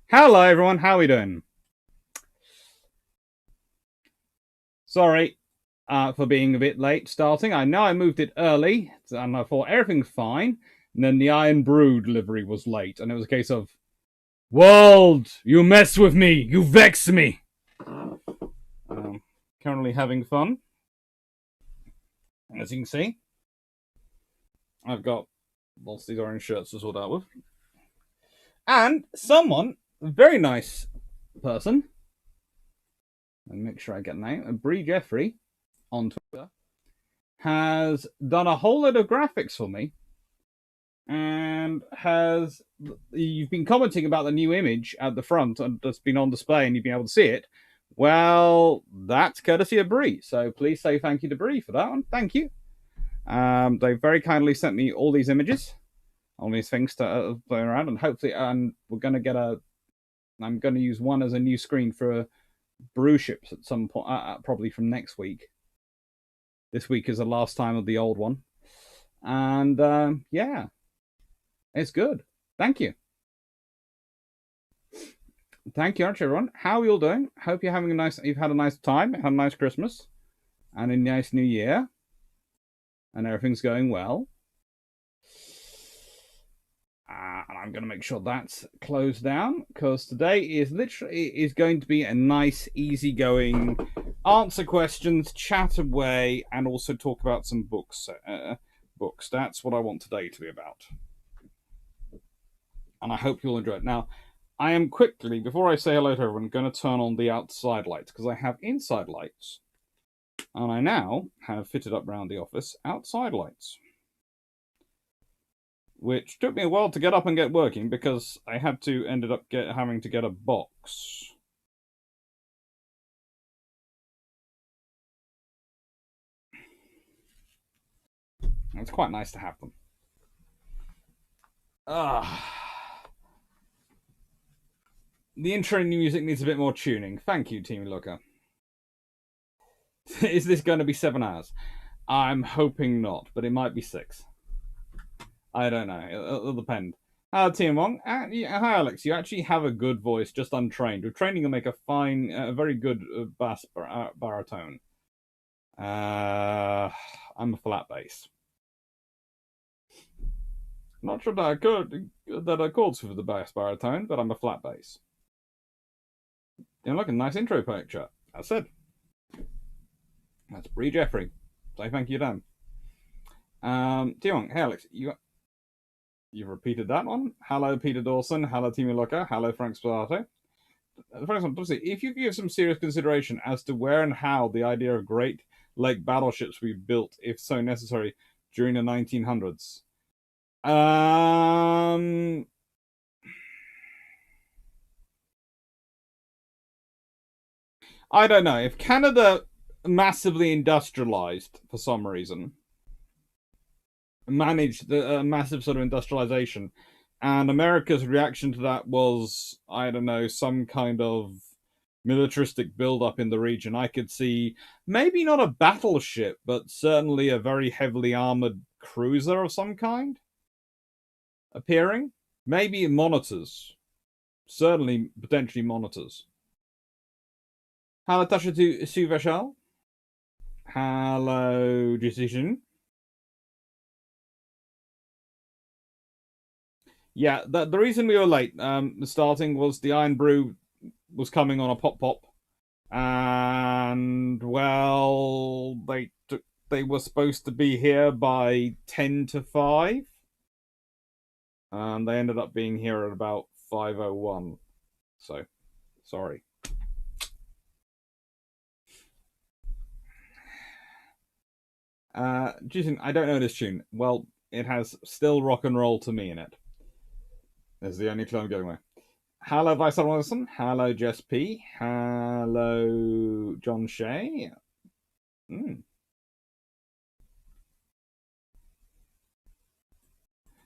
Hello, everyone. How are we doing? Sorry for being a bit late starting. I know I moved it early, and I thought everything's fine. And then the Iron Brew delivery was late, and it was a case of, World, you mess with me, you vex me. Currently having fun. As you can see, I've got lots of these orange shirts to sort out with. And someone, a very nice person, let me make sure I get the name, Bree Jeffrey on Twitter, has done a whole load of graphics for me and you've been commenting about the new image at the front and that's been on display and you've been able to see it. Well, that's courtesy of Bree. So please say thank you to Bree for that one. Thank you. They very kindly sent me all these images, all these things to play around, and hopefully, we're going to get I'm going to use one as a new screen for Bruships at some point, probably from next week. This week is the last time of the old one, and yeah, it's good. Thank you. Thank you, everyone. How are you all doing? Hope you've had a nice time, had a nice Christmas, and a nice New Year, and everything's going well. And I'm going to make sure that's closed down because today is going to be a nice, easygoing answer questions, chat away, and also talk about some books. Books. That's what I want today to be about, and I hope you'll enjoy it. Now, I am quickly, before I say hello to everyone, going to turn on the outside lights because I have inside lights, and I now have fitted up around the office outside lights, which took me a while to get up and get working because I ended up having to get a box. It's quite nice to have them. The intro music needs a bit more tuning. Thank you, Team Looker. Is this going to be 7 hours? I'm hoping not, but it might be 6. I don't know. It'll depend. Team Wong. Hi, Alex. You actually have a good voice, just untrained. With training, you'll make a very good bass baritone. I'm a flat bass. Not sure that I called for the bass baritone, but I'm a flat bass. Look, a nice intro picture. That's it. That's Bree Jeffrey. Say thank you, Dan. Tiong, hey Alex, you've repeated that one. Hello, Peter Dawson. Hello, Timo Locker. Hello, Frank Spalato. Frank, if you give some serious consideration as to where and how the idea of Great Lake battleships be built, if so necessary, during the 1900s. I don't know. If Canada massively industrialized for some reason, managed the massive sort of industrialization, and America's reaction to that was, I don't know, some kind of militaristic build-up in the region, I could see maybe not a battleship, but certainly a very heavily armored cruiser of some kind appearing. Maybe monitors. Certainly, potentially monitors. Hello, Tasha Suvashal. Hello, Decision. Yeah, the reason we were late starting was the Iron Brew was coming on a pop, and well, they were supposed to be here by 10 to 5, and they ended up being here at about 5:01. So, sorry. Jason, I don't know this tune. Well, it has still rock and roll to me in it. Is the only clue I'm going with. Hello, Vice Wilson. Hello, Jess P. Hello, John Shea.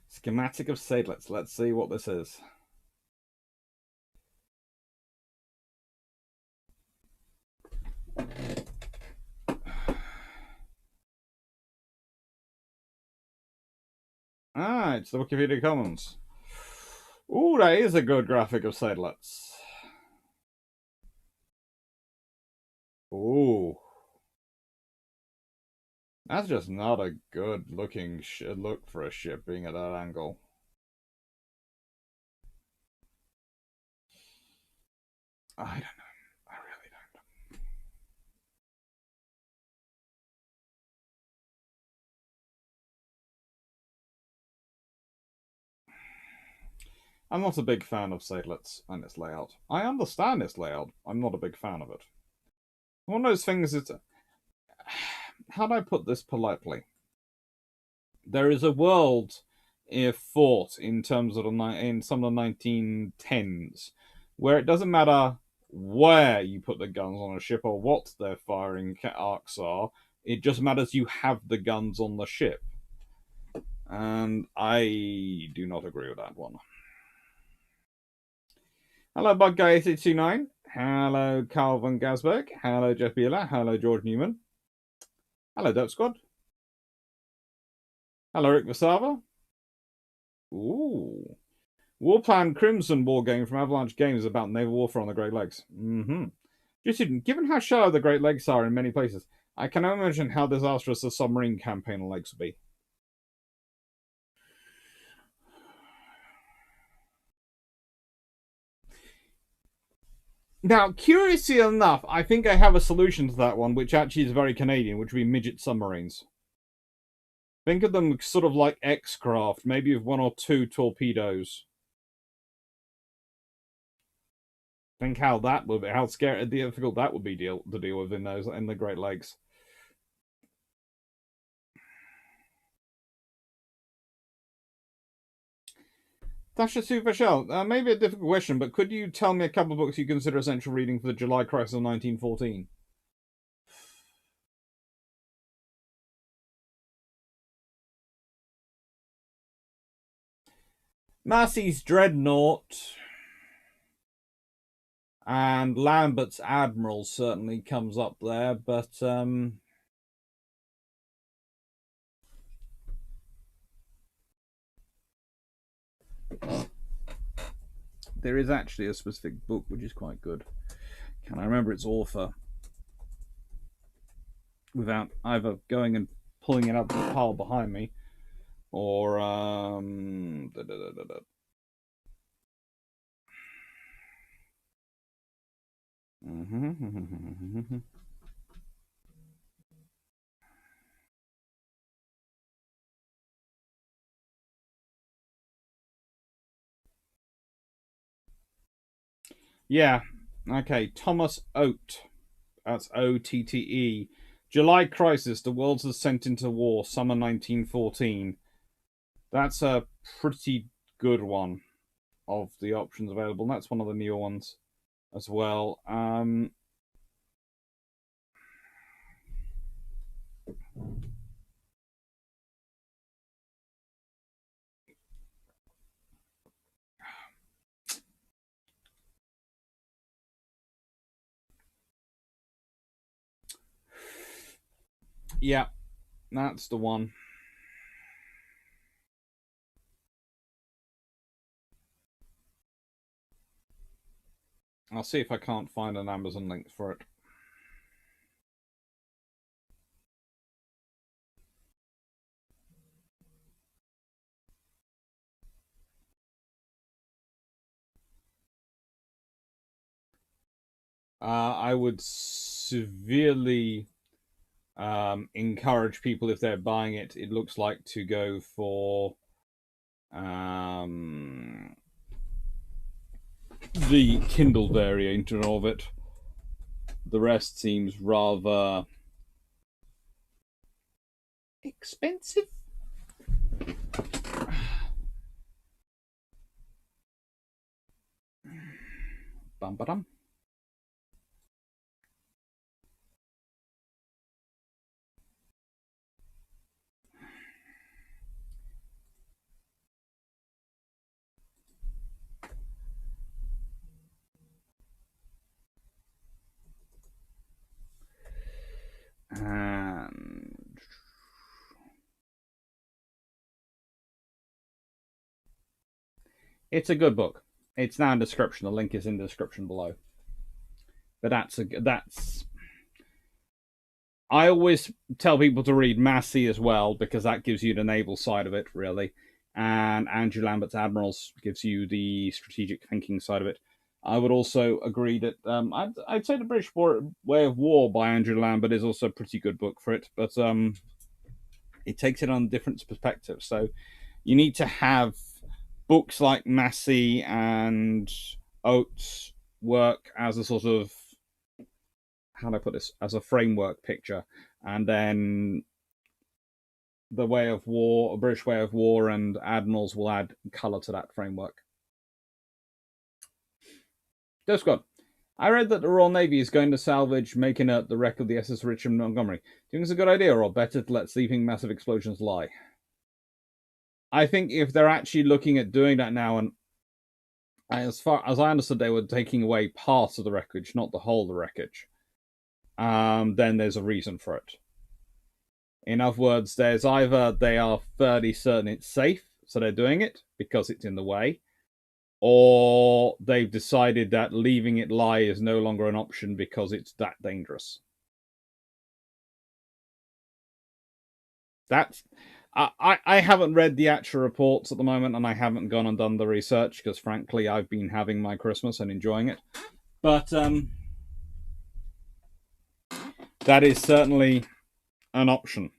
Schematic of Sadelets. Let's see what this is. Ah, it's the Wikipedia Commons. Ooh, that is a good graphic of Sadelets. Ooh. That's just not a good looking look for a ship being at that angle. I don't know. I really don't. I'm not a big fan of Sadelets and its layout. I understand its layout. I'm not a big fan of it. One of those things is... How do I put this politely? There is a world thought in terms of in some of the 1910s where it doesn't matter where you put the guns on a ship or what their firing arcs are. It just matters you have the guns on the ship. And I do not agree with that one. Hello, Bug Guy 829. Hello, Carl von Gasberg. Hello, Jeff Bieler. Hello, George Newman. Hello, Dope Squad. Hello, Rick Vasava. Ooh. Warplan Crimson war game from Avalanche Games about naval warfare on the Great Lakes. Just given how shallow the Great Lakes are in many places, I can imagine how disastrous a submarine campaign on lakes would be. Now, curiously enough, I think I have a solution to that one, which actually is very Canadian, which would be midget submarines. Think of them sort of like X-Craft, maybe with 1 or 2 torpedoes. Think how that would be, how scary, difficult that would be to deal with in the Great Lakes. Tasha Sufashel, maybe a difficult question, but could you tell me a couple of books you consider essential reading for the July crisis of 1914? Massey's Dreadnought and Lambert's Admiral certainly comes up there, but there is actually a specific book which is quite good. Can I remember its author without either going and pulling it up the pile behind me or Yeah. Okay. Thomas Oates. That's Otte. July Crisis, The World's Ascent into War, Summer 1914. That's a pretty good one of the options available. And that's one of the newer ones as well. Yeah, that's the one. I'll see if I can't find an Amazon link for it. I would severely encourage people, if they're buying it, it looks like, to go for the Kindle variant of it. The rest seems rather expensive. Bum ba dum. And it's a good book. It's now in the description. The link is in the description below. But that's. I always tell people to read Massey as well because that gives you the naval side of it, really, and Andrew Lambert's Admirals gives you the strategic thinking side of it. I would also agree that I'd say the British Way of War by Andrew Lambert is also a pretty good book for it, but it takes it on different perspectives. So you need to have books like Massey and Oates work as a sort of, how do I put this, as a framework picture, and then the Way of War, British Way of War, and Admirals will add colour to that framework. Go Scott. I read that the Royal Navy is going to salvage Make Inert the wreck of the SS Richmond Montgomery. Do you think it's a good idea, or better to let sleeping massive explosions lie? I think if they're actually looking at doing that now, and as far as I understood, they were taking away part of the wreckage, not the whole of the wreckage, then there's a reason for it. In other words, there's either they are fairly certain it's safe, so they're doing it because it's in the way, or they've decided that leaving it lie is no longer an option because it's that dangerous. That's I haven't read the actual reports at the moment, and I haven't gone and done the research because, frankly, I've been having my Christmas and enjoying it. But that is certainly an option.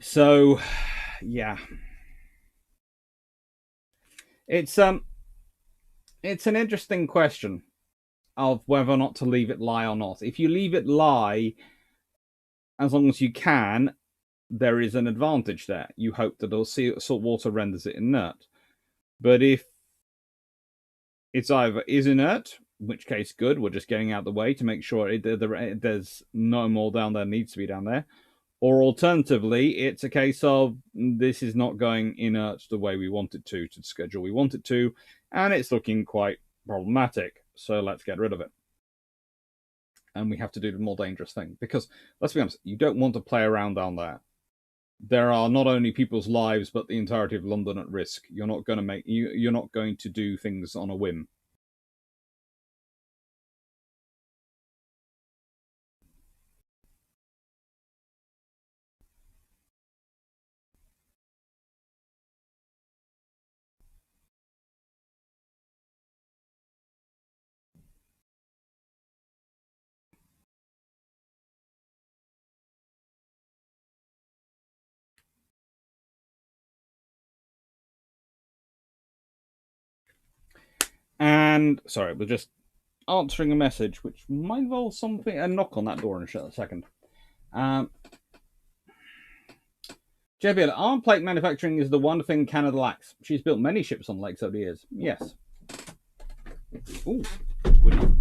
So, yeah, it's an interesting question of whether or not to leave it lie or not. If you leave it lie, as long as you can, there is an advantage there. You hope that salt water renders it inert. But if it's either is inert, in which case good, we're just getting out of the way to make sure there's no more down there needs to be down there. Or alternatively, it's a case of this is not going inert the way we want it to the schedule we want it to, and it's looking quite problematic, so let's get rid of it. And we have to do the more dangerous thing, because, let's be honest, you don't want to play around down there. There are not only people's lives, but the entirety of London at risk. You're not going to do things on a whim. And, sorry, we're just answering a message, which might involve something, a knock on that door in a second. JBL, arm plate manufacturing is the one thing Canada lacks. She's built many ships on lakes over the years. Yes. Ooh. The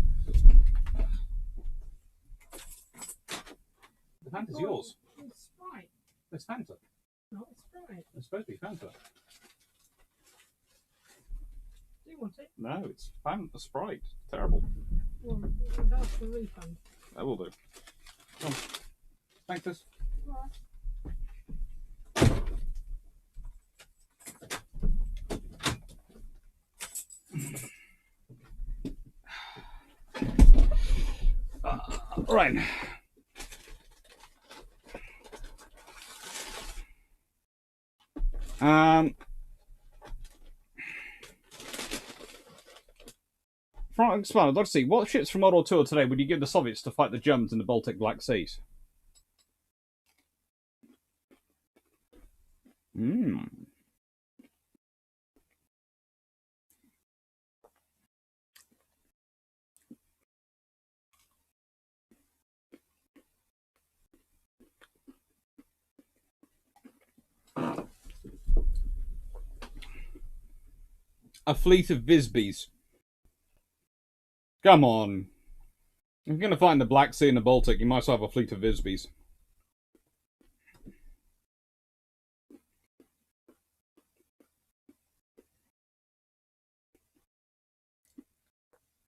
Fanta's yours. It's Sprite. It's Fanta. No, it's Sprite. It's supposed to be Fanta. Do you want it? No, it's Fanta Sprite. Terrible. Well, that's the refund. That will do. Come on. Thanks, this. Right. Right. From I'd like to see what ships from World War II today would you give the Soviets to fight the Germans in the Baltic Black Seas? a fleet of Visbys. Come on. If you're going to find the Black Sea and the Baltic, you might as well have a fleet of Visbys.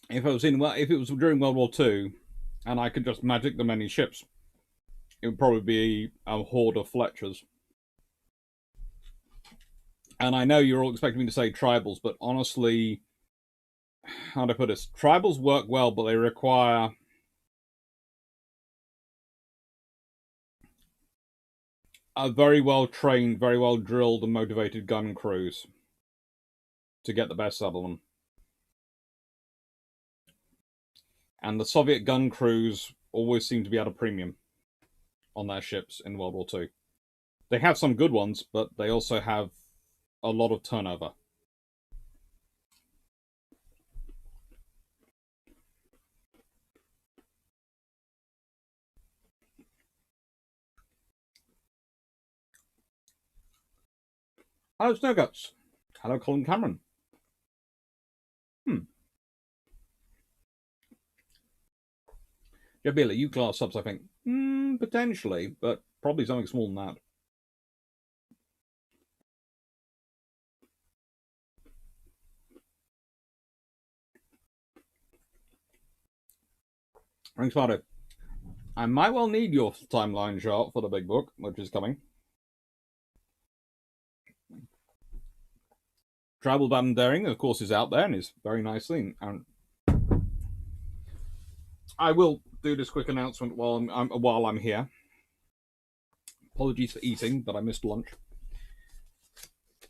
If it was during World War II, and I could just magic them any ships, it would probably be a horde of Fletchers. And I know you're all expecting me to say tribals, but honestly, how do I put this? Tribals work well, but they require a very well trained, very well drilled, and motivated gun crews to get the best out of them. And the Soviet gun crews always seem to be at a premium on their ships in World War II. They have some good ones, but they also have a lot of turnover. Hello, Snowguts. Hello, Colin Cameron. Jabila, you class subs, I think. Potentially, but probably something smaller than that. Thanks, Mardo. I might well need your timeline chart for the big book, which is coming. Tribal Band Daring, of course, is out there and is very nicely. And I will do this quick announcement while I'm here. Apologies for eating, but I missed lunch.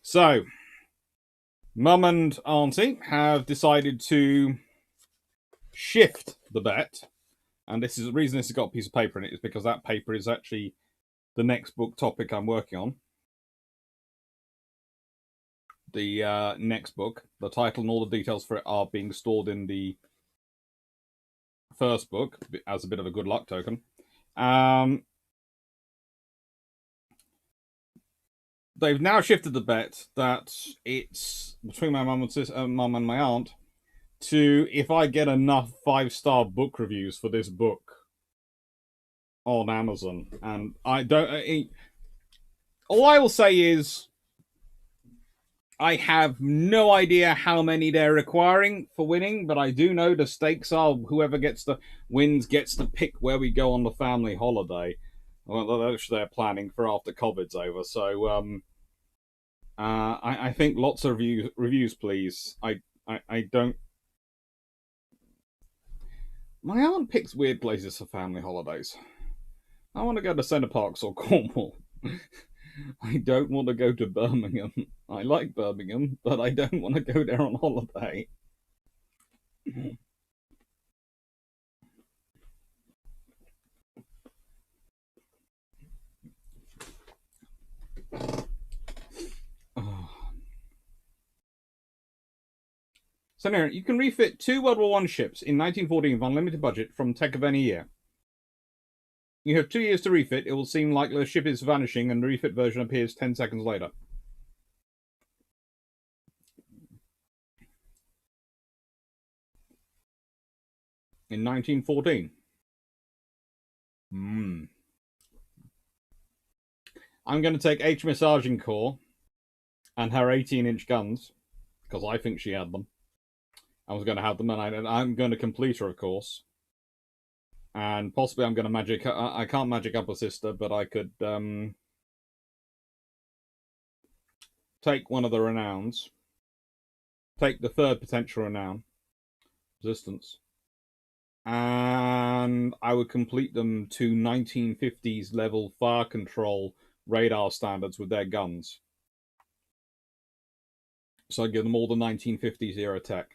So, Mum and Auntie have decided to shift the bet, and this is the reason this has got a piece of paper in it is because that paper is actually the next book topic I'm working on. The next book, the title and all the details for it are being stored in the first book as a bit of a good luck token. They've now shifted the bet that it's between my mum and my aunt to if I get enough 5-star book reviews for this book on Amazon, and I don't. All I will say is I have no idea how many they're requiring for winning, but I do know the stakes are whoever wins gets to pick where we go on the family holiday. Well, that's they're planning for after COVID's over. So I think lots of reviews, please. I don't. My aunt picks weird places for family holidays. I want to go to Centre Parks or Cornwall. I don't want to go to Birmingham. I like Birmingham, but I don't want to go there on holiday. So, Naren, you can refit 2 World War I ships in 1914 with unlimited budget from tech of any year. You have 2 years to refit. It will seem like the ship is vanishing and the refit version appears 10 seconds later. In 1914. I'm going to take HMS Agincourt and her 18-inch guns, because I think she had them. I was going to have them, and I'm going to complete her, of course. And possibly I'm going to magic. I can't magic up a sister, but I could take one of the renowns. Take the third potential renown, resistance, and I would complete them to 1950s level fire control radar standards with their guns. So I'd give them all the 1950s era tech.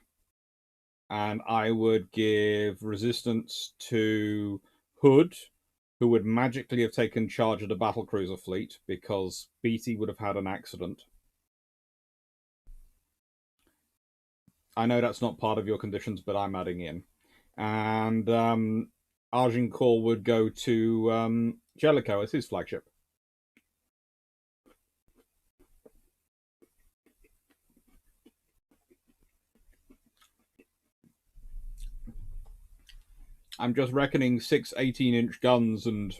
And I would give resistance to Hood, who would magically have taken charge of the battlecruiser fleet because Beatty would have had an accident. I know that's not part of your conditions, but I'm adding in. And Agincourt would go to Jellicoe as his flagship. I'm just reckoning 6 18-inch guns and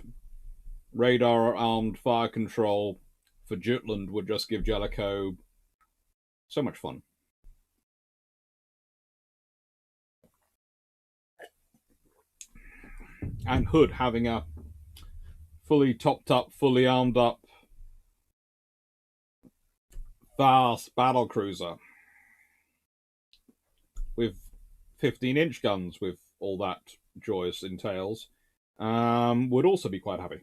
radar-armed fire control for Jutland would just give Jellicoe so much fun. And Hood having a fully topped up, fully armed up, fast battle cruiser with 15-inch guns with all that joyous entails would also be quite happy.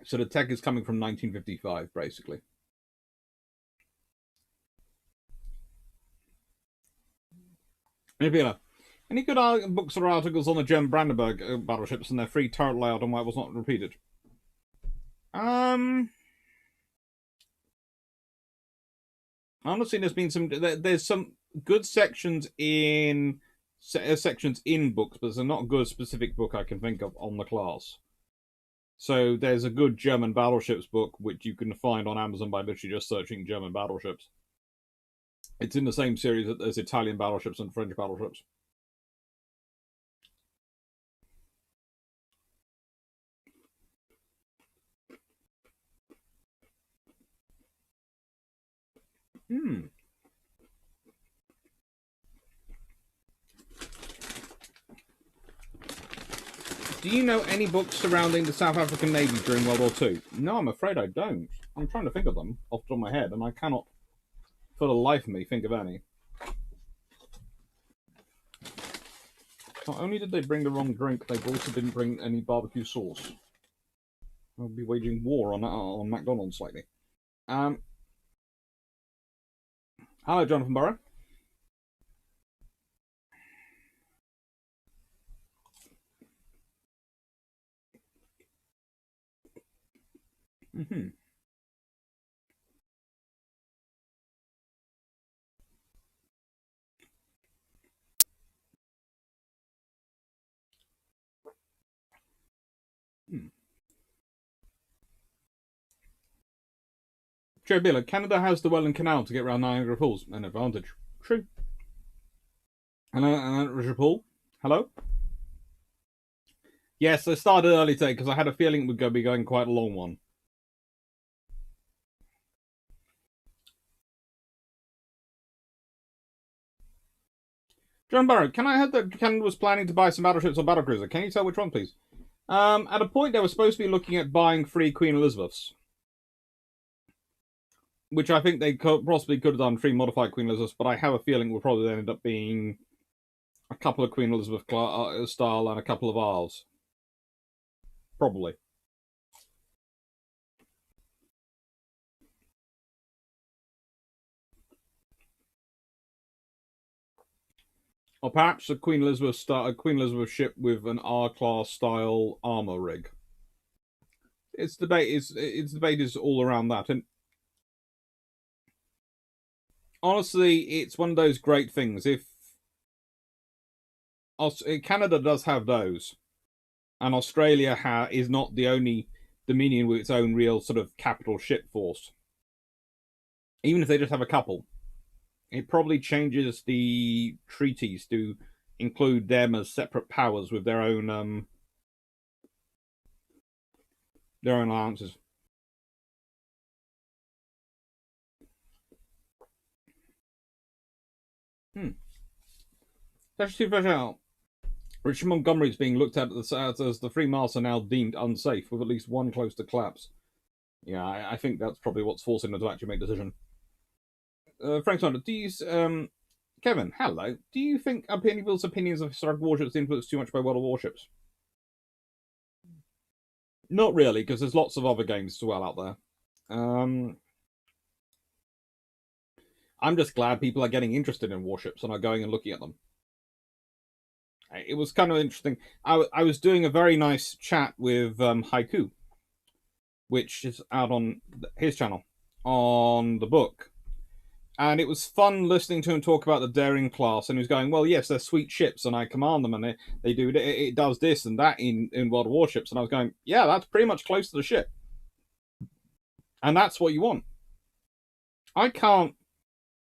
So the tech is coming from 1955, basically. Any good books or articles on the German Brandenburg battleships and their free turret layout and why it was not repeated? Honestly, there's some good sections in books, but there's not a good specific book I can think of on the class. So there's a good German battleships book which you can find on Amazon by literally just searching German battleships. It's in the same series as Italian battleships and French battleships. Do you know any books surrounding the South African Navy during World War II? No, I'm afraid I don't. I'm trying to think of them off the top of my head, and I cannot, for the life of me, think of any. Not only did they bring the wrong drink, they also didn't bring any barbecue sauce. I'll be waging war on McDonald's slightly. Hello, Jonathan Burrow. Mm-hmm. Joe Biller, Canada has the Welland Canal to get around Niagara Falls. An advantage. True. Hello, Richard Paul. Hello. Yes, I started early today because I had a feeling it would be going quite a long one. John Barrow, can I heard that Canada was planning to buy some battleships or battlecruiser? Can you tell which one, please? At a point, they were supposed to be looking at buying 3 Queen Elizabeths, which I think they possibly could have done 3 modified Queen Elizabeths, but I have a feeling it would probably end up being a couple of Queen Elizabeth style and a couple of ours. Probably. Or perhaps a Queen Elizabeth ship with an R-class style armor rig. It's debate is all around that, and honestly, it's one of those great things. If Canada does have those, and Australia is not the only dominion with its own real sort of capital ship force. Even if they just have a couple, it probably changes the treaties to include them as separate powers with their own alliances. Richard Montgomery is being looked at as the three masts are now deemed unsafe, with at least one close to collapse. Yeah, I think that's probably what's forcing them to actually make a decision. Frank Saunders, Kevin, hello. Do you think people's opinions of historic warships influenced too much by World of Warships? Not really, because there's lots of other games as well out there. I'm just glad people are getting interested in warships and are going and looking at them. It was kind of interesting. I was doing a very nice chat with Haiku, which is out on his channel, on the book. And it was fun listening to him talk about the Daring class, and he was going, well, yes, they're sweet ships, and I command them, and they do it does this and that in World of Warships. And I was going, yeah, that's pretty much close to the ship. And that's what you want. I can't.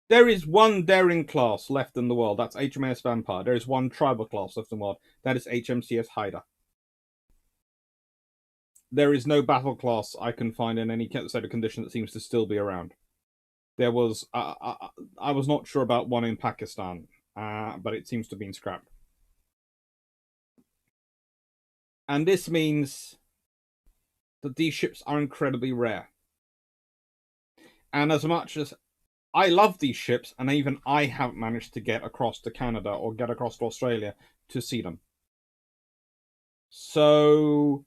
There is one daring class left in the world. That's HMAS Vampire. There is one tribal class left in the world. That is HMCS Haida. There is no battle class I can find in any set of condition that seems to still be around. There was. I was not sure about one in Pakistan, but it seems to have been scrapped. And this means that these ships are incredibly rare. And as much as I love these ships, and even I haven't managed to get across to Canada or get across to Australia to see them. So,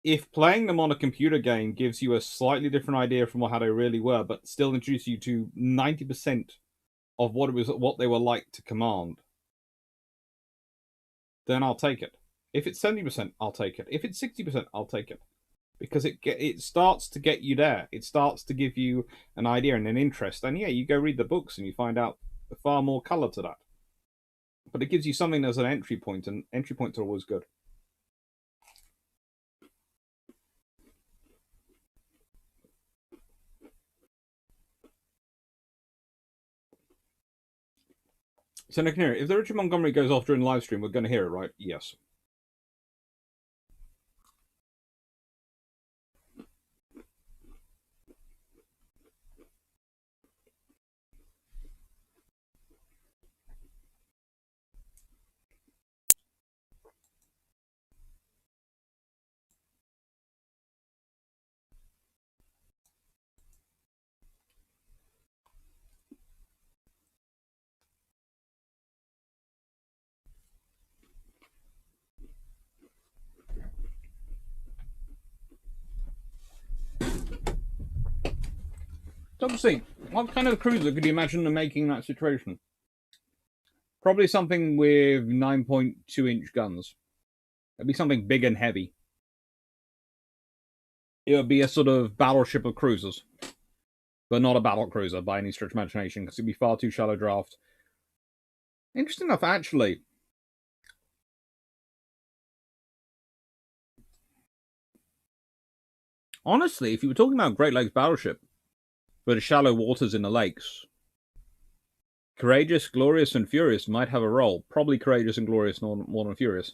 if playing them on a computer game gives you a slightly different idea from how they really were, but still introduce you to 90% of what they were like to command, then I'll take it. If it's 70%, I'll take it. If it's 60%, I'll take it. Because it starts to get you there. It starts to give you an idea and an interest. And yeah, you go read the books and you find out far more colour to that. But it gives you something as an entry point, and entry points are always good. So, Nick, if the Richard Montgomery goes off during the live stream, we're going to hear it, right? Yes. So, obviously, what kind of cruiser could you imagine them making in that situation? Probably something with 9.2-inch guns. It'd be something big and heavy. It would be a sort of battleship of cruisers. But not a battle cruiser by any stretch of imagination, because it'd be far too shallow draft. Interesting enough, actually. Honestly, if you were talking about Great Lakes battleship, for the shallow waters in the lakes, Courageous, Glorious, and Furious might have a role. Probably Courageous and Glorious more than Furious.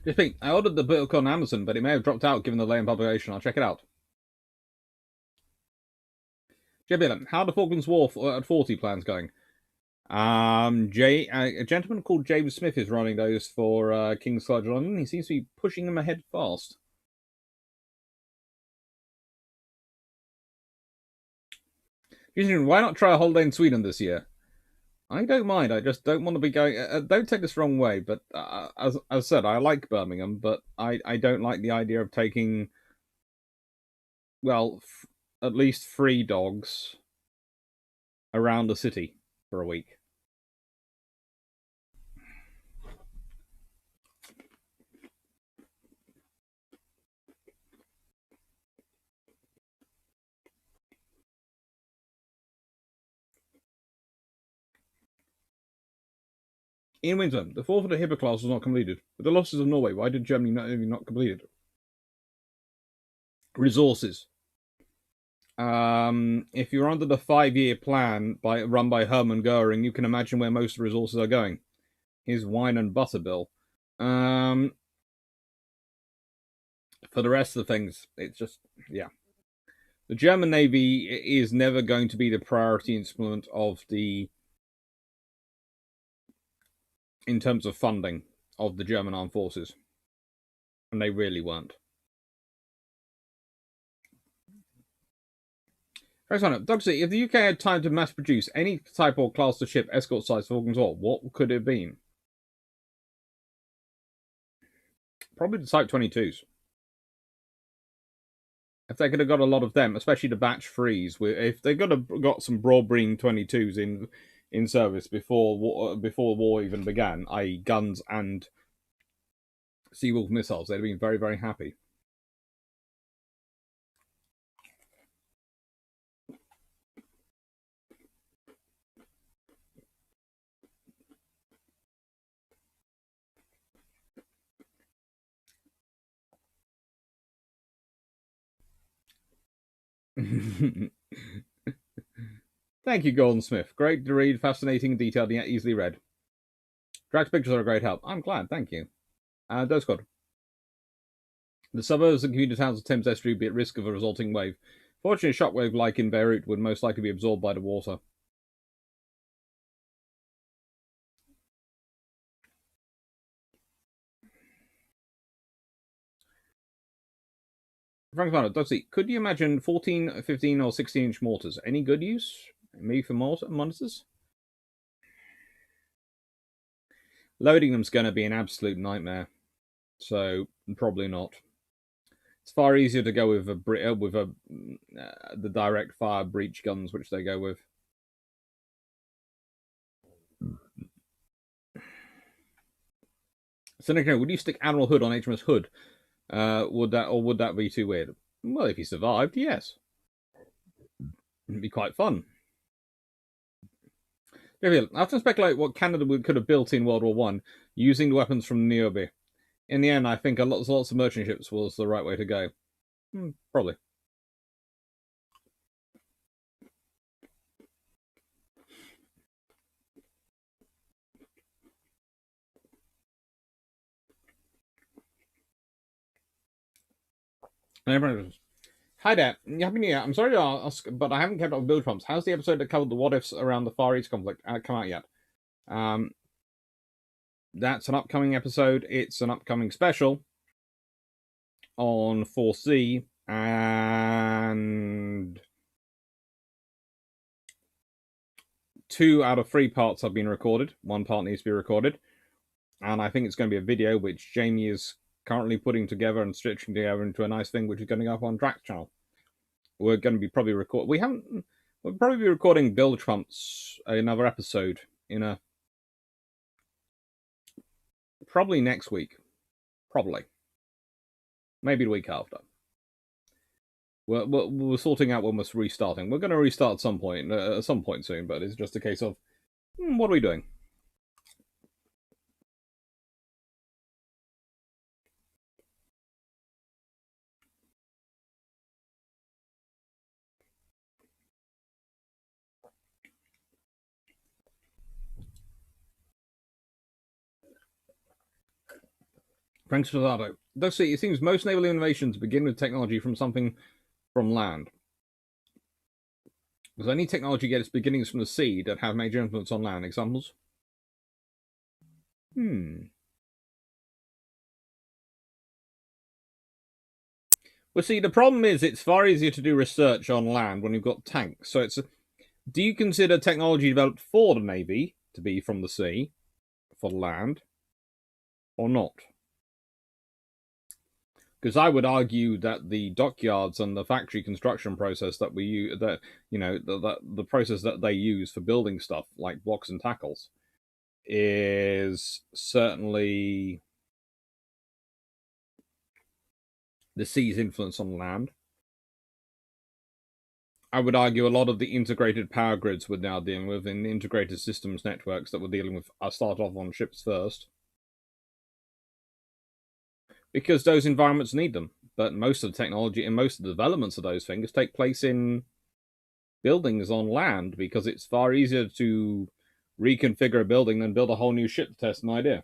Just think, I ordered the book on Amazon, but it may have dropped out given the delay in publication. I'll check it out. JBL, how are the Falklands War at 40 plans going? A gentleman called James Smith is running those for King's College London. He seems to be pushing them ahead fast. Why not try a holiday in Sweden this year? I don't mind. I just don't want to be going. Don't take this wrong way, but as I said, I like Birmingham, but I don't like the idea of taking, well, at least 3 dogs around the city for a week. Ian Windsor, the 4th of the Hipper class was not completed. With the losses of Norway, why did Germany not complete it? Resources. If you're under the 5-year plan run by Hermann Goering, you can imagine where most of the resources are going. His wine and butter bill. For the rest of the things, it's just, yeah. The German Navy is never going to be the priority instrument in terms of funding of the German armed forces. And they really weren't. Dogsy, if the UK had time to mass produce any type or class of ship escort size for Falklands War, what could it have been? Probably the Type 22s. If they could have got a lot of them, especially the batch freeze, if they could have got some broad-beam 22s in service before the war even began, i.e., guns and Seawolf missiles, they'd have been very, very happy. Thank you, Golden Smith. Great to read, fascinating, detailed, yet easily read. Drax pictures are a great help. I'm glad, thank you. Dose Squad. The suburbs and commuter towns of Thames Estuary would be at risk of a resulting wave. Fortunately, a shockwave like in Beirut would most likely be absorbed by the water. Frank Farner, Dusty, could you imagine 14, 15, or 16-inch mortars? Any good use? Maybe for monitors? Loading them's going to be an absolute nightmare, so probably not. It's far easier to go with the direct fire breach guns, which they go with. Seneca, would you stick Admiral Hood on HMS Hood? Would that be too weird? Well, if he survived, yes. It'd be quite fun. I often speculate what Canada could have built in World War One using the weapons from Niobe. In the end, I think lots of merchant ships was the right way to go. Probably. Hi there. Happy New Year. I'm sorry to ask, but I haven't kept up with build prompts. How's the episode that covered the what ifs around the Far East conflict come out yet? That's an upcoming episode. It's an upcoming special on 4C, and 2 out of 3 parts have been recorded. 1 part needs to be recorded, and I think it's going to be a video which Jamie is currently putting together and stitching together into a nice thing, which is going to go up on Drax channel. We're going to be probably we'll probably be recording Build Trumps another episode in probably next week. Probably. Maybe the week after. We're sorting out when we're restarting. We're going to restart at some point soon, but it's just a case of, what are we doing? Frank Stradato. Thus, see, it seems most naval innovations begin with technology from something from land. Does any technology get its beginnings from the sea that have major influence on land? Examples? Well, see, the problem is it's far easier to do research on land when you've got tanks. So do you consider technology developed for the Navy to be from the sea, for land, or not? Because I would argue that the dockyards and the factory construction process that we use, the process that they use for building stuff like blocks and tackles, is certainly the sea's influence on land. I would argue a lot of the integrated power grids we're now dealing with in the integrated systems networks that we're dealing with start off on ships first, because those environments need them. But most of the technology and most of the developments of those things take place in buildings on land, because it's far easier to reconfigure a building than build a whole new ship to test an idea.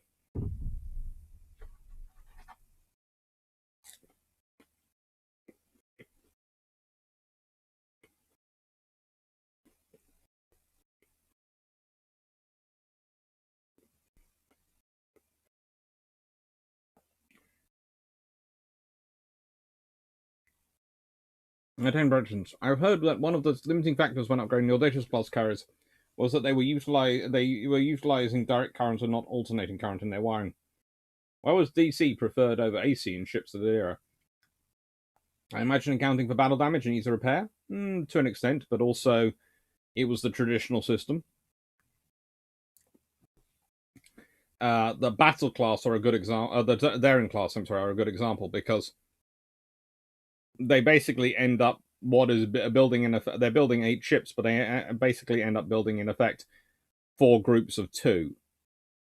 I've heard that one of the limiting factors when upgrading the Audacious Plus carriers was that they were utilizing direct current and not alternating current in their wiring. Why was DC preferred over AC in ships of the era? I imagine accounting for battle damage and ease of repair? To an extent, but also it was the traditional system. The battle class are a good example. The daring class, I'm sorry, are a good example because they basically end up building in effect. They're building 8 ships, but they basically end up building in effect 4 groups of 2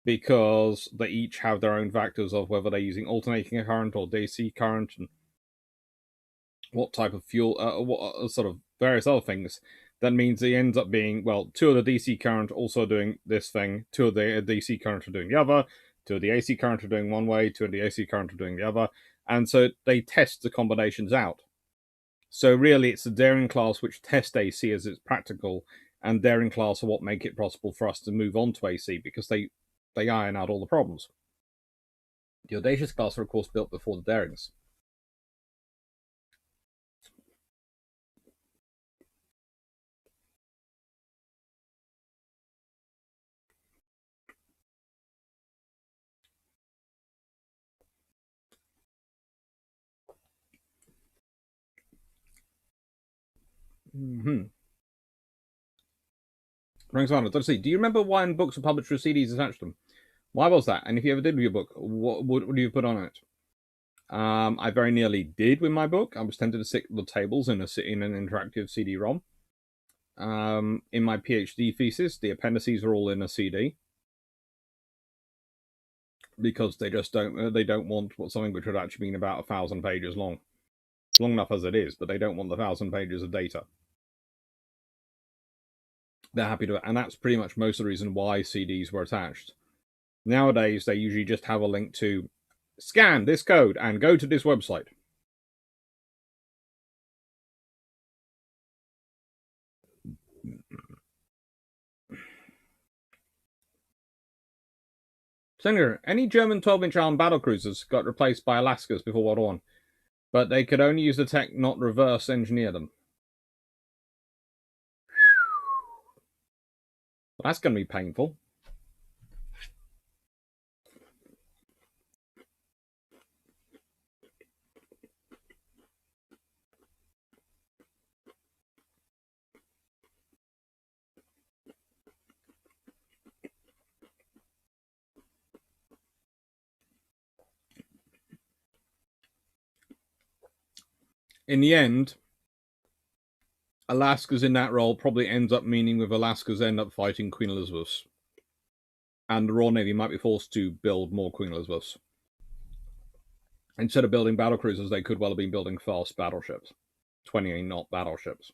because they each have their own factors of whether they're using alternating current or DC current and what type of fuel, what sort of various other things. That means it ends up being, well, 2 of the DC current also doing this thing, 2 of the DC current are doing the other, 2 of the AC current are doing one way, 2 of the AC current are doing the other, and so they test the combinations out. So really, it's the daring class which test AC as it's practical, and daring class are what make it possible for us to move on to AC because they iron out all the problems. The audacious class are of course built before the darings. Frank Sarno, let's see. Do you remember when books were published with CDs attached to them? Why was that? And if you ever did with your book, what would you put on it? I very nearly did with my book. I was tempted to stick the tables in an interactive CD-ROM. In my PhD thesis, the appendices are all in a CD because they just don't want something which would actually be about 1,000 pages long. It's long enough as it is, but they don't want the 1,000 pages of data. They're happy to, and that's pretty much most of the reason why CDs were attached. Nowadays, they usually just have a link to scan this code and go to this website. Senator, any German 12-inch armed battle cruisers got replaced by Alaskas before World War I, but they could only use the tech, not reverse engineer them. Well, that's going to be painful. In the end, Alaska's in that role probably ends up meaning with Alaska's end up fighting Queen Elizabeth's. And the Royal Navy might be forced to build more Queen Elizabeth's. Instead of building battle cruisers, they could well have been building fast battleships. 28-knot battleships.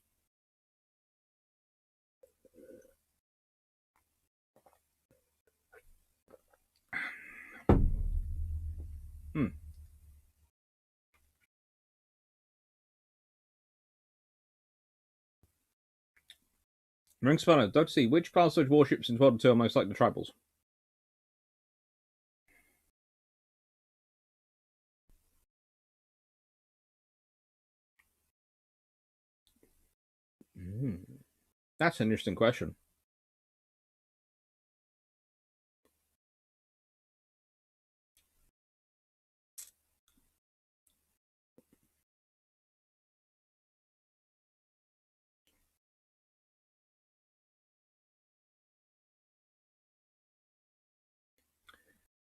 Ring Spanner, Dr. C, which class of warships in World War II are most like the tribals? That's an interesting question.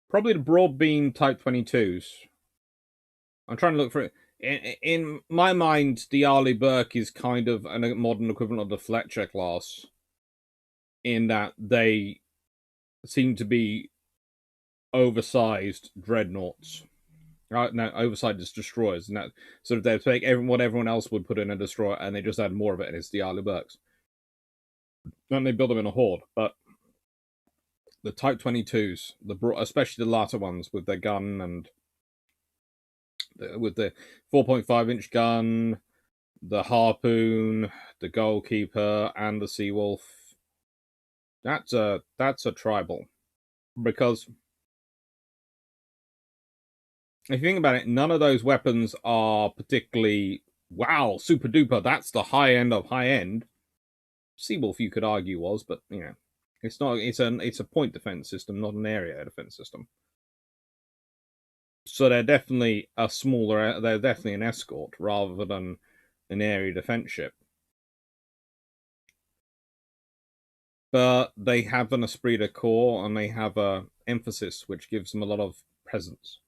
Probably the broad beam Type 22s. I'm trying to look for it. In my mind, the Arleigh Burke is kind of a modern equivalent of the Fletcher class, in that they seem to be oversized dreadnoughts. No, oversized as destroyers, and that sort of they take what everyone else would put in a destroyer, and they just add more of it, and it's the Arleigh Burkes. Then they build them in a horde, but the Type 22s, especially the latter ones with their gun and with the 4.5-inch gun, the harpoon, the goalkeeper, and the Seawolf. That's a tribal, because if you think about it, none of those weapons are particularly wow, super duper. That's the high end of high end. Seawolf, you could argue, was, but you know, it's not. It's a point defense system, not an area defense system. So they're definitely a smaller. They're definitely an escort rather than an area defense ship. But they have an esprit de corps and they have a emphasis which gives them a lot of presence.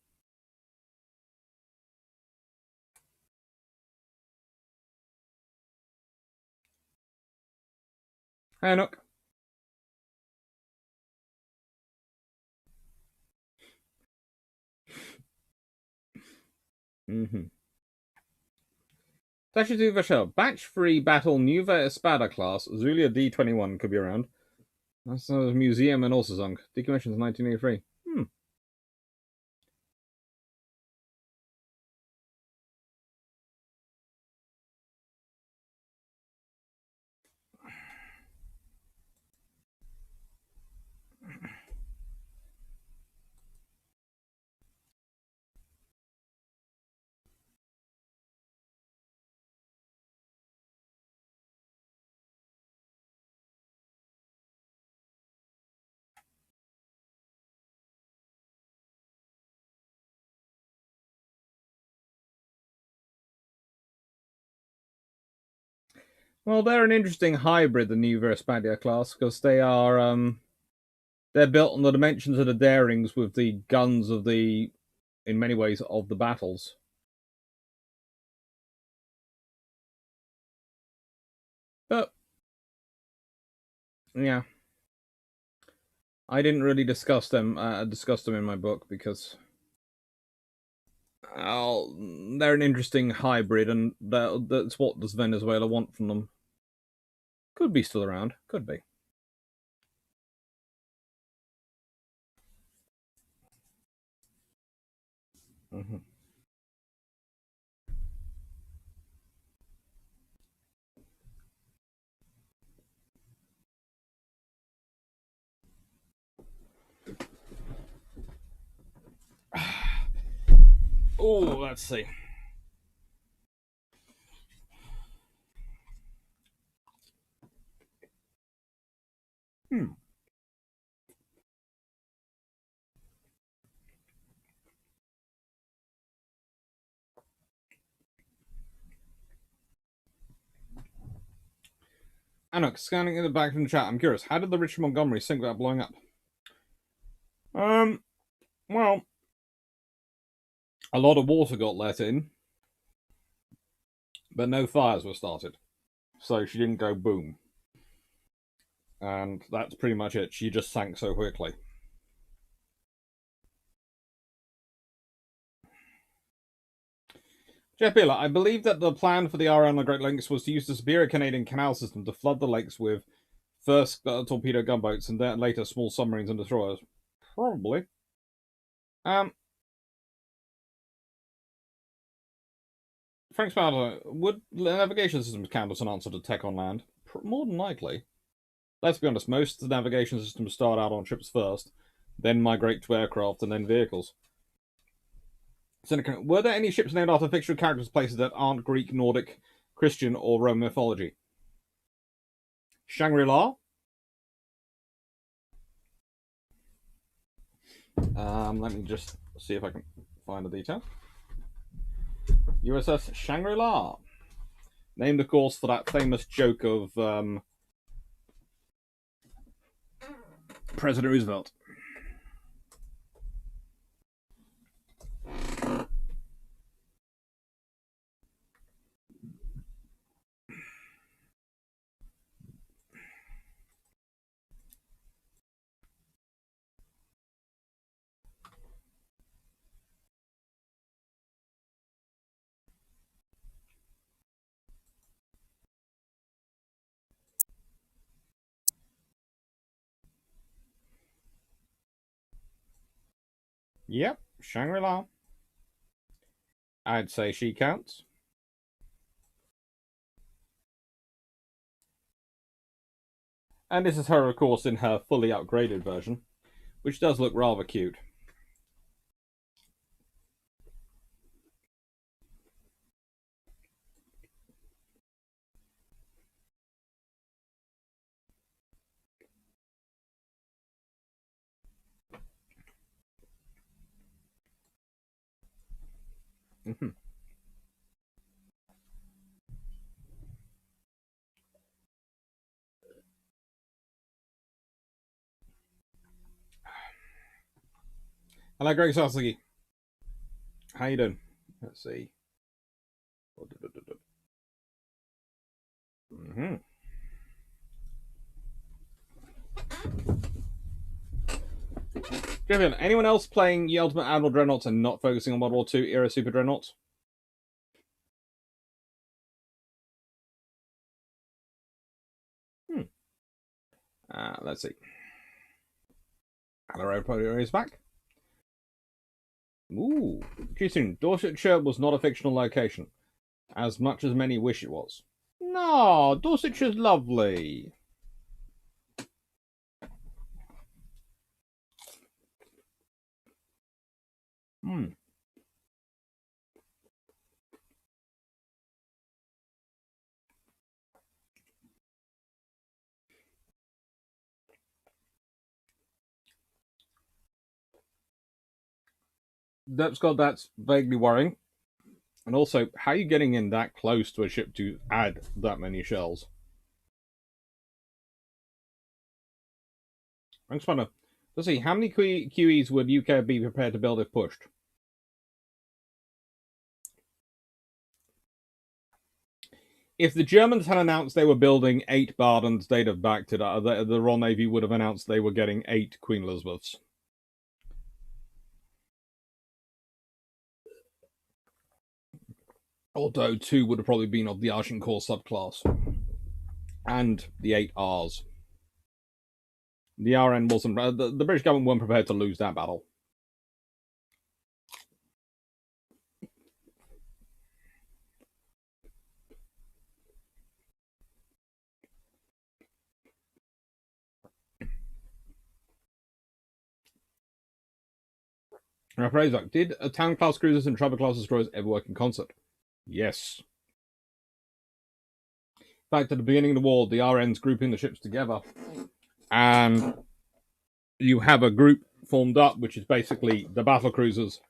Hey, look. Mm-hmm. Statue 2 Vashel. Batch 3 Battle Nueva Espada class. Zulia D21 could be around. That's a museum and also sunk. Decommissioned in 1983. Well, they're an interesting hybrid, the Nueva Espada class, because they're built on the dimensions of the Darings with the guns of the, in many ways, of the battles. But yeah, I didn't really discuss them in my book because they're an interesting hybrid, and that's what does Venezuela want from them. Could be still around. Could be. Mm-hmm. Oh, let's see. Hmm. Anok, scanning in the back from the chat. I'm curious. How did the Richard Montgomery sink without blowing up? Um. Well, a lot of water got let in, but no fires were started, so she didn't go boom. And that's pretty much it. She just sank so quickly. Jeff Beeler, I believe that the plan for the RL on the Great Lakes was to use the Superior Canadian Canal system to flood the lakes with first torpedo gunboats and then later small submarines and destroyers. Probably. Um, Frank Sparta, would navigation systems count as an answer to tech on land? More than likely. Let's be honest, most of the navigation systems start out on ships first, then migrate to aircraft, and then vehicles. Seneca, were there any ships named after fictional characters places that aren't Greek, Nordic, Christian, or Roman mythology? Shangri-La? Let me just see if I can find the detail. USS Shangri-La. Named, of course, for that famous joke of President Roosevelt. Yep, Shangri-La. I'd say she counts. And this is her, of course, in her fully upgraded version, which does look rather cute. Mm-hmm. Hello, Greg Sasaki. How you doing? Let's see. Mm-hmm. Driven, anyone else playing the Ultimate Admiral Dreadnoughts and not focusing on World War II era Super Dreadnoughts? Let's see. Hello, Podio is back. Ooh, too soon. Dorsetshire was not a fictional location, as much as many wish it was. No, Dorsetshire's lovely. Hmm. That's vaguely worrying. And also, how are you getting in that close to a ship to add that many shells? I'm just trying to. Let's see, how many QEs would UK be prepared to build if pushed? If the Germans had announced they were building 8 Bardens, they'd have backed it up. The Royal Navy would have announced they were getting 8 Queen Elizabeths. Although 2 would have probably been of the Agincourt subclass. And the 8 Rs. The RN wasn't. The British government weren't prepared to lose that battle. Did town class cruisers and travel class destroyers ever work in concert? Yes. In fact, at the beginning of the war, the RN's grouping the ships together, and you have a group formed up, which is basically the battle cruisers,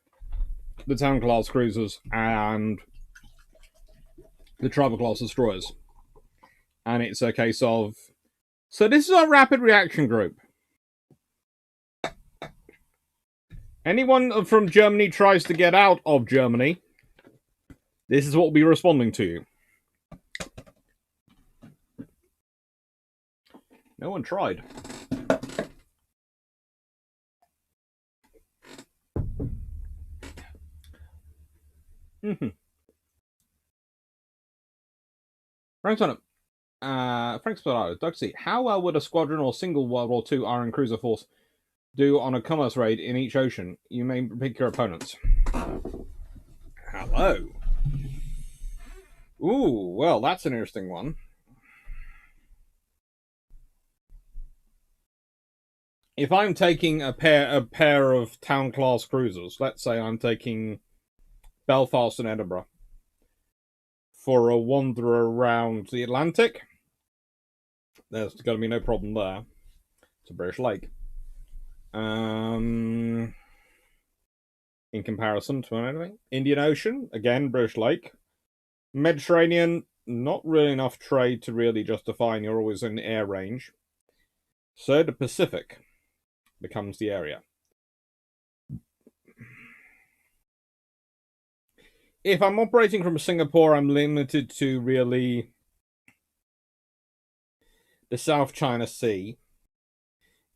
the town class cruisers, and the travel class destroyers. And it's a case of, so this is our rapid reaction group. Anyone from Germany tries to get out of Germany, this is what we'll be responding to you. No one tried. Frank's on it. Frank's on it. Duxie, how well would a squadron or single World War II Iron Cruiser force do on a commerce raid in each ocean? You may pick your opponents. Hello. Ooh, well, that's an interesting one. If I'm taking a pair of town class cruisers, let's say I'm taking Belfast and Edinburgh for a wander around the Atlantic, there's going to be no problem there. It's a British lake. In comparison to anything, Indian Ocean, again, British lake. Mediterranean, not really enough trade to really justify, and you're always in air range. So the Pacific becomes the area. If I'm operating from Singapore, I'm limited to really the South China Sea.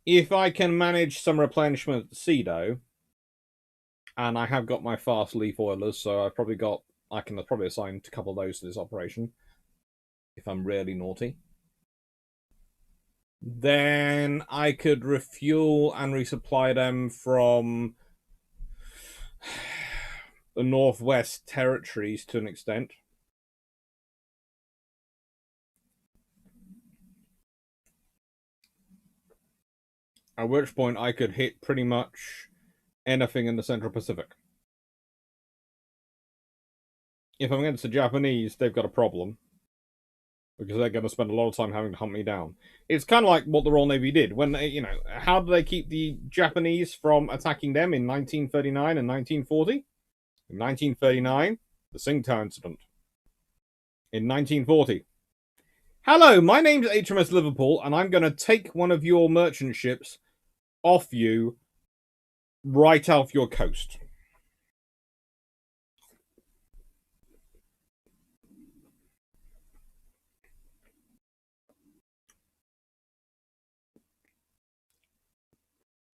If I can manage some replenishment at the sea, though, and I have got my fast leaf oilers, so I can probably assign a couple of those to this operation. If I'm really naughty, then I could refuel and resupply them from the Northwest Territories to an extent. At which point I could hit pretty much anything in the Central Pacific. If I'm against the Japanese, they've got a problem. Because they're going to spend a lot of time having to hunt me down. It's kind of like what the Royal Navy did. When they, how did they keep the Japanese from attacking them in 1939 and 1940? In 1939, the Tsingtao incident. In 1940, hello, my name's HMS Liverpool, and I'm going to take one of your merchant ships off you right off your coast.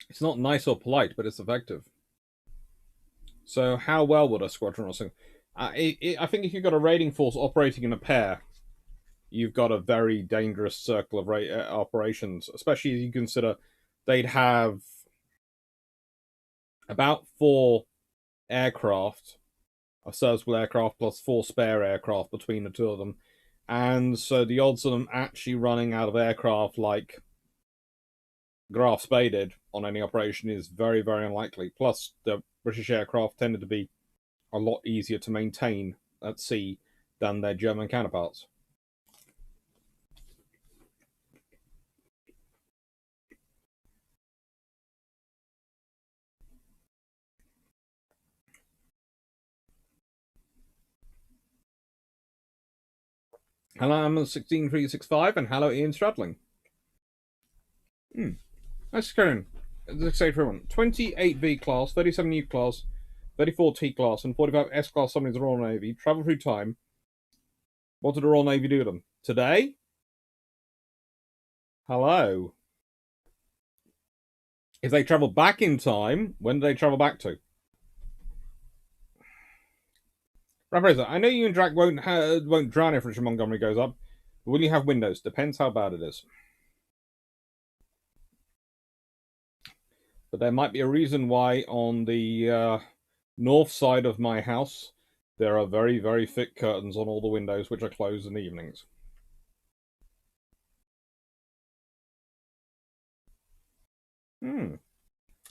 It's not nice or polite, but it's effective. So how well would a squadron or something? I think if you've got a raiding force operating in a pair, you've got a very dangerous circle of operations, especially as you consider they'd have about 4 aircraft, a serviceable aircraft plus 4 spare aircraft between the two of them. And so the odds of them actually running out of aircraft like Graf Spee did on any operation is very, very unlikely. Plus, the British aircraft tended to be a lot easier to maintain at sea than their German counterparts. Hello, I'm 16365, and hello, Ian Stradling. Let's go in. Let's say for everyone 28V class, 37U class, 34T class, and 45S class submarines of the Royal Navy travel through time. What did the Royal Navy do to them? Today? Hello. If they travel back in time, when do they travel back to? Right, Fraser, I know you and Drac won't drown if Richard Montgomery goes up, but will you have windows? Depends how bad it is. But there might be a reason why on the north side of my house there are very, very thick curtains on all the windows, which are closed in the evenings.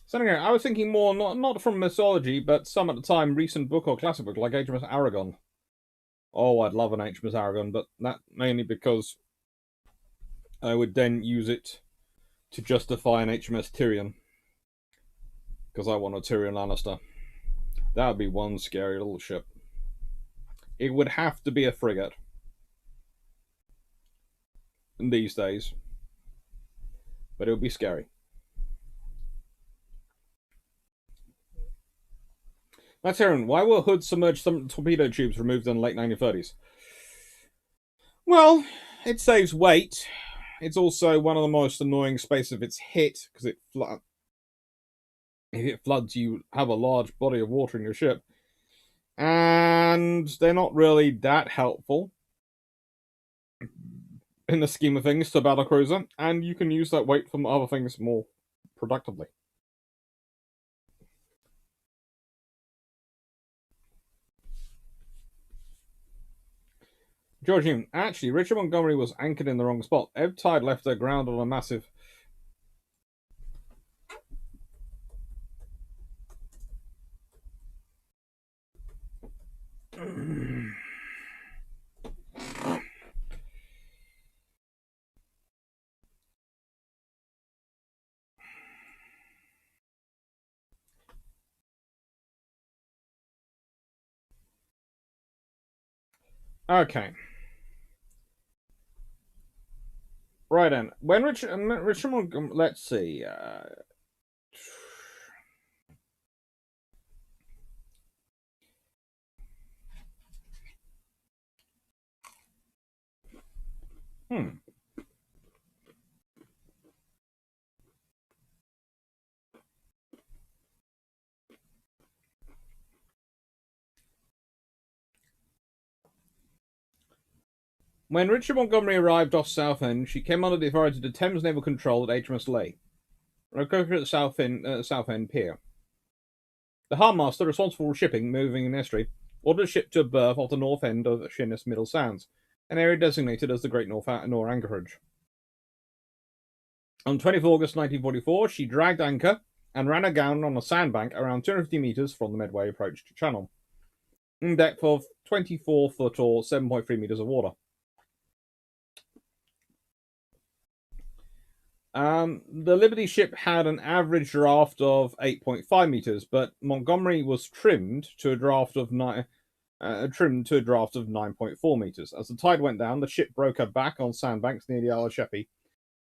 So anyway, I was thinking more not from mythology, but some at the time recent book or classic book like HMS Aragon. Oh, I'd love an HMS Aragon, but that mainly because I would then use it to justify an HMS Tyrion. Because I want a Tyrion Lannister. That would be one scary little ship. It would have to be a frigate. These days. But it would be scary. That's Aaron. Why were hood submerged torpedo tubes removed in the late 1930s? Well, it saves weight. It's also one of the most annoying spaces if it's hit, because if it floods, you have a large body of water in your ship. And they're not really that helpful in the scheme of things to a battlecruiser, and you can use that weight for other things more productively. Georgian, actually, Richard Montgomery was anchored in the wrong spot. Ebb tide left her ground on a massive. Okay. Right then. When Richard Montgomery. Let's see. When Richard Montgomery arrived off Southend, she came under the authority of the Thames Naval Control at HMS Leigh, located at Southend Pier. The harbour master, responsible for shipping moving in estuary, ordered the ship to a berth off the north end of Sheerness Middle Sands, an area designated as the Great North Anchorage. On 24 August 1944, she dragged anchor and ran aground on a sandbank around 250 metres from the Medway approach channel, in depth of 24 foot or 7.3 metres of water. The Liberty ship had an average draft of 8.5 meters, but Montgomery was trimmed to a draft of 9.4 meters. As the tide went down, the ship broke her back on sandbanks near the Isle of Sheppey,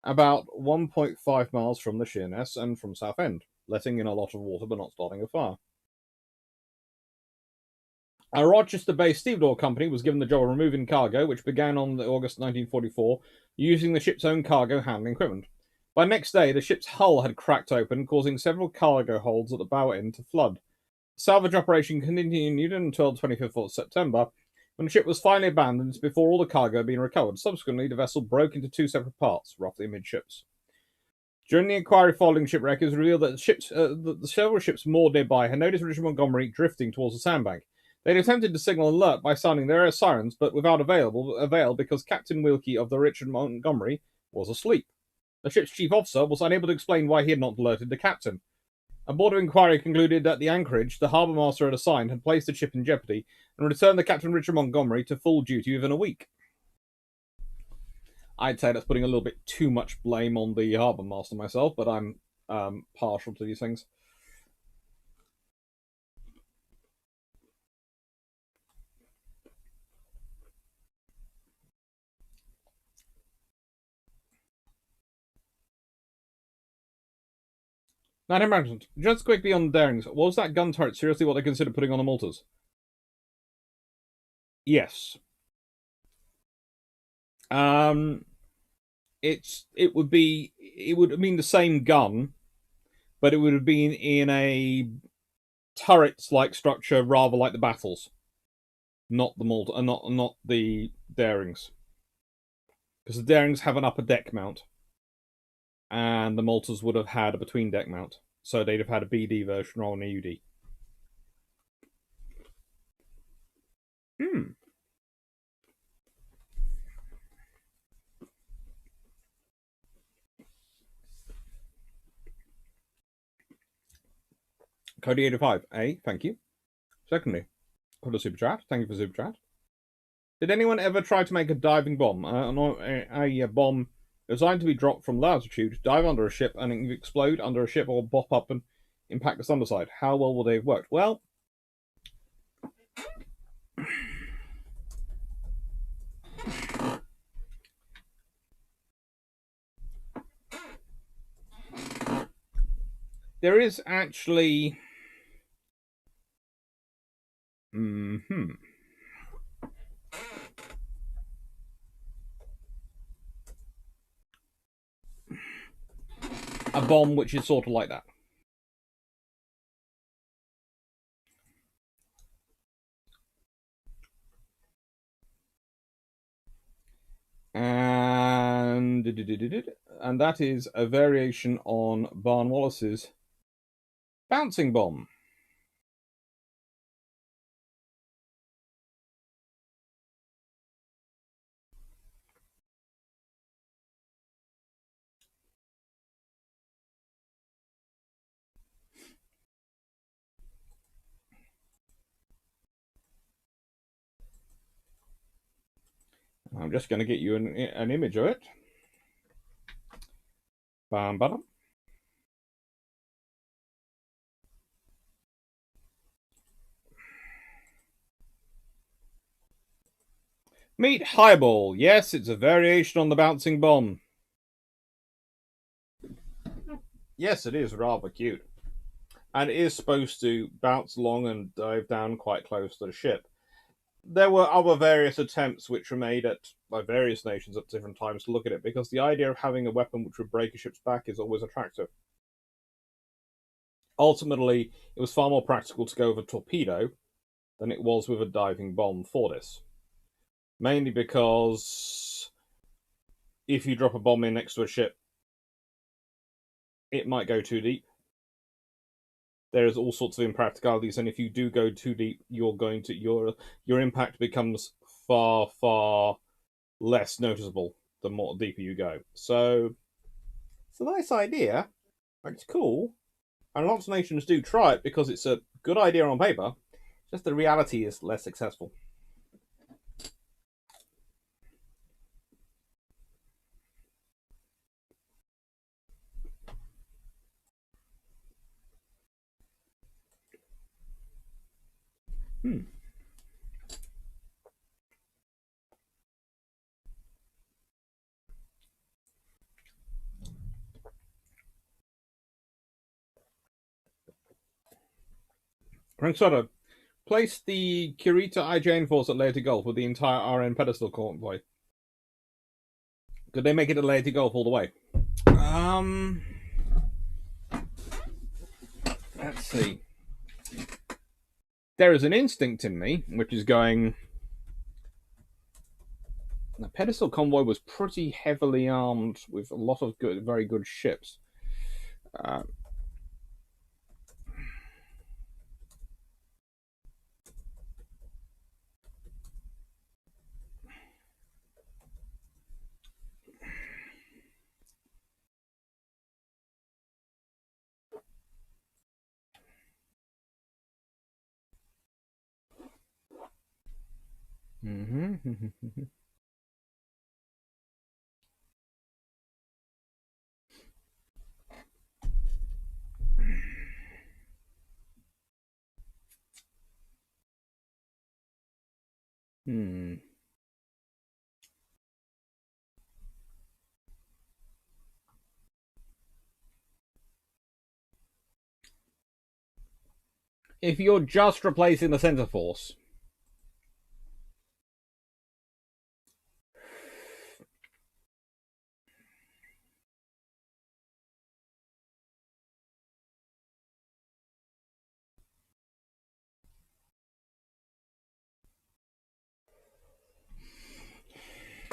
about 1.5 miles from the Sheerness and from Southend, letting in a lot of water but not starting a fire. A Rochester-based stevedore company was given the job of removing cargo, which began on August 1944, using the ship's own cargo handling equipment. By next day, the ship's hull had cracked open, causing several cargo holds at the bow end to flood. The salvage operation continued until the 25th of September, when the ship was finally abandoned before all the cargo had been recovered. Subsequently, the vessel broke into two separate parts, roughly amidships. During the inquiry following shipwreck, it was revealed that the several ships moored nearby had noticed Richard Montgomery drifting towards the sandbank. They had attempted to signal alert by sounding their sirens, but without avail because Captain Wilkie of the Richard Montgomery was asleep. The ship's chief officer was unable to explain why he had not alerted the captain. A board of inquiry concluded that the anchorage the harbour master had assigned had placed the ship in jeopardy and returned the Captain Richard Montgomery to full duty within a week. I'd say that's putting a little bit too much blame on the harbour master myself, but I'm partial to these things. Now, Imagine, just quickly on the Darings, was that gun turret seriously what they considered putting on the Maltas? Yes. It would mean the same gun, but it would have been in a turrets-like structure, rather like the Battles, not the Malta, not the Darings, because the Darings have an upper deck mount, and the Maltas would have had a between deck mount, so they'd have had a BD version rather than a UD. Cody 85, thank you. Secondly, for the super chat, thank you for super chat. Did anyone ever try to make a diving bomb? A bomb designed to be dropped from low altitude, dive under a ship, and explode under a ship, or bop up and impact its underside? How well will they have worked? Well, there is actually. A bomb which is sort of like that. And that is a variation on Barn Wallace's bouncing bomb. I'm just going to get you an image of it. Bam, bam. Meet Highball. Yes, it's a variation on the bouncing bomb. Yes, it is rather cute. And it is supposed to bounce along and dive down quite close to the ship. There were other various attempts which were made by various nations at different times to look at it, because the idea of having a weapon which would break a ship's back is always attractive. Ultimately, it was far more practical to go with a torpedo than it was with a diving bomb for this. Mainly because if you drop a bomb in next to a ship, it might go too deep. There's all sorts of impracticalities, and if you do go too deep, your impact becomes far less noticeable the more deeper you go. So it's a nice idea, it's cool, and lots of nations do try it because it's a good idea on paper. Just the reality is less successful. Hmm. Cranksoda, place the Kurita IJN force at Laity Gulf with the entire RN pedestal convoy. Could they make it at Laity Gulf all the way? Let's see. There is an instinct in me which is going. The pedestal convoy was pretty heavily armed with a lot of good, very good ships. Uh, mm-hmm. Hmm. If you're just replacing the center force,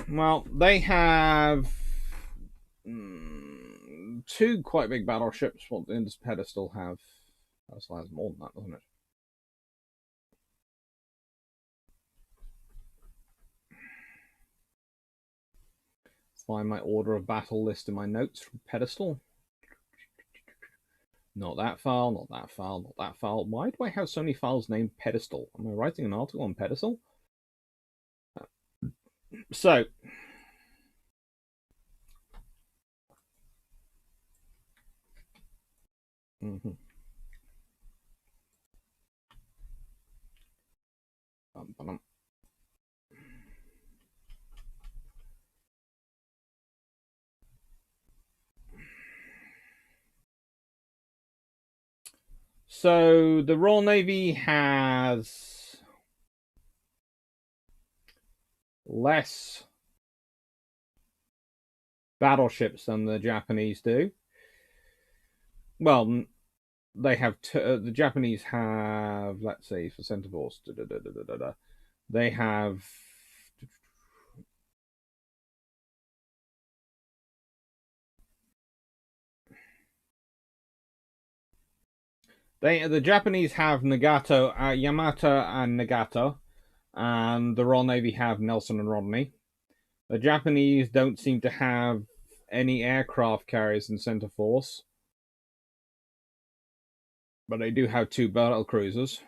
well, they have two quite big battleships. What does this pedestal have? Pedestal has more than that, doesn't it? Find my order of battle list in my notes from pedestal. Not that file, not that file, not that file. Why do I have so many files named pedestal? Am I writing an article on pedestal? So, mm-hmm. So the Royal Navy has less battleships than the Japanese do. Well, they have the Japanese have, let's see, for center force, they have the Japanese have Nagato, Yamato, and Nagato, and the Royal Navy have Nelson and Rodney. The Japanese don't seem to have any aircraft carriers in center force, but they do have two battle cruisers.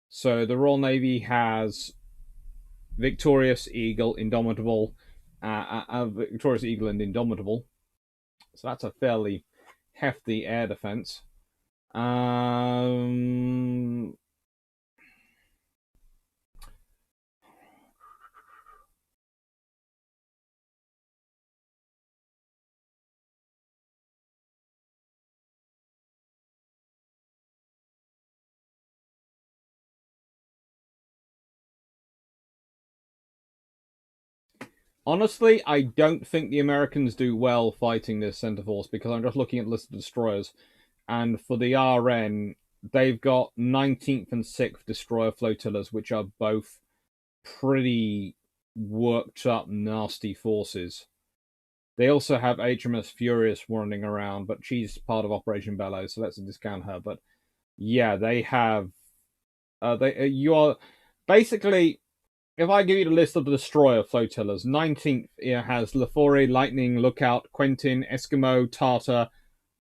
So the Royal Navy has Victorious Eagle, Indomitable, Victorious Eagle, and Indomitable. So that's a fairly hefty air defense. Honestly, I don't think the Americans do well fighting this center force because I'm just looking at the list of destroyers, and for the RN, they've got 19th and 6th destroyer flotillas, which are both pretty worked up, nasty forces. They also have HMS Furious running around, but she's part of Operation Bellows, so let's discount her. But yeah, they have. You are basically. If I give you the list of the destroyer flotillas, 19th has Lefore, Lightning, Lookout, Quentin, Eskimo, Tartar,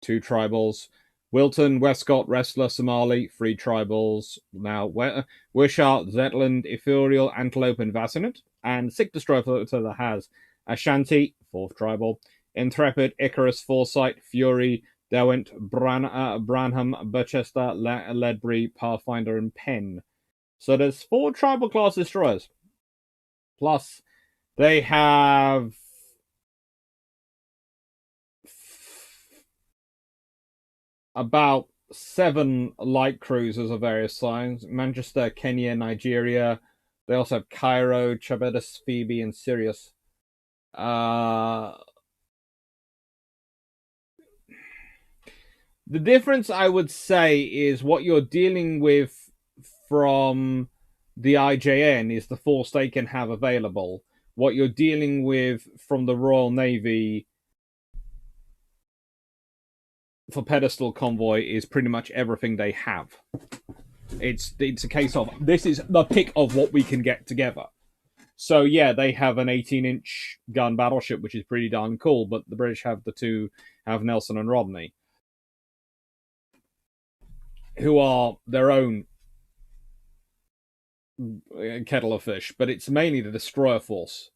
two tribals. Wilton, Westcott, Wrestler, Somali, three tribals. Now, Wishart, Zetland, Ethereal, Antelope, and Vassinant. And 6th destroyer flotilla has Ashanti, fourth tribal. Intrepid, Icarus, Foresight, Fury, Derwent, Branham, Birchester, Ledbury, Pathfinder, and Penn. So there's 4 tribal class destroyers. Plus, they have about 7 light cruisers of various sizes: Manchester, Kenya, Nigeria. They also have Cairo, Chabetis, Phoebe, and Sirius. The difference, I would say, is what you're dealing with from the IJN is the force they can have available. What you're dealing with from the Royal Navy for pedestal convoy is pretty much everything they have. It's a case of this is the pick of what we can get together. So yeah, they have an 18-inch gun battleship, which is pretty darn cool. But the British have have Nelson and Rodney, who are their own kettle of fish. But it's mainly the destroyer force.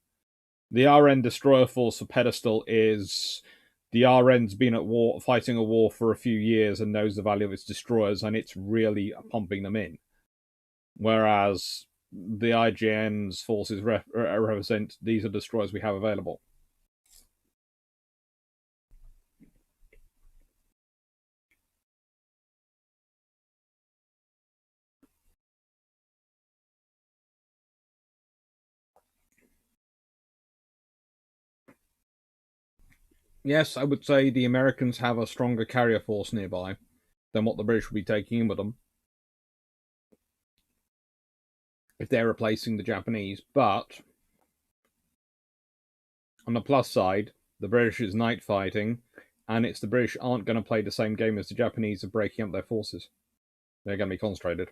The RN destroyer force for pedestal is the RN's been at war, fighting a war for a few years, and knows the value of its destroyers, and it's really pumping them in. Whereas the IGN's forces represent these are destroyers we have available. Yes, I would say the Americans have a stronger carrier force nearby than what the British would be taking in with them if they're replacing the Japanese. But on the plus side, the British is night fighting, and it's the British aren't going to play the same game as the Japanese of breaking up their forces. They're going to be concentrated.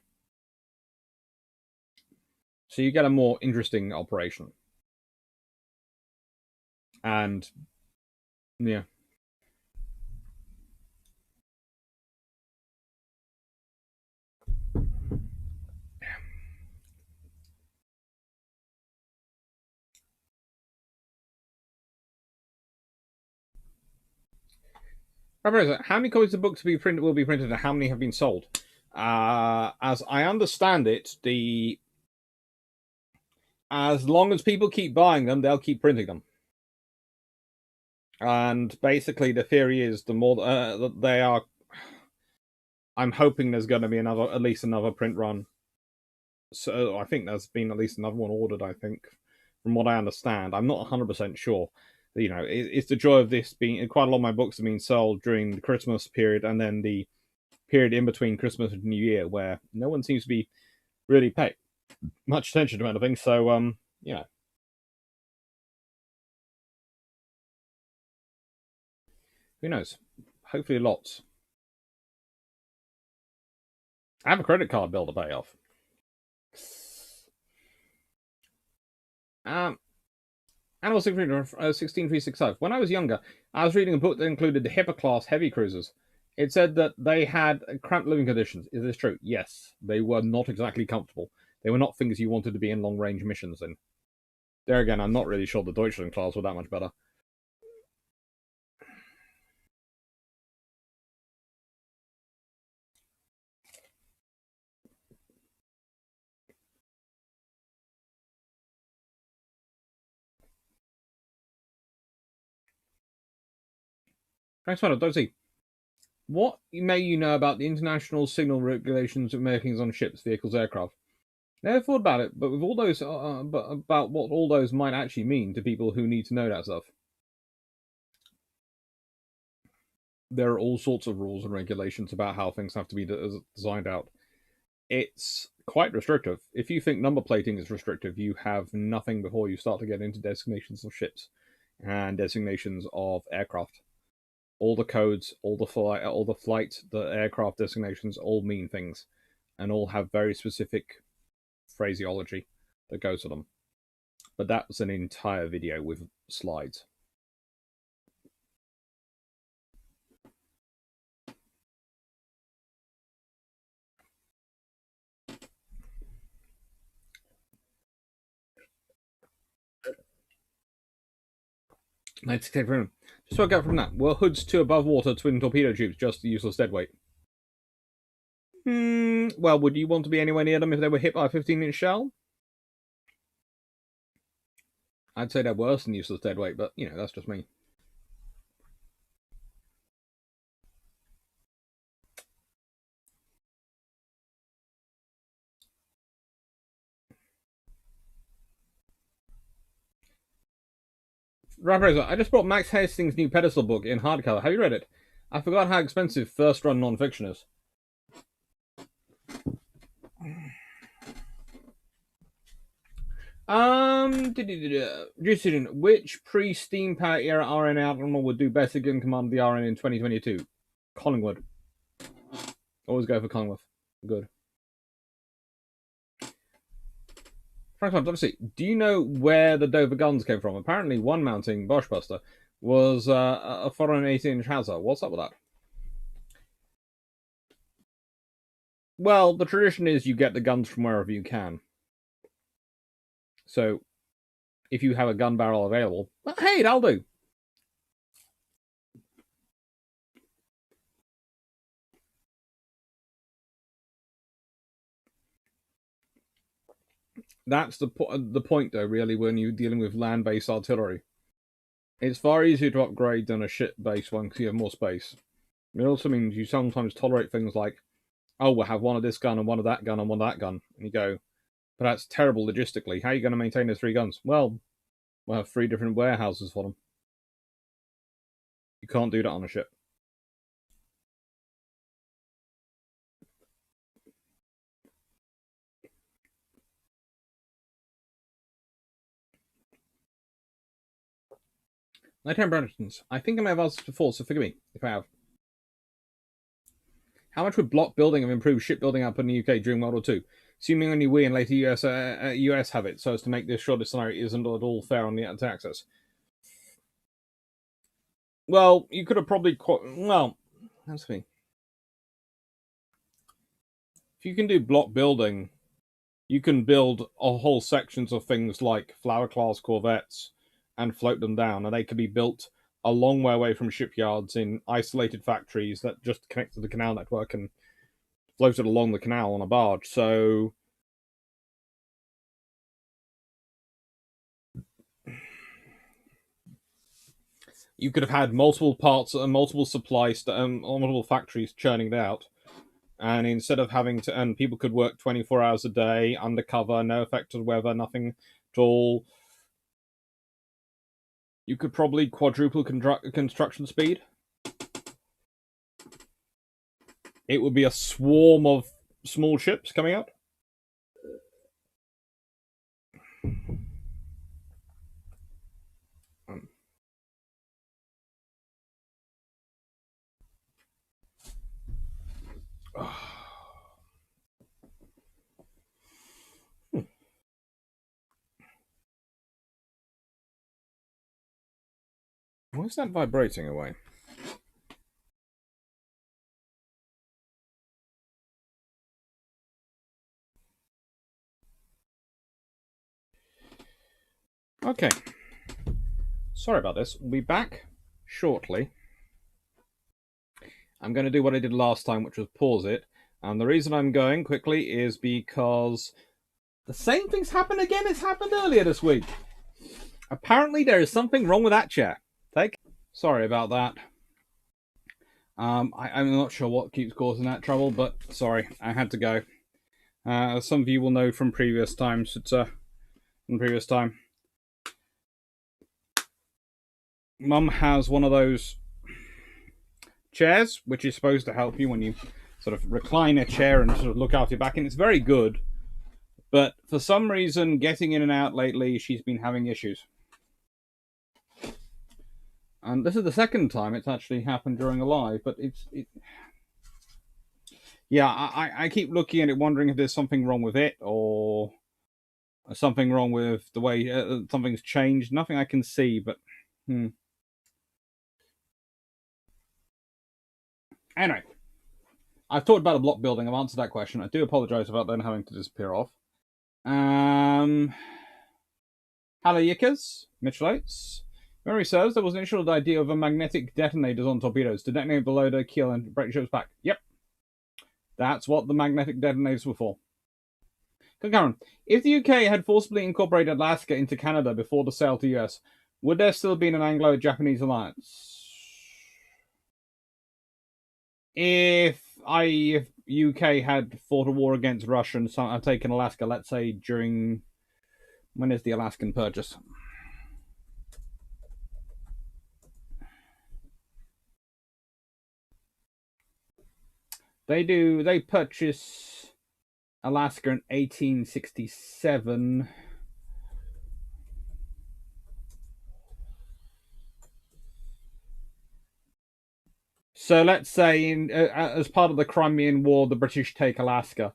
So you get a more interesting operation. And yeah. How many copies of books will be printed, and how many have been sold? As I understand it, as long as people keep buying them, they'll keep printing them. And basically, the theory is the more they are, I'm hoping there's going to be at least another print run. So I think there's been at least another one ordered. I think, from what I understand, I'm not 100% sure. You know, it's the joy of this being quite a lot of my books have been sold during the Christmas period, and then the period in between Christmas and New Year, where no one seems to be really paying much attention to anything. So, you know, who knows? Hopefully, lots. I have a credit card bill to pay off. Animal 16365. When I was younger, I was reading a book that included the Hipper class heavy cruisers. It said that they had cramped living conditions. Is this true? Yes. They were not exactly comfortable. They were not things you wanted to be in long range missions in. There again, I'm not really sure the Deutschland class were that much better. Thanks for that, Dozy. What may you know about the international signal regulations of markings on ships, vehicles, aircraft? Never thought about it, but with all those, but about what all those might actually mean to people who need to know that stuff. There are all sorts of rules and regulations about how things have to be designed out. It's quite restrictive. If you think number plating is restrictive, you have nothing before you start to get into designations of ships and designations of aircraft. All the codes, all the flight, the aircraft designations all mean things, and all have very specific phraseology that goes with them. But that was an entire video with slides. Let's take from just work out from that. Were hoods to above water twin torpedo tubes just useless deadweight? Well, would you want to be anywhere near them if they were hit by a 15-inch shell? I'd say they're worse than useless deadweight, but, that's just me. Rapper, I just bought Max Hastings' new pedestal book in hardcover. Have you read it? I forgot how expensive first-run non-fiction is. Decision. Which pre-Steam Power era RN Admiral would do best against Command of the RN in 2022? Collingwood. Always go for Collingwood. Good. Frank, obviously, do you know where the Dover guns came from? Apparently, one mounting Boschbuster was a foreign 18-inch Hauser. What's up with that? Well, the tradition is you get the guns from wherever you can. So, if you have a gun barrel available, well, hey, that'll do. That's the point, though, really, when you're dealing with land-based artillery. It's far easier to upgrade than a ship-based one because you have more space. It also means you sometimes tolerate things like, oh, we'll have one of this gun and one of that gun and one of that gun. And you go, but that's terrible logistically. How are you going to maintain those 3 guns? Well, we'll have 3 different warehouses for them. You can't do that on a ship. Lieutenant Branderton's. I think I may have asked this before, so forgive me if I have. How much would block building have improved shipbuilding output in the UK during World War II? Assuming only we and later US have it, so as to make this shorter scenario isn't at all fair on the axis. Well, you could have probably... Well, that's the thing. If you can do block building, you can build whole sections of things like Flower-class corvettes and float them down, and they could be built a long way away from shipyards in isolated factories that just connect to the canal network and floated along the canal on a barge. So you could have had multiple parts and multiple supplies, multiple factories churning it out. And instead of having to, and people could work 24 hours a day, undercover, no effect of weather, nothing at all. You could probably quadruple construction speed. It would be a swarm of small ships coming out. Why is that vibrating away? Okay. Sorry about this. We'll be back shortly. I'm going to do what I did last time, which was pause it. And the reason I'm going quickly is because the same thing's happened again. It's happened earlier this week. Apparently, there is something wrong with that chair. Sorry about that. I'm not sure what keeps causing that trouble, but sorry, I had to go. Some of you will know from previous times. Mum has one of those chairs, which is supposed to help you when you sort of recline a chair and sort of look after your back, and it's very good. But for some reason, getting in and out lately, she's been having issues. And this is the second time it's actually happened during a live, but yeah, I keep looking at it, wondering if there's something wrong with it or something wrong with the way something's changed. Nothing I can see, but Anyway, I've talked about a block building. I've answered that question. I do apologise about then having to disappear off. Hello, Yickers, Mitchellites. Memory serves, there was an initial idea of a magnetic detonators on torpedoes to detonate the loader, keel, and break ships back. Yep. That's what the magnetic detonators were for. Karen, if the UK had forcibly incorporated Alaska into Canada before the sale to the US, would there still have been an Anglo-Japanese alliance? If UK had fought a war against Russia and had taken Alaska, let's say during, when is the Alaskan Purchase? They purchase Alaska in 1867. So let's say as part of the Crimean War, the British take Alaska.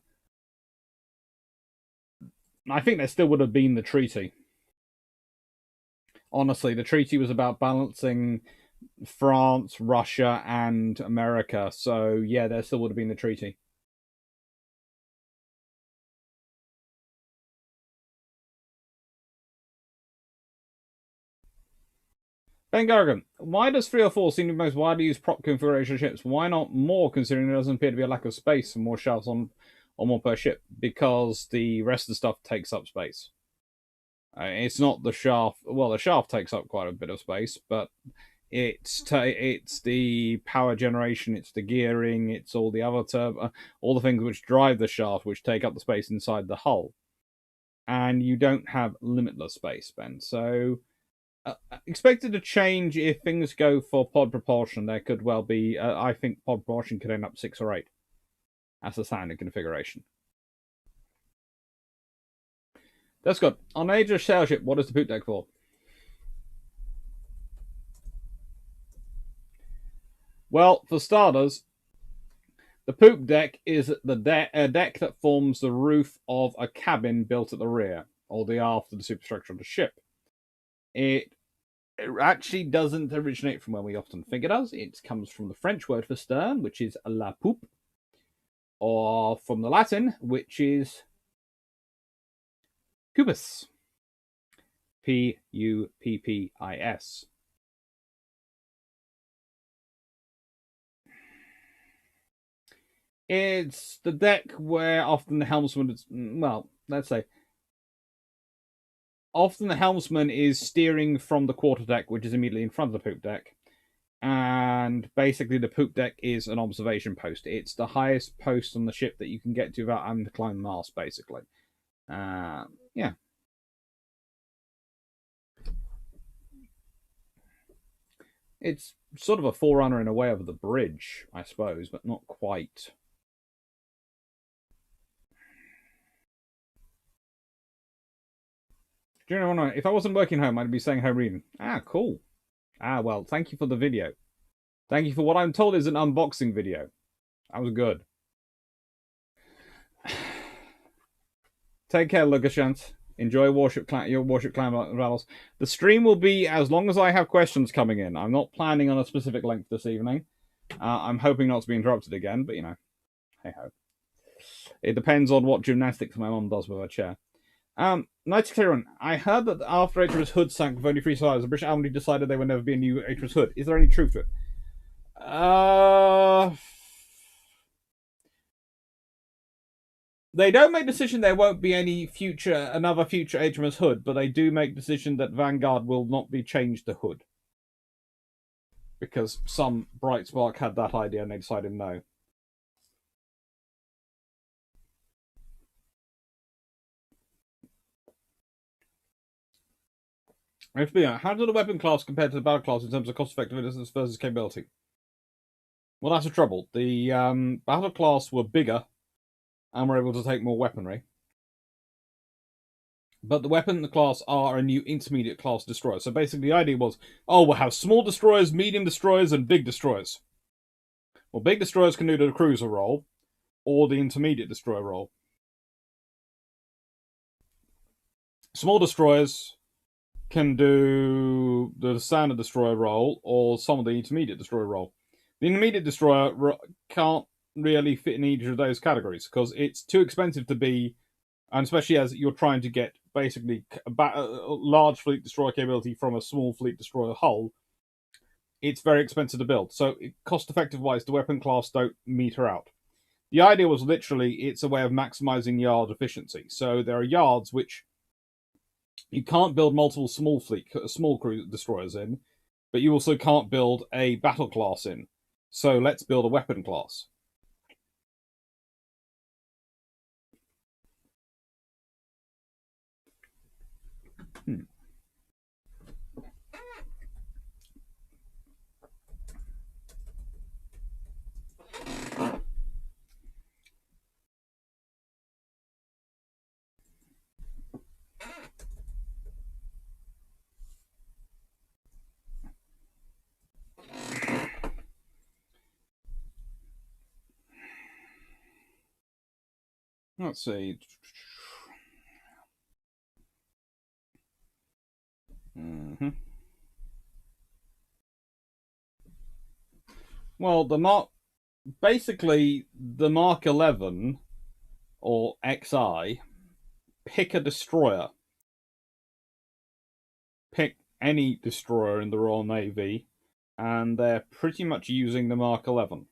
I think there still would have been the treaty. Honestly, the treaty was about balancing France, Russia, and America. So yeah, there still would have been the treaty. Ben Gargan, why does 304 seem to be the most widely used prop configuration ships? Why not more, considering there doesn't appear to be a lack of space and more shelves on more per ship? Because the rest of the stuff takes up space. It's not the shaft. Well, the shaft takes up quite a bit of space, but it's the power generation, it's the gearing, it's all the other all the things which drive the shaft, which take up the space inside the hull. And you don't have limitless space, Ben. So expected to change if things go for pod propulsion. There could well be. I think pod propulsion could end up 6 or 8. That's the standard configuration. That's good. On an Aegis sail ship, what is the poop deck for? Well, for starters, the poop deck is a deck that forms the roof of a cabin built at the rear, or the aft of the superstructure of the ship. It actually doesn't originate from where we often think it does. It comes from the French word for stern, which is la poupe, or from the Latin, which is pubis. Puppis. It's the deck where often the helmsman is, well, let's say, often the helmsman is steering from the quarterdeck, which is immediately in front of the poop deck. And basically, the poop deck is an observation post. It's the highest post on the ship that you can get to without having to climb the mast, basically. Yeah. It's sort of a forerunner in a way of the bridge, I suppose, but not quite. Do you know, if I wasn't working home, I'd be staying home reading. Ah, cool. Ah, well, thank you for the video. Thank you for what I'm told is an unboxing video. That was good. Take care, Lugashant. Enjoy your Warship Clan battles. The stream will be as long as I have questions coming in. I'm not planning on a specific length this evening. I'm hoping not to be interrupted again, but you know, hey ho. It depends on what gymnastics my mom does with her chair. Night Clearon, I heard that after HMS Hood sank with only 3 survivors, the British Army decided there would never be a new HMS Hood. Is there any truth to it? They don't make decision there won't be another future HMS Hood, but they do make decision that Vanguard will not be changed to Hood. Because some bright spark had that idea and they decided no. How does the weapon class compare to the battle class in terms of cost effectiveness versus capability? Well, that's the trouble. The battle class were bigger and were able to take more weaponry. But the weapon class are a new intermediate class destroyer. So basically the idea was, oh, we'll have small destroyers, medium destroyers, and big destroyers. Well, big destroyers can do the cruiser role, or the intermediate destroyer role. Small destroyers can do the standard destroyer role, or some of the intermediate destroyer role. The intermediate destroyer can't really fit in either of those categories, because it's too expensive to be, and especially as you're trying to get basically a large fleet destroyer capability from a small fleet destroyer hull, it's very expensive to build. So cost effective wise, the weapon class don't meter out. The idea was literally it's a way of maximizing yard efficiency. So there are yards which you can't build multiple small cruise destroyers in, but you also can't build a battle class in. So let's build a weapon class. Hmm. Let's see. Mm-hmm. Well, basically the Mark 11 or XI pick a destroyer, pick any destroyer in the Royal Navy, and they're pretty much using the Mark 11.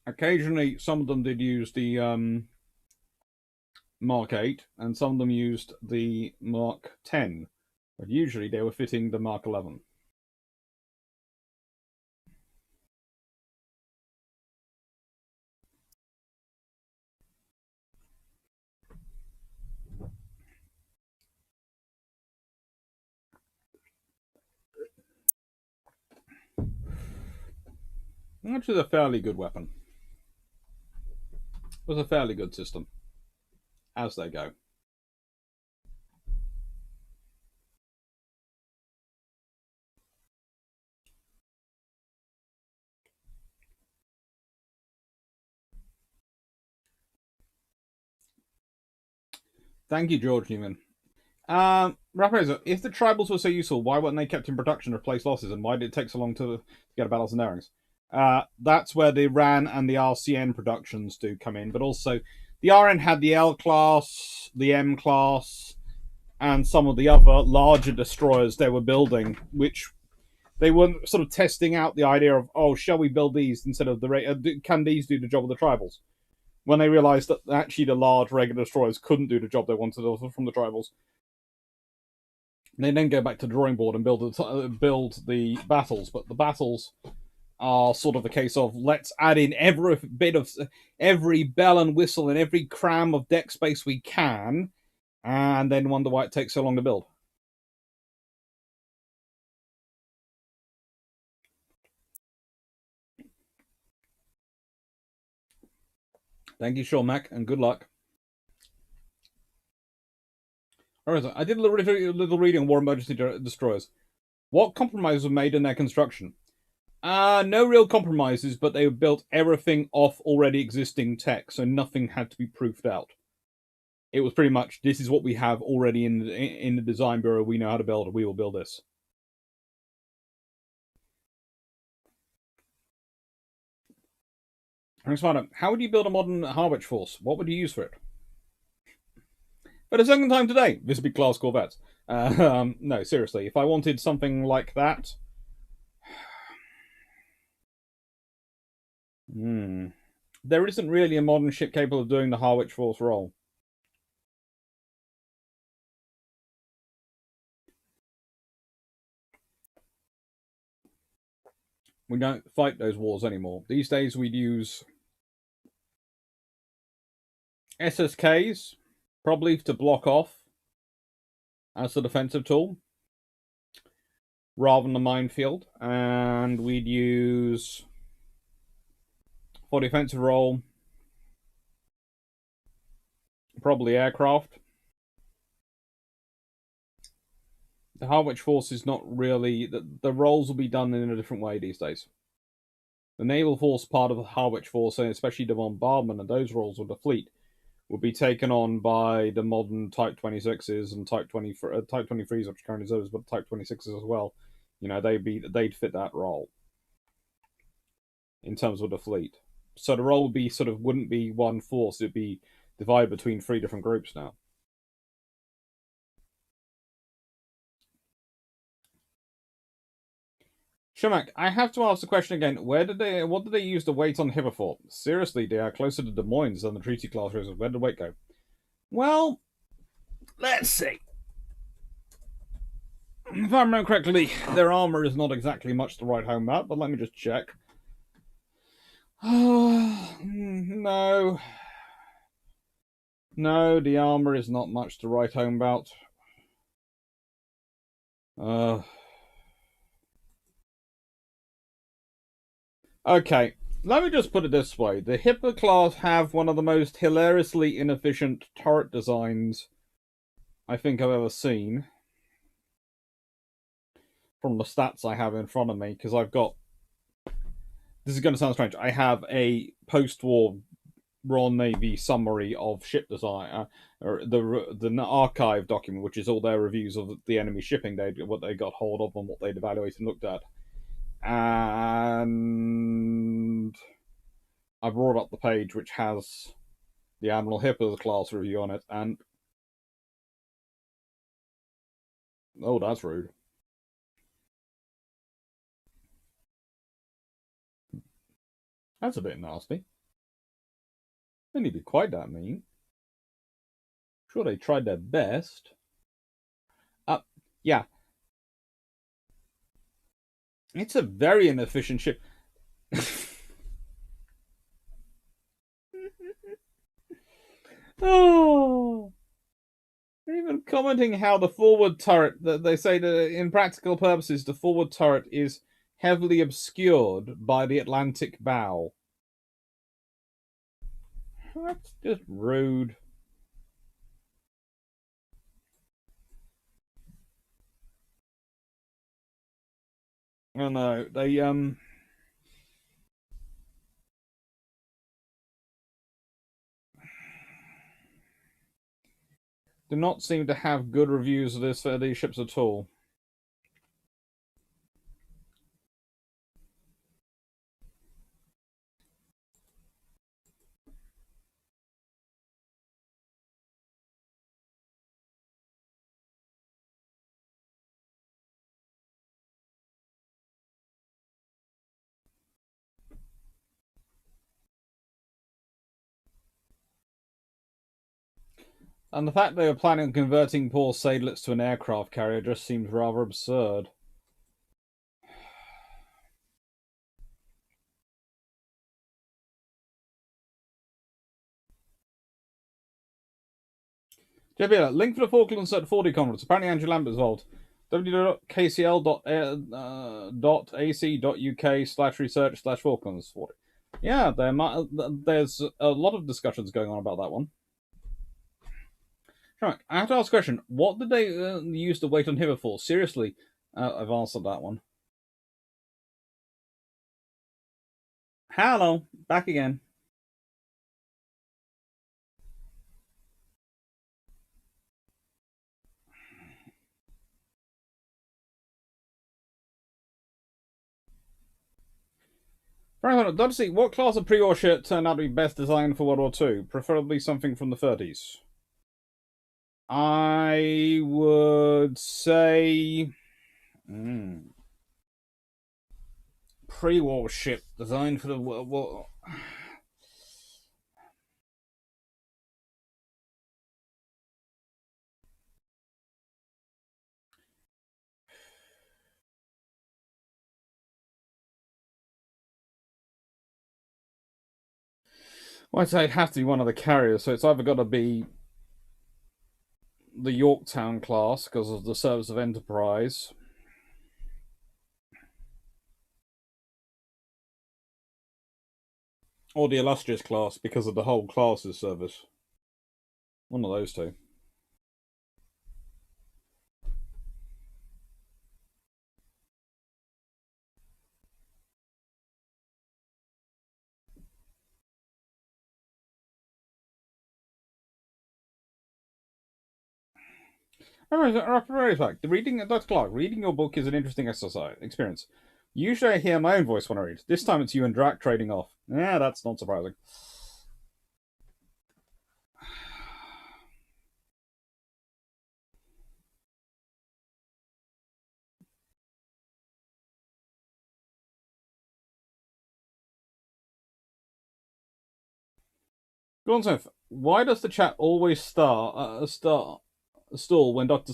Occasionally, some of them did use the Mark 8, and some of them used the Mark 10, but usually they were fitting the Mark 11. Which is a fairly good weapon. It was a fairly good system, as they go. Thank you, George Newman. Rapido, if the tribals were so useful, why weren't they kept in production to replace losses, and why did it take so long to get a balance and airings? That's where the RAN and the RCN productions do come in, but also the RN had the L class, the M class, and some of the other larger destroyers they were building, which they were sort of testing out the idea of, oh, shall we build these instead of can these do the job of the tribals? When they realized that actually the large regular destroyers couldn't do the job they wanted from the tribals, they then go back to the drawing board and build the battles. But the battles are sort of a case of let's add in every bell and whistle and every cram of deck space we can, and then wonder why it takes so long to build. Thank you, Sean Mac, and good luck. Alright, I did a little reading on War Emergency Destroyers. What compromises were made in their construction? No real compromises, but they built everything off already existing tech, so nothing had to be proofed out. It was pretty much, this is what we have already in the design bureau. We know how to build it. We will build this. Let's find out. How would you build a modern Harwich force? What would you use for it? For the second time today, this big class corvettes. No, seriously, if I wanted something like that, there isn't really a modern ship capable of doing the Harwich force role. We don't fight those wars anymore. These days we'd use SSKs, probably to block off as a defensive tool, rather than the minefield. And we'd use, for defensive role, probably aircraft. The Harwich force is not really, the roles will be done in a different way these days. The naval force part of the Harwich force, and especially the bombardment and those roles with the fleet, would be taken on by the modern Type 26s and Type 23s, which currently those, but Type 26s as well. You know, they'd fit that role in terms of the fleet. So the role would be wouldn't be one force; it'd be divided between three different groups now. Shamak, I have to ask the question again. What did they use the weight on Hippo for? Seriously, they are closer to Des Moines than the Treaty class cruisers. Where did the weight go? Well, let's see. If I remember correctly, their armor is not exactly much to write home about, but let me just check. No. No, the armor is not much to write home about. Okay, let me just put it this way. The Hippo class have one of the most hilariously inefficient turret designs I think I've ever seen. From the stats I have in front of me, because I've got... This is going to sound strange. I have a post-war Royal Navy summary of ship design, or the archive document, which is all their reviews of the enemy shipping, what they got hold of and what they'd evaluated and looked at. And I brought up the page which has the Admiral Hippo's class review on it, and oh, that's rude. That's a bit nasty. They need to be quite that mean. Sure, they tried their best. Yeah. It's a very inefficient ship. Oh. Even commenting how the forward turret, that they say that in practical purposes, the forward turret is heavily obscured by the Atlantic bow. That's just rude. I know. They do not seem to have good reviews of these ships at all. And the fact they were planning on converting poor Sadelets to an aircraft carrier just seems rather absurd. JBL, link for the Falklands at 40 conference. Apparently Andrew Lambert's involved. www.kcl.ac.uk/research/Falklands 40. Yeah, there's a lot of discussions going on about that one. Right, I have to ask a question. What did they use the weight on Hippo for? Seriously, I've answered that one. Hello, back again. Frank, Dodgy, what class of pre-war ship turned out to be best designed for World War II? Preferably something from the 30s. I would say pre-war ship designed for the World War. Well, I'd say it'd have to be one of the carriers, so it's either got to be the Yorktown class because of the service of Enterprise, or the Illustrious class because of the whole class's service. One of those two. Very fact. Dr. Clarke, reading your book is an interesting experience. Usually I hear my own voice when I read. This time it's you and Drac trading off. Yeah, that's not surprising. Smith, why does the chat always stall when Doctor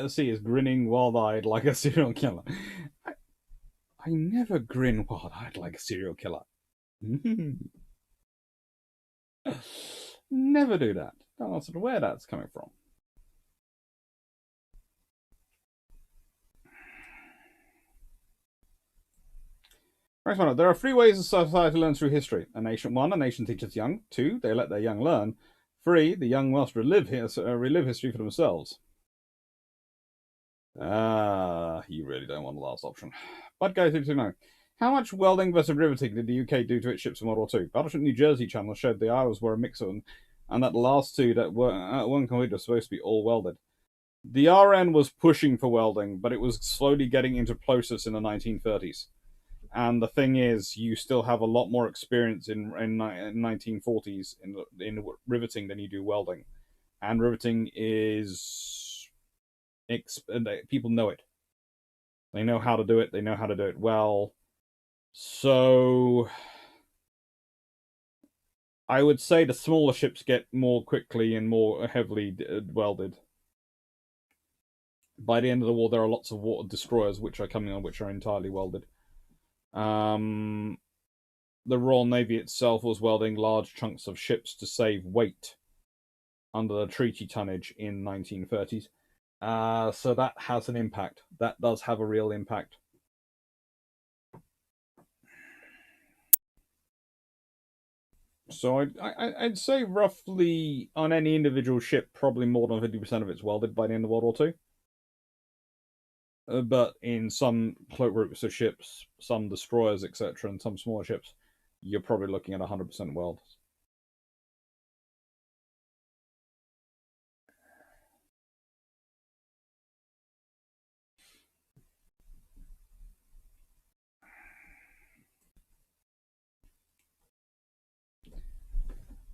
C is grinning wild-eyed like a serial killer? I, I never grin wild-eyed like a serial killer. Never do that. Don't know where that's coming from. Next one. There are three ways a society learns through history. A nation teaches young. 2, they let their young learn. 3, the young must relive history for themselves. You really don't want the last option. But guys, to know. How much welding versus riveting did the UK do to its ships in World War II? Battleship New Jersey channel showed the Isles were a mix of them, and that the last two that weren't complete were supposed to be all welded. The RN was pushing for welding, but it was slowly getting into plosives in the 1930s. And the thing is, you still have a lot more experience in 1940s in riveting than you do welding, and riveting is people know it. They know how to do it. They know how to do it well. So I would say the smaller ships get more quickly and more heavily welded. By the end of the war, there are lots of water destroyers which are coming on, which are entirely welded. The Royal Navy itself was welding large chunks of ships to save weight under the treaty tonnage in 1930s. So that has an impact. That does have a real impact. So I'd say roughly on any individual ship, probably more than 50% of it's welded by the end of World War II. But in some cloak groups of ships, some destroyers, etc., and some smaller ships, you're probably looking at 100% weld.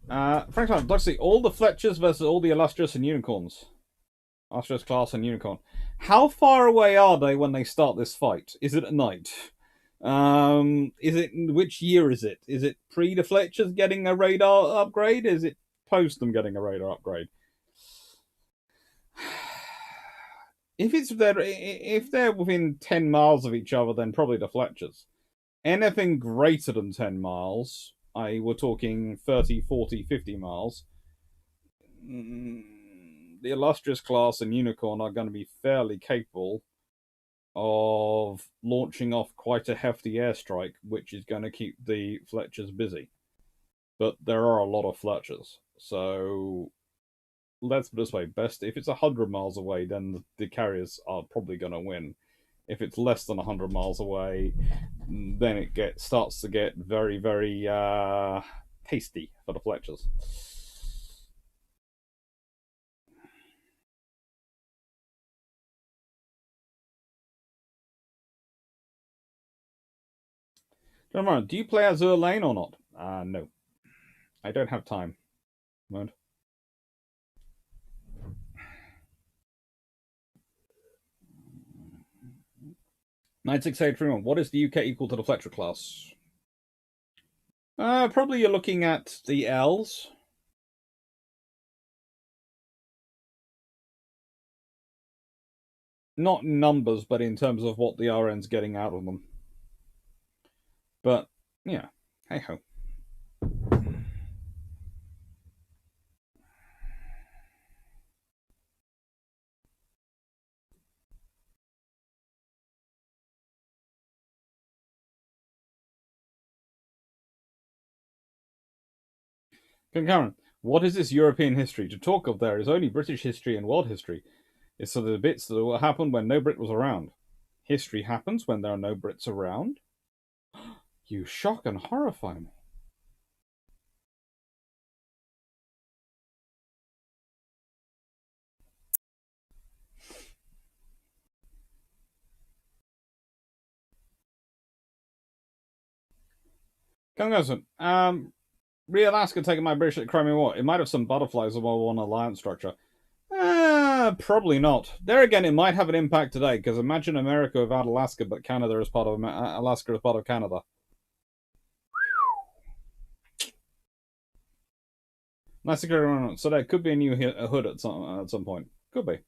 Frank, let's see. All the Fletchers versus all the Illustrious and Unicorns. Illustrious class and Unicorn. How far away are they when they start this fight? Is it at night? Is it which year is it? Is it pre the Fletchers getting a radar upgrade? Is it post them getting a radar upgrade? If they're within 10 miles of each other, then probably the Fletchers. Anything greater than 10 miles, we're talking 30, 40, 50 miles, the Illustrious class and Unicorn are going to be fairly capable of launching off quite a hefty airstrike, which is going to keep the Fletchers busy. But there are a lot of Fletchers, so let's put it this way: best if it's 100 miles away, then the carriers are probably going to win. If it's less than 100 miles away, then it starts to get very, very tasty for the Fletchers. John, do you play Azure Lane or not? No. I don't have time. Moment. 9681. What is the UK equal to the Fletcher class? Probably you're looking at the L's. Not in numbers, but in terms of what the RN's getting out of them. But, yeah. Hey ho. Karen, what is this European history? To talk of there is only British history and world history. It's sort of the bits that will happen when no Brit was around. History happens when there are no Brits around. You shock and horrify me. Congressman, Real Alaska taking my British at Crimea War. It might have some butterflies of our one alliance structure. Probably not. There again, it might have an impact today, because imagine America without Alaska, but Canada as part of Alaska as part of Canada. Nice security. So there could be a new hood at some point. Could be.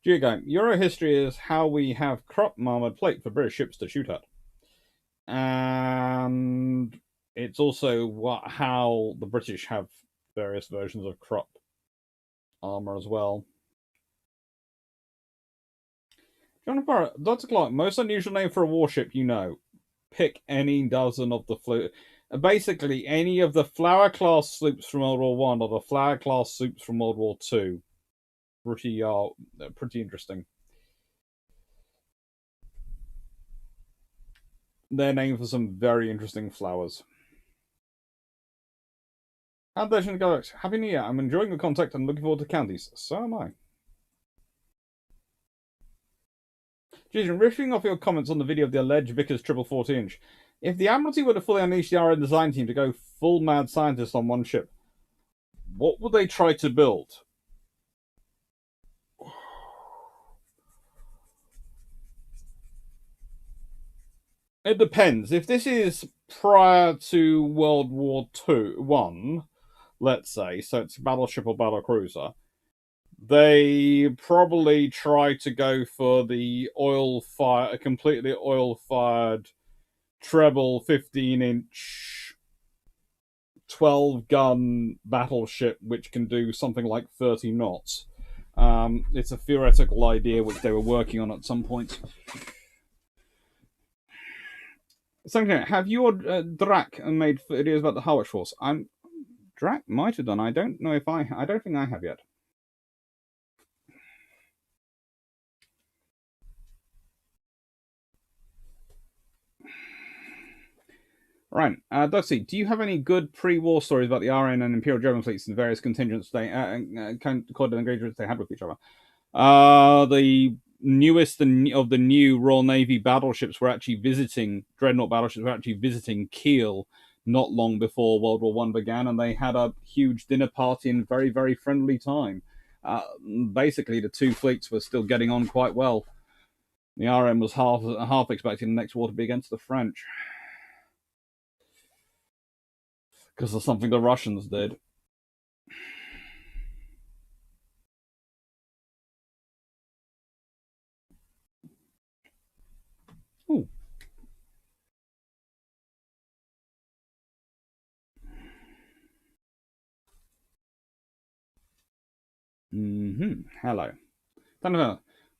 Geogang. Euro history is how we have crop armored plate for British ships to shoot at. And it's also how the British have various versions of crop armor as well. John Barrett, Dr. Clarke, most unusual name for a warship, you know. Pick any dozen of the basically any of the Flower class sloops from World War One or the Flower class sloops from World War Two. Pretty interesting. They're named for some very interesting flowers. Happy New Year. I'm enjoying the contact and looking forward to counties. So am I. Jason, riffing off your comments on the video of the alleged Vickers 40-40-inch, if the Admiralty were to fully unleash the RN design team to go full mad scientist on one ship, what would they try to build? It depends. If this is prior to World War One, let's say, so it's battleship or battlecruiser, they probably try to go for the completely oil-fired treble 15-inch 12-gun battleship which can do something like 30 knots. It's a theoretical idea which they were working on at some point. Have you or Drac made videos about the Harwich Force? Drac might have done. I don't know if I don't think I have yet. Right, Dusty, do you have any good pre-war stories about the RN and Imperial German fleets and the various contingents they cordon engagements they had with each other? The newest of the new Royal Navy battleships were actually visiting dreadnought battleships were actually visiting Kiel not long before World War One began, and they had a huge dinner party in very, very friendly time. Basically, the two fleets were still getting on quite well. The RM was half expecting the next war to be against the French because of something the Russians did. Ooh. Hello.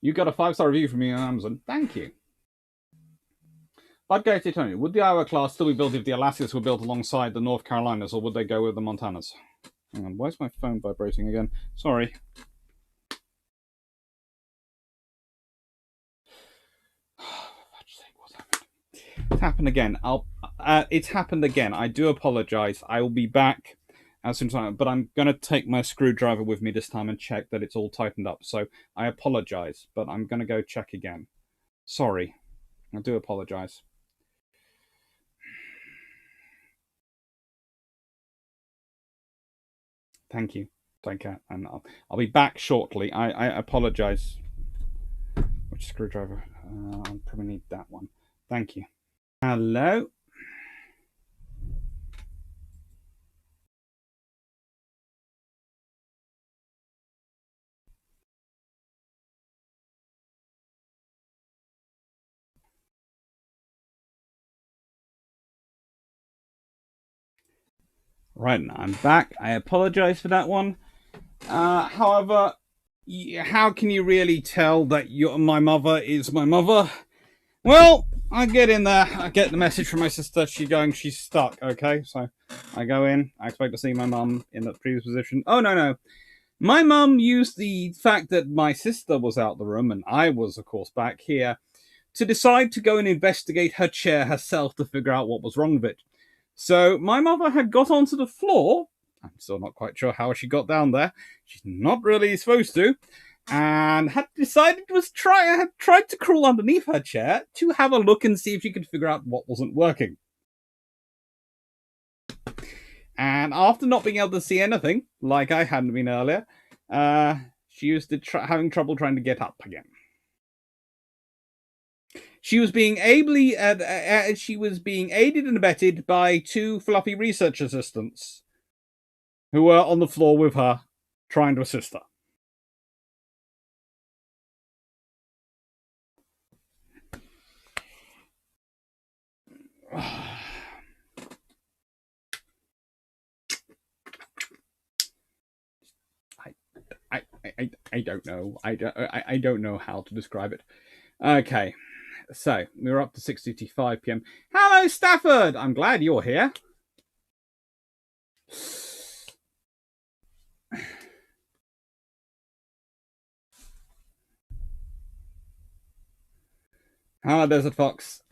You got a 5-star review from me on Amazon. Thank you. Bud Gator Tony, would the Iowa class still be built if the Alaskas were built alongside the North Carolinas, or would they go with the Montanas? Hang on, why is my phone vibrating again? Sorry. What's happened? It's happened again. It's happened again. I do apologize. I will be back as soon as I. But I'm going to take my screwdriver with me this time and check that it's all tightened up. So I apologize, but I'm going to go check again. Sorry. I do apologize. Thank you. Take care, and I'll be back shortly. I apologize. Which screwdriver? I'll probably need that one. Thank you. Hello. Right, I'm back. I apologize for that one. However, how can you really tell that my mother is my mother? Well, I get in there. I get the message from my sister. She's stuck. Okay, so I go in. I expect to see my mum in the previous position. Oh, no. My mum used the fact that my sister was out the room and I was, of course, back here to decide to go and investigate her chair herself to figure out what was wrong with it. So my mother had got onto the floor. I'm still not quite sure how she got down there. She's not really supposed to. And had decided had tried to crawl underneath her chair to have a look and see if she could figure out what wasn't working. And after not being able to see anything, like I hadn't been earlier, she was having trouble trying to get up again. She was being aided and abetted by two fluffy research assistants. who were on the floor with her, trying to assist her. I don't know. I don't know how to describe it. Okay, so we're up to 6:55 p.m. Hello, Stafford. I'm glad you're here. Hello, Desert Fox.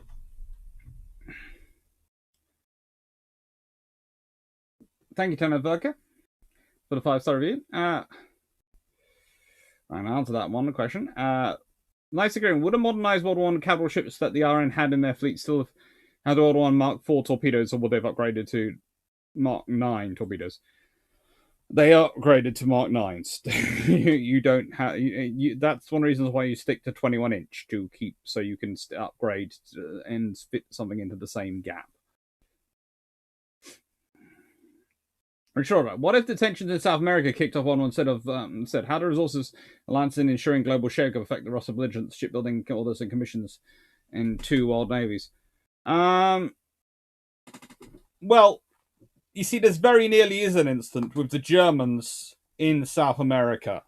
Thank you, Tomo Burka, for the 5-star review. I'll answer that one question. Nice agreeing. Would a modernized World War I capital ships that the RN had in their fleet still have had World War I Mark IV torpedoes, or would they have upgraded to Mark IX torpedoes? They are upgraded to Mark 9s. you don't have. That's one of the reasons why you stick to 21-inch to keep, so you can upgrade and fit something into the same gap. I'm sure about what if the tensions in South America kicked off on instead of said how do resources alliance in ensuring global shake-up affect the Russell belligerents, shipbuilding orders and commissions in 2 world navies? Well, you see, there's very nearly is an instance with the Germans in South America.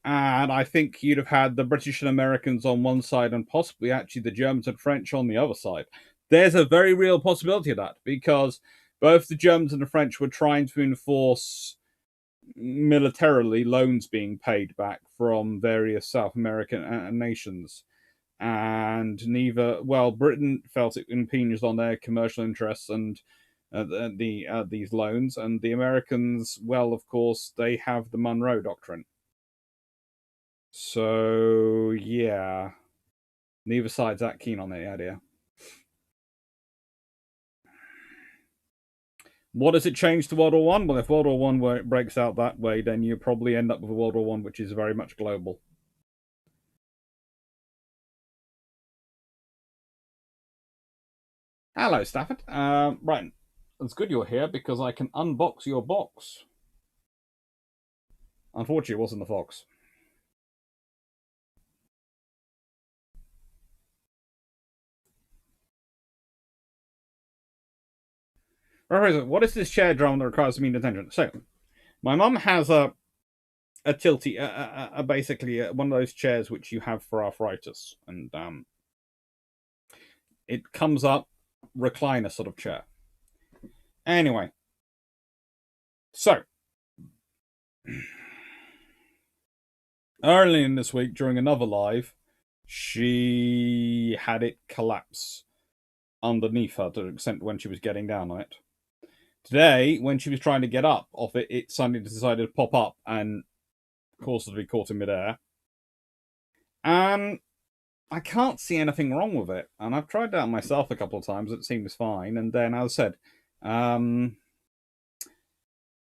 And I think you'd have had the British and Americans on one side and possibly actually the Germans and French on the other side. There's a very real possibility of that because both the Germans and the French were trying to enforce militarily loans being paid back from various South American nations. And neither, well, Britain felt it impinged on their commercial interests and these loans, and the Americans, well, of course, they have the Monroe Doctrine. So yeah, neither side's that keen on the idea. What does it change to World War One? Well, if World War One breaks out that way, then you probably end up with a World War One which is very much global. Hello, Stafford. Right, it's good you're here because I can unbox your box. Unfortunately, it wasn't the Fox. What is this chair drama that requires immediate attention? So, my mum has a tilty, basically one of those chairs which you have for arthritis, and it comes up recliner sort of chair. Anyway, so early in this week during another live, she had it collapse underneath her to the extent when she was getting down on it. Today, when she was trying to get up off it, it suddenly decided to pop up and cause her to be caught in midair. And I can't see anything wrong with it. And I've tried that myself a couple of times. It seems fine. And then, as I said, Mum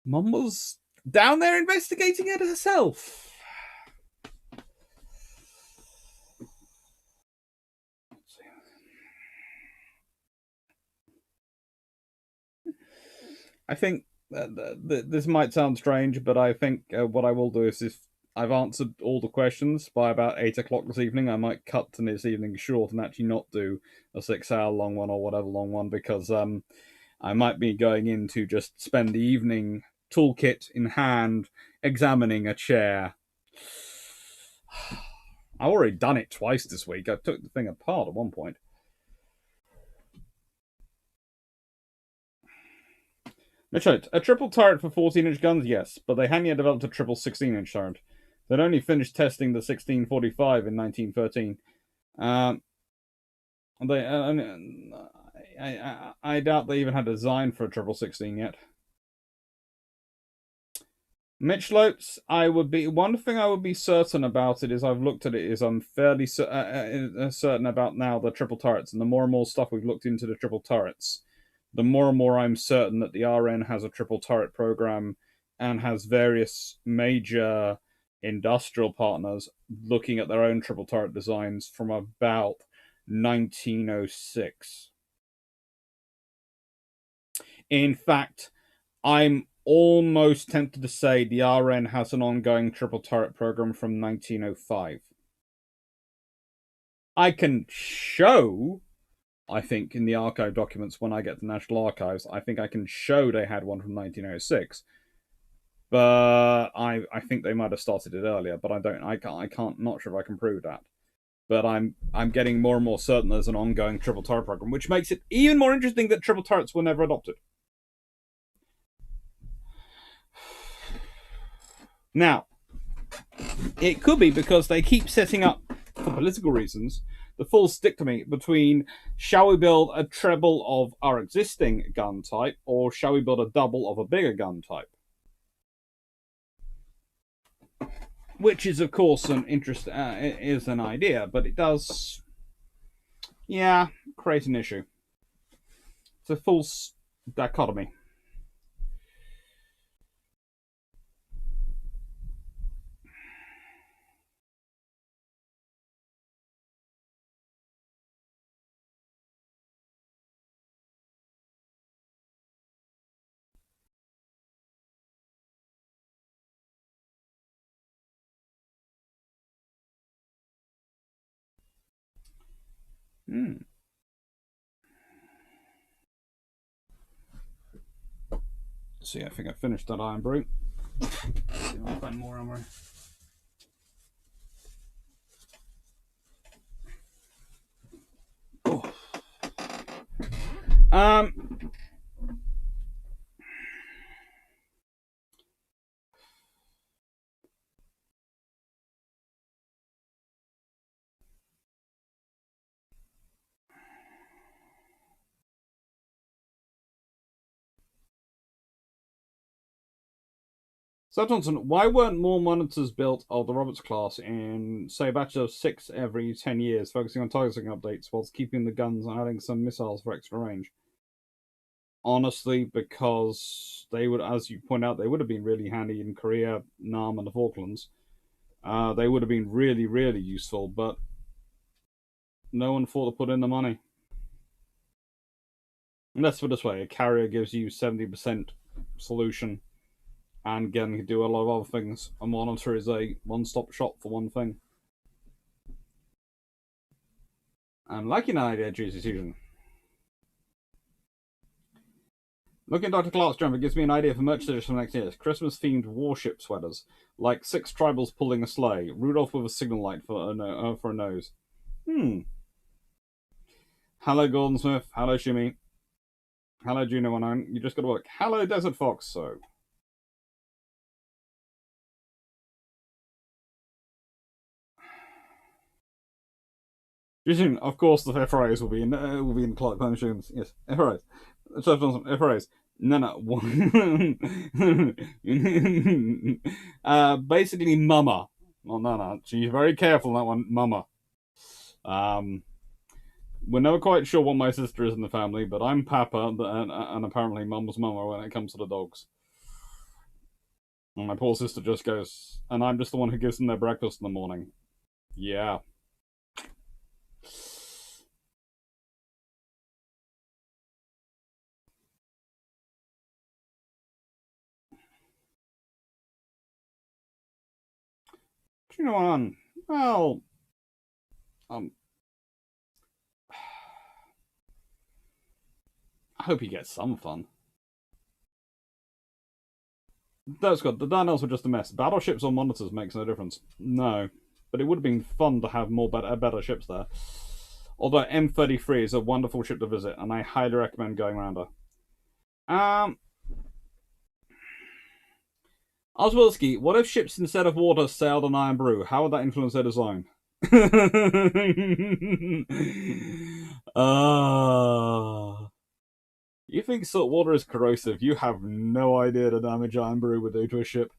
was down there investigating it herself. I think this might sound strange, but I think what I will do is if I've answered all the questions by about 8 o'clock this evening, I might cut to this evening short and actually not do a 6-hour long one or whatever long one because I might be going in to just spend the evening toolkit in hand examining a chair. I've already done it twice this week. I took the thing apart at one point. Mitchell, a triple turret for 14-inch guns, yes, but they hadn't yet developed a triple 16-inch turret. They'd only finished testing the 1645 in 1913. I doubt they even had a design for a triple 16 yet. Mitch Lopes, one thing I would be certain about it is I've looked at it is I'm fairly certain about now the triple turrets, and the more and more stuff we've looked into the triple turrets, the more and more I'm certain that the RN has a triple turret program and has various major industrial partners looking at their own triple turret designs from about 1906. In fact, I'm almost tempted to say the RN has an ongoing triple turret program from 1905. I can show, I think, in the archive documents when I get to National Archives, I think I can show they had one from 1906. But I think they might have started it earlier, but I can't, not sure if I can prove that. But I'm getting more and more certain there's an ongoing triple turret program, which makes it even more interesting that triple turrets were never adopted. Now, it could be because they keep setting up, for political reasons, the full stick to me between shall we build a treble of our existing gun type or shall we build a double of a bigger gun type? Which is, of course, an interest is an idea, but it does, yeah, create an issue. It's a false dichotomy. Hmm. See, I think I finished that iron brew. I'll find more armor. Oh. So, Johnson, why weren't more monitors built of the Roberts class in, say, a batch of 6 every 10 years, focusing on targeting updates whilst keeping the guns and adding some missiles for extra range? Honestly, because they would, as you point out, they would have been really handy in Korea, Nam, and the Falklands. They would have been really, really useful, but no one thought to put in the money. And let's put it this way: a carrier gives you 70% solution, and again, can do a lot of other things. A monitor is a one-stop shop for one thing. And liking an idea, Juicy Susan. Looking at Dr. Clarke's jumper gives me an idea for merchandise for next year. Christmas-themed warship sweaters, like 6 tribals pulling a sleigh, Rudolph with a signal light for a nose. Hello, Gordon Smith. Hello, Shimmy. Hello, Juno 19. You just got to work. Hello, Desert Fox. So, of course, the FRAs will be in Clarke Climate Yes, FRAs. FRAs. No. Basically, Mama. Oh, no. She's very careful on that one, Mama. We're never quite sure what my sister is in the family, but I'm Papa, and apparently Mum's Mama when it comes to the dogs. And my poor sister just goes, and I'm just the one who gives them their breakfast in the morning. Yeah. Do you know what? Well, um, I hope he gets some fun. That's good. The Darnells were just a mess. Battleships or monitors makes no difference. No. But it would have been fun to have more better ships there. Although M33 is a wonderful ship to visit, and I highly recommend going around her. Oswilski, what if ships instead of water sailed on iron brew? How would that influence their design? You think salt water is corrosive? You have no idea the damage iron brew would do to a ship.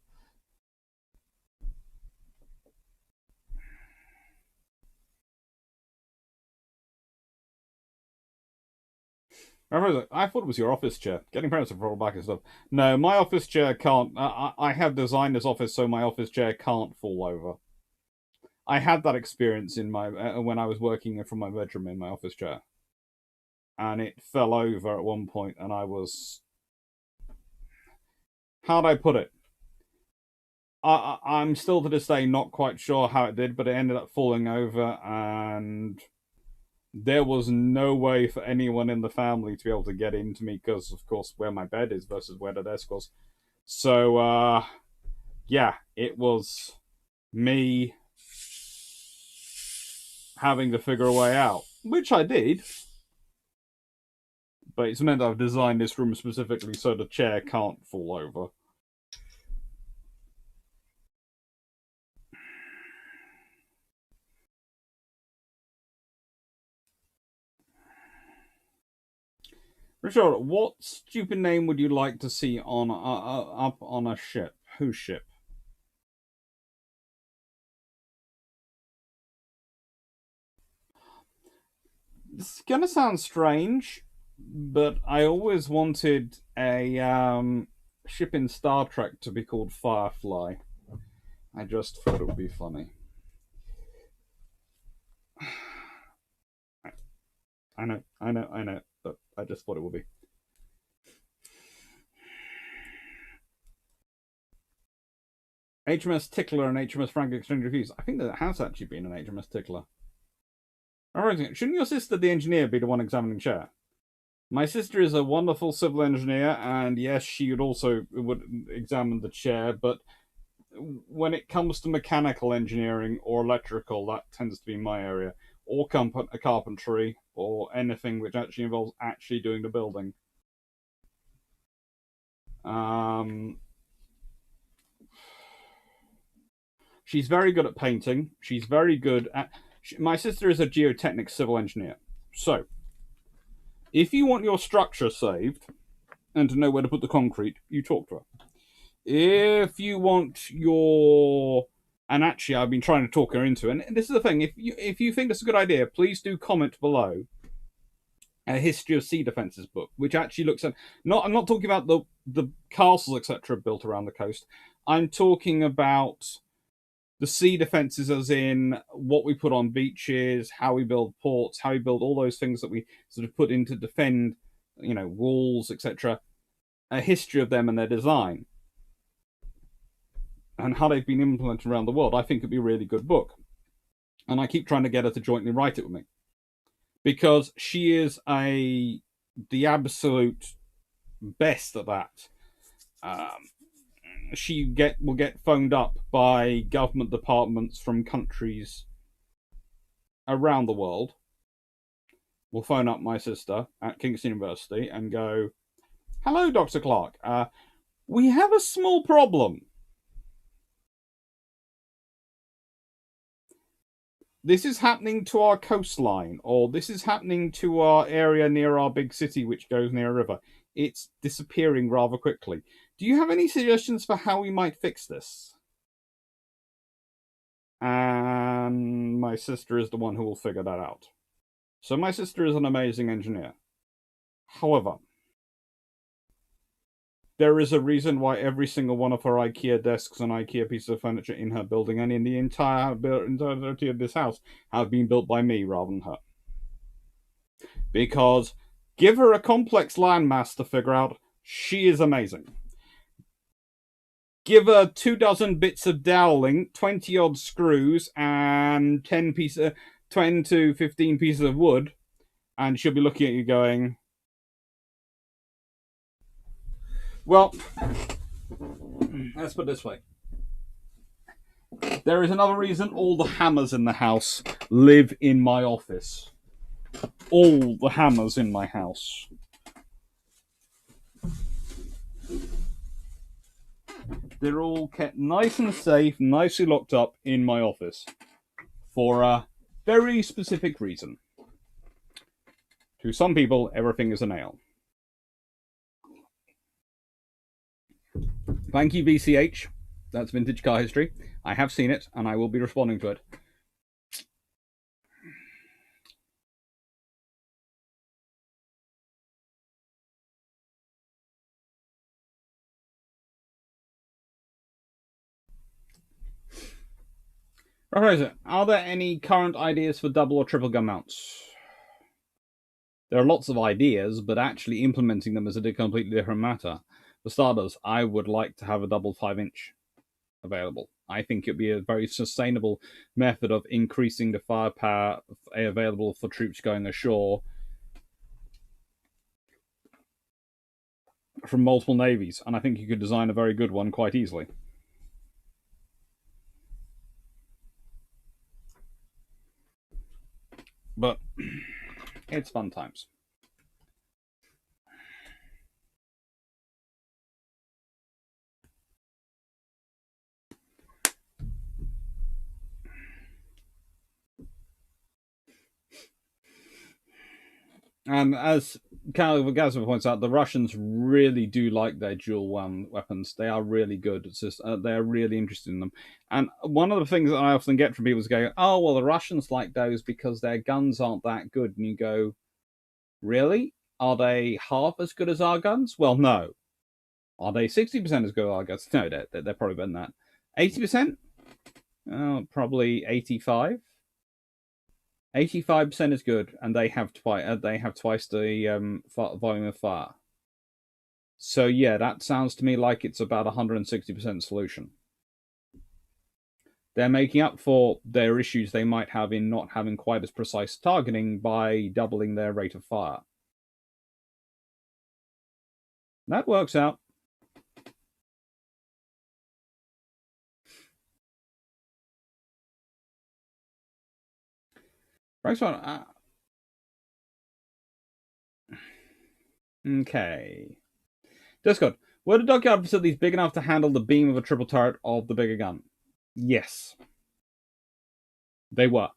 I thought it was your office chair. Getting parents to roll back and stuff. No, my office chair can't. I have designed this office so my office chair can't fall over. I had that experience in my when I was working from my bedroom in my office chair, and it fell over at one point, and I was how'd I put it? I'm still to this day not quite sure how it did, but it ended up falling over, and there was no way for anyone in the family to be able to get into me because, of course, where my bed is versus where the desk was. So, yeah, it was me having to figure a way out, which I did. But it's meant I've designed this room specifically so the chair can't fall over. Richard, what stupid name would you like to see on up on a ship? Whose ship? It's gonna sound strange, but I always wanted a ship in Star Trek to be called Firefly. I just thought it would be funny. I know, but I just thought it would be. HMS Tickler and HMS Frank exchange reviews. I think that it has actually been an HMS Tickler. Alright, shouldn't your sister, the engineer, be the one examining chair? My sister is a wonderful civil engineer, and yes, she would examine the chair, but when it comes to mechanical engineering or electrical, that tends to be my area, or carpentry, or anything which actually involves actually doing the building. She's very good at painting. She's very good at. My sister is a geotechnic civil engineer. So, if you want your structure saved and to know where to put the concrete, you talk to her. If you want your. And actually, I've been trying to talk her into it. And this is the thing: if you think it's a good idea, please do comment below a history of sea defences book, which actually looks at. I'm not talking about the castles etc. built around the coast. I'm talking about the sea defences, as in what we put on beaches, how we build ports, how we build all those things that we sort of put in to defend, walls, etc. A history of them and their design, and how they've been implemented around the world. I think it'd be a really good book. And I keep trying to get her to jointly write it with me. Because she is the absolute best at that. She will get phoned up by government departments from countries around the world. Will phone up my sister at Kingston University and go, "Hello, Dr. Clarke. We have a small problem. This is happening to our coastline, or this is happening to our area near our big city, which goes near a river. It's disappearing rather quickly. Do you have any suggestions for how we might fix this?" And my sister is the one who will figure that out. So my sister is an amazing engineer. However, there is a reason why every single one of her IKEA desks and IKEA pieces of furniture in her building and in the entirety of this house have been built by me rather than her. Because give her a complex landmass to figure out, she is amazing. Give her 24 bits of doweling, 20 odd screws, and 10 to 15 pieces of wood, and she'll be looking at you going, well, let's put it this way. There is another reason all the hammers in the house live in my office. All the hammers in my house. They're all kept nice and safe, nicely locked up in my office. For a very specific reason. To some people, everything is a nail. Thank you, VCH. That's Vintage Car History. I have seen it, and I will be responding to it. Right, are there any current ideas for double or triple gun mounts? There are lots of ideas, but actually implementing them is a completely different matter. For starters, I would like to have a double 5-inch available. I think it'd be a very sustainable method of increasing the firepower available for troops going ashore from multiple navies, and I think you could design a very good one quite easily. But it's fun times. As Gazma points out, the Russians really do like their dual weapons. They are really good. It's just they are really interested in them. And one of the things that I often get from people is going, "Oh, well, the Russians like those because their guns aren't that good." And you go, "Really? Are they half as good as our guns?" Well, no. Are they 60% as good as our guns? No, they're probably better than that. 80%? Oh, probably 85. 85% is good, and they have twice the volume of fire. So yeah, that sounds to me like it's about 160% solution. They're making up for their issues they might have in not having quite as precise targeting by doubling their rate of fire. That works out. Next one. Okay. Discord. Were the dockyard facilities big enough to handle the beam of a triple turret of the bigger gun? Yes. They were.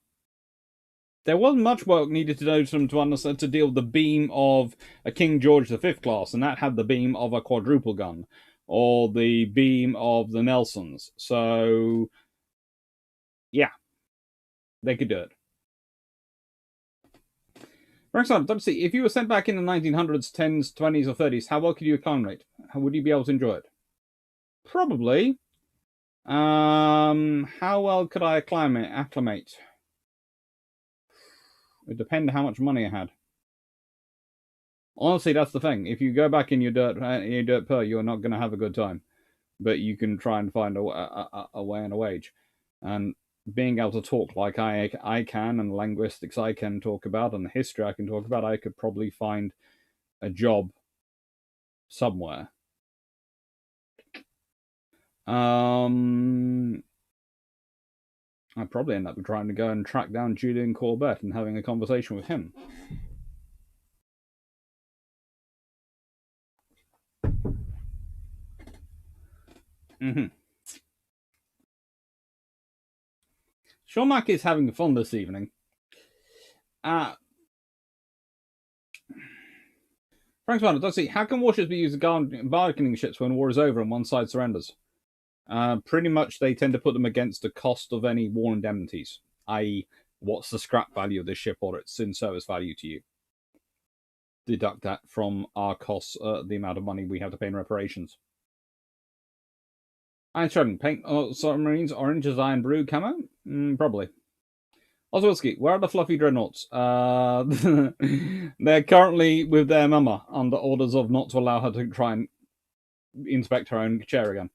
There wasn't much work needed to do to understand to deal with the beam of a King George V class, and that had the beam of a quadruple gun, or the beam of the Nelsons. So, yeah, they could do it. Roxanne, let's see. If you were sent back in the 1900s, 10s, 20s, or 30s, how well could you acclimate? How would you be able to enjoy it? Probably. How well could I acclimate? It would depend how much money I had. Honestly, that's the thing. If you go back in your dirt per, you're not going to have a good time. But you can try and find a way and a wage. And being able to talk like I can, and linguistics I can talk about, and the history I can talk about, I could probably find a job somewhere. I'd probably end up trying to go and track down Julian Corbett and having a conversation with him. Mm-hmm. Sean Mack is having fun this evening. Frank's Banner, let's see. How can warships be used as bargaining ships when war is over and one side surrenders? Pretty much they tend to put them against the cost of any war indemnities, i.e., what's the scrap value of this ship or its in-service value to you. Deduct that from our costs, the amount of money we have to pay in reparations. Iron Shredding, paint submarines orange as Iron Brew camo? Probably. Oswaldski, where are the fluffy dreadnoughts? They're currently with their mama under orders of not to allow her to try and inspect her own chair again.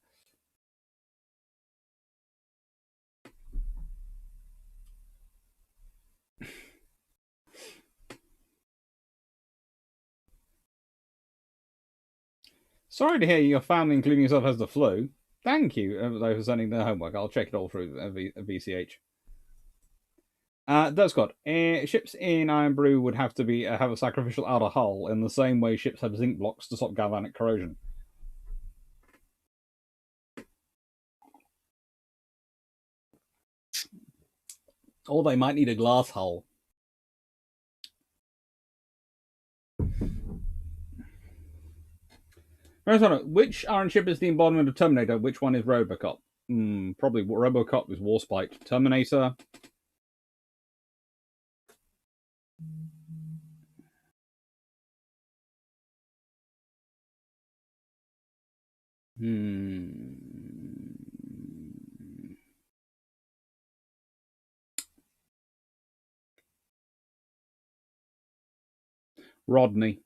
Sorry to hear your family, including yourself, has the flu. Thank you for sending the homework. I'll check it all through VCH. Scott. Ships in Iron Brew would have to have a sacrificial outer hull in the same way ships have zinc blocks to stop galvanic corrosion. Or they might need a glass hull. Which Iron ship is the embodiment of Terminator? Which one is Robocop? Probably Robocop is Warspite. Terminator. Rodney.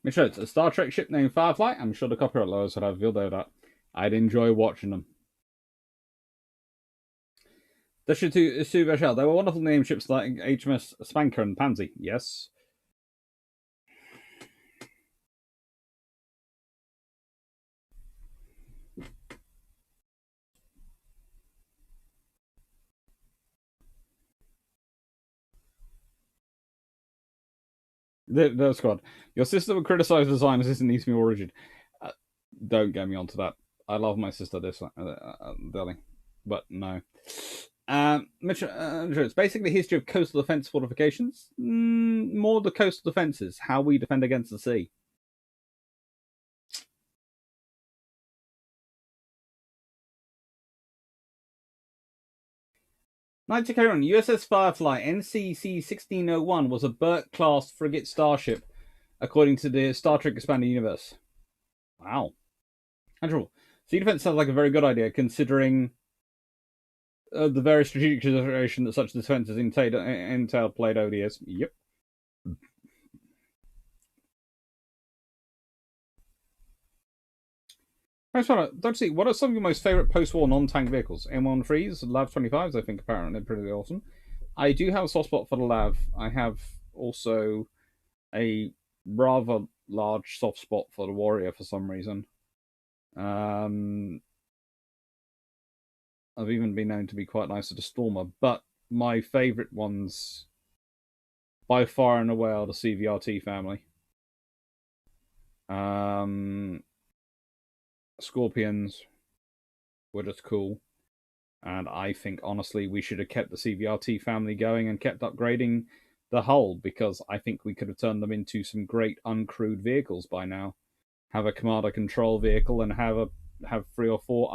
Mitchell, it's a Star Trek ship named Firefly. I'm sure the copyright lawyers would have revealed that. I'd enjoy watching them. The Shell. They were wonderful name ships like HMS Spanker and Pansy. Yes. The squad. Your sister would criticize the design as this needs to be more rigid. Don't get me onto that. I love my sister, this darling, but no. Mitchell, it's basically the history of coastal defense fortifications. More the coastal defenses, how we defend against the sea. Caron, USS Firefly NCC 1601 was a Burke-class frigate starship, according to the Star Trek Expanded Universe. Wow. Andrew, sea defense sounds like a very good idea, considering the various strategic consideration that such defenses entail played over the years. Yep. Don't see. What are some of your most favorite post-war non-tank vehicles? M13s, LAV 25s. I think apparently pretty awesome. I do have a soft spot for the LAV. I have also a rather large soft spot for the Warrior for some reason. I've even been known to be quite nice at the Stormer, but my favourite ones, by far and away, are the CVRT family. Scorpions were just cool, and I think honestly we should have kept the CVRT family going and kept upgrading the hull, because I think we could have turned them into some great uncrewed vehicles by now. Have a commander control vehicle and have 3 or 4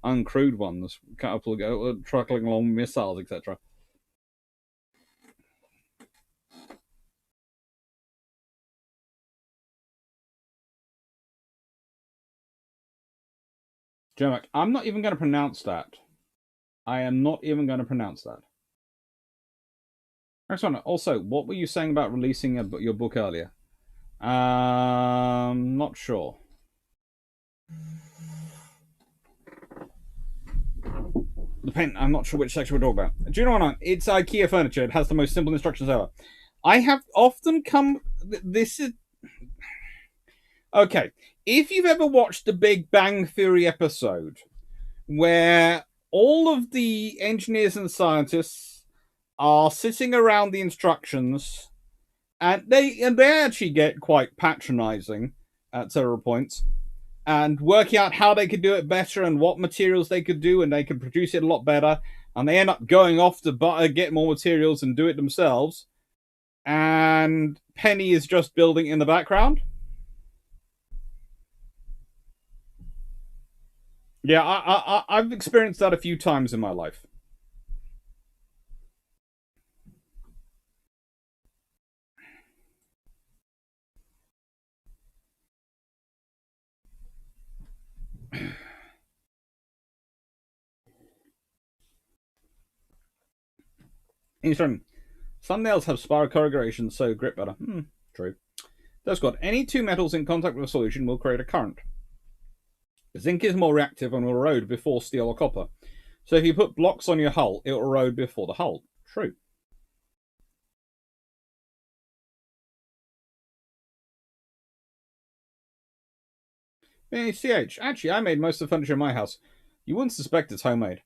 uncrewed ones, truckling along missiles, etc. Jermac, I'm not even going to pronounce that. I am not even going to pronounce that. Next one. Also, what were you saying about releasing your book earlier? Not sure. The pen. I'm not sure which section we're talking about. Do you know what? It's IKEA furniture. It has the most simple instructions ever. I have often come. This is okay. If you've ever watched the Big Bang Theory episode, where all of the engineers and scientists are sitting around the instructions, and they actually get quite patronizing at several points, and working out how they could do it better and what materials they could do, and they could produce it a lot better, and they end up going off to get more materials and do it themselves, and Penny is just building in the background. Yeah, I've experienced that a few times in my life. Interesting. Some nails have spiral corrugation, so grip better. True. That's good. Any two metals in contact with a solution will create a current. Zinc is more reactive and will erode before steel or copper. So if you put blocks on your hull, it will erode before the hull. True. CH. Actually, I made most of the furniture in my house. You wouldn't suspect it's homemade.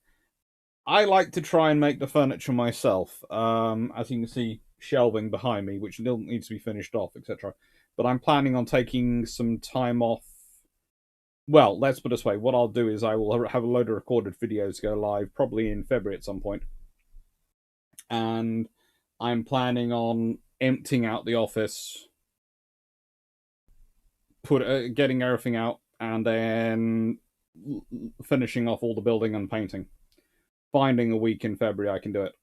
I like to try and make the furniture myself. As you can see, shelving behind me, which still needs to be finished off, etc. But I'm planning on taking some time off. Well, let's put it this way. What I'll do is I will have a load of recorded videos go live, probably in February at some point. And I'm planning on emptying out the office, getting everything out, and then finishing off all the building and painting. Finding a week in February, I can do it.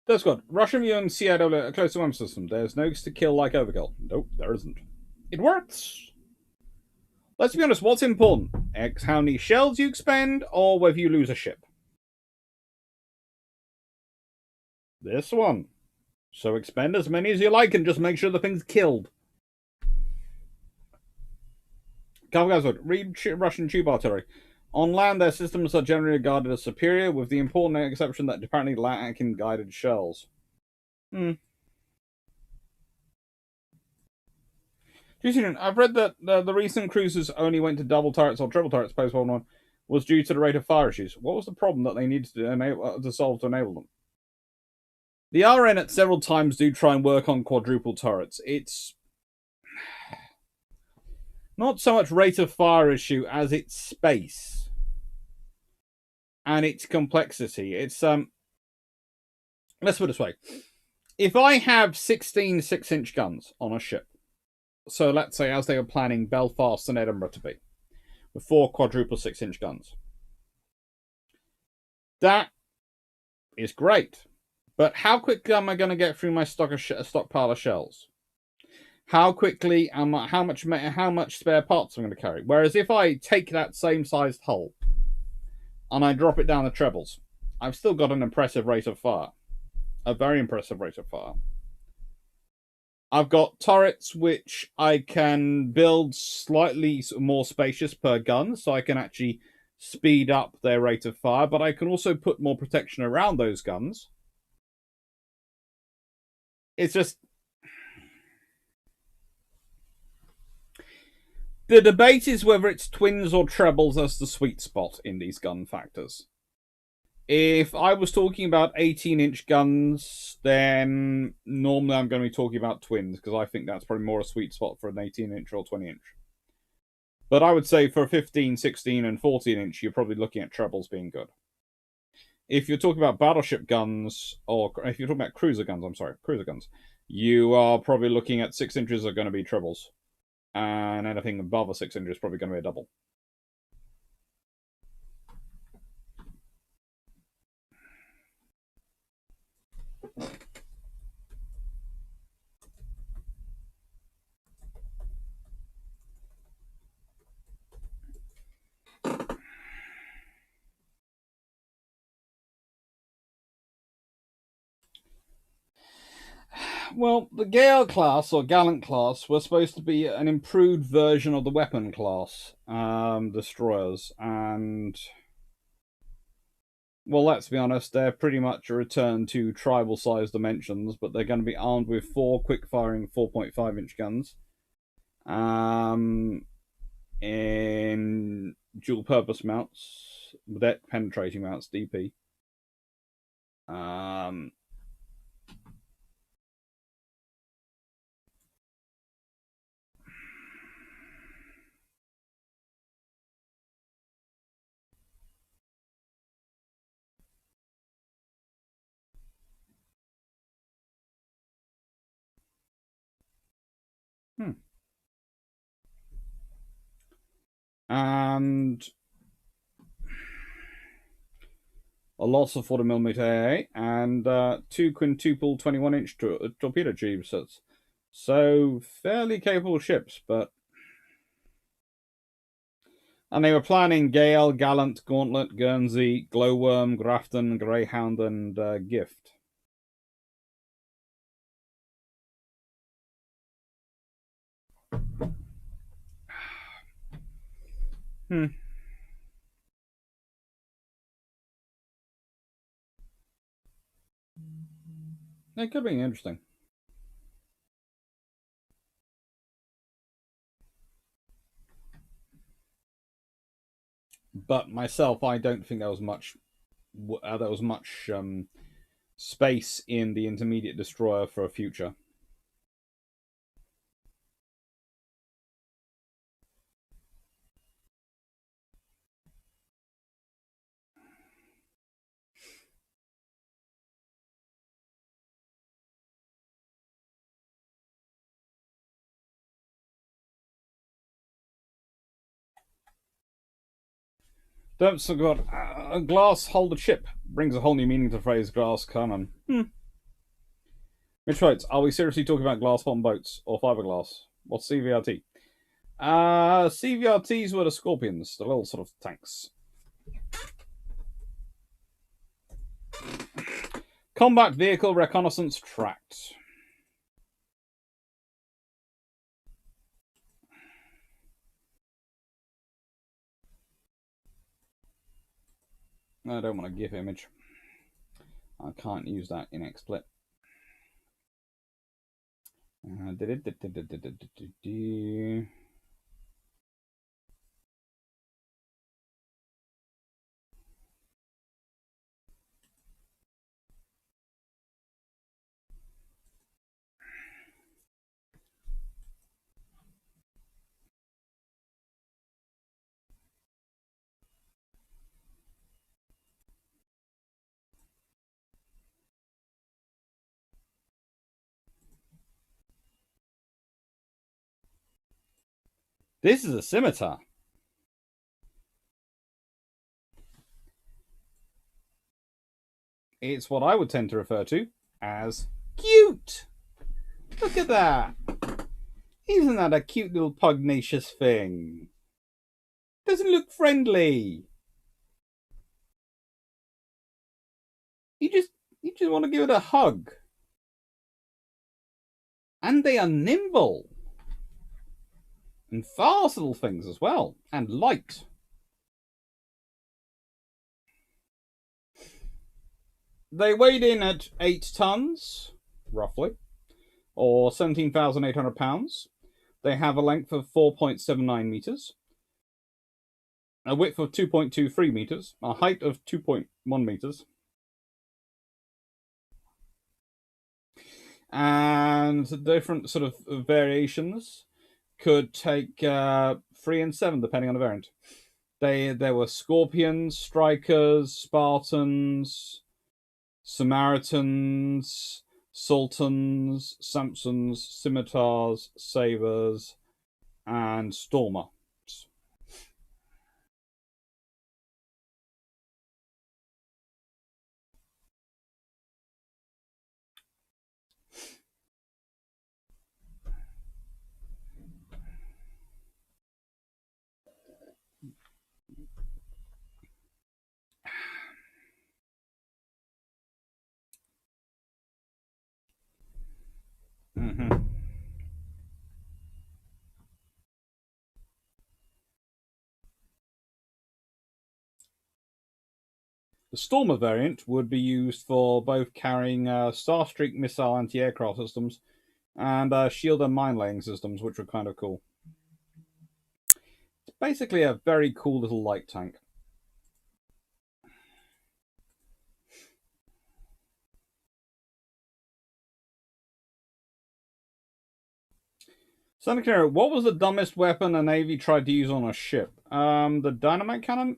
That's good. Russian young CIW a close to one system. There's no to kill like overkill. Nope, there isn't. It works. Let's be honest, what's important? X how many shells you expend, or whether you lose a ship? This one. So expend as many as you like and just make sure the thing's killed. Kavgazwood, read Russian tube artillery. On land, their systems are generally regarded as superior, with the important exception that apparently lack in guided shells. I've read that the recent cruisers only went to double turrets or triple turrets post World War I was due to the rate of fire issues. What was the problem that they needed to solve to enable them? The RN at several times do try and work on quadruple turrets. It's not so much rate of fire issue as its space and its complexity. It's let's put it this way. If I have 16 6-inch guns on a ship, so let's say as they were planning Belfast and Edinburgh to be, with 4 quadruple 6-inch guns, that is great. But how quickly am I going to get through my stockpile of shells? How quickly am I? How much spare parts am I going to carry? Whereas if I take that same sized hull and I drop it down the trebles, I've still got an impressive rate of fire, a very impressive rate of fire. I've got turrets which I can build slightly more spacious per gun, so I can actually speed up their rate of fire, but I can also put more protection around those guns. It's just the debate is whether it's twins or trebles as the sweet spot in these gun factors. If I was talking about 18-inch guns, then normally I'm going to be talking about twins, because I think that's probably more a sweet spot for an 18-inch or 20-inch. But I would say for 15, 16, and 14-inch, you're probably looking at trebles being good. If you're talking about battleship guns, or if you're talking about cruiser guns, you are probably looking at 6 inches are going to be trebles. And anything above a 6 inch is probably going to be a double. Well, the Gale class, or Gallant class, was supposed to be an improved version of the weapon class destroyers, and well, let's be honest, they're pretty much a return to tribal size dimensions, but they're going to be armed with 4 quick-firing 4.5-inch guns in dual-purpose mounts, penetrating mounts, DP. And a loss of 40mm AA and 2 quintuple 21-inch torpedo tube sets. So fairly capable ships, but and they were planning Gale, Gallant, Gauntlet, Guernsey, Glowworm, Grafton, Greyhound, and Gift. It could be interesting. But myself, I don't think there was much space in the intermediate destroyer for a future. Don't forget, glass hold the ship brings a whole new meaning to the phrase glass cannon. Mitch writes, are we seriously talking about glass bottom boats or fiberglass? What's CVRT? CVRTs were the Scorpions, the little sort of tanks. Combat Vehicle Reconnaissance Tract. I don't want a GIF image. I can't use that in XSplit. This is a scimitar. It's what I would tend to refer to as cute. Look at that. Isn't that a cute little pugnacious thing? Doesn't look friendly. You just want to give it a hug. And they are nimble. And fast little things as well. And light. They weighed in at 8 tons, roughly, or 17,800 pounds. They have a length of 4.79 meters, a width of 2.23 meters, a height of 2.1 meters, and different sort of variations could take 3 and 7 depending on the variant. There were Scorpions, Strikers, Spartans, Samaritans, Sultans, Samsons, Scimitars, Sabres, and Stormer. Mm-hmm. The Stormer variant would be used for both carrying Starstreak missile anti-aircraft systems and shield and mine laying systems, which were kind of cool. It's basically a very cool little light tank. Senator, what was the dumbest weapon a Navy tried to use on a ship? The dynamite cannon?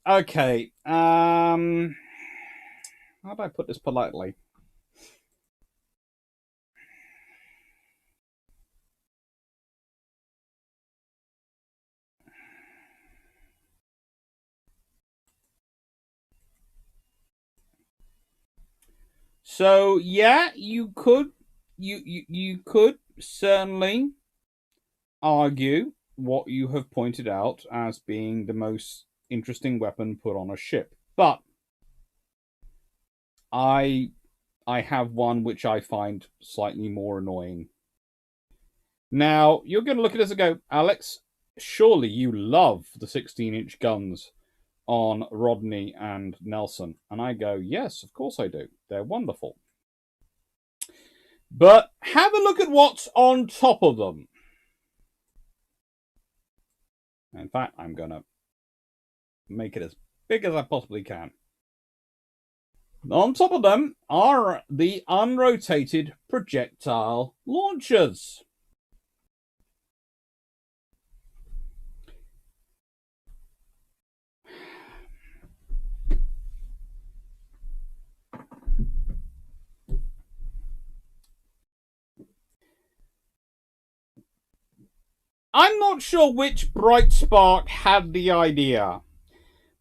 Okay. How do I put this politely? So yeah, you could certainly argue what you have pointed out as being the most interesting weapon put on a ship. But I have one which I find slightly more annoying. Now, you're going to look at this and go, Alex, surely you love the 16-inch guns on Rodney and Nelson. And I go, yes, of course I do. They're wonderful. But have a look at what's on top of them. In fact, I'm going to make it as big as I possibly can. On top of them are the unrotated projectile launchers. I'm not sure which bright spark had the idea,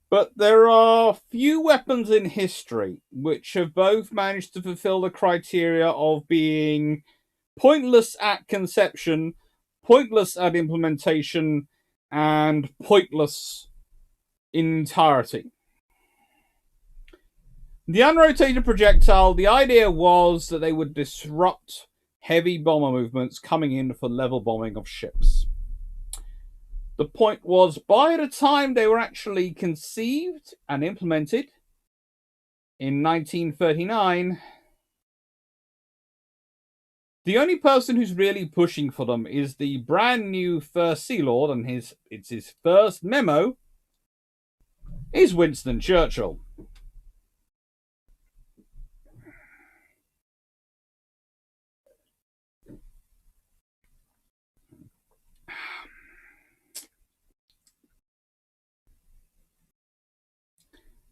but there are few weapons in history which have both managed to fulfill the criteria of being pointless at conception, pointless at implementation, and pointless in entirety. The unrotated projectile, the idea was that they would disrupt heavy bomber movements coming in for level bombing of ships. The point was, by the time they were actually conceived and implemented in 1939, the only person who's really pushing for them is the brand new First Sea Lord, and it's his first memo is Winston Churchill.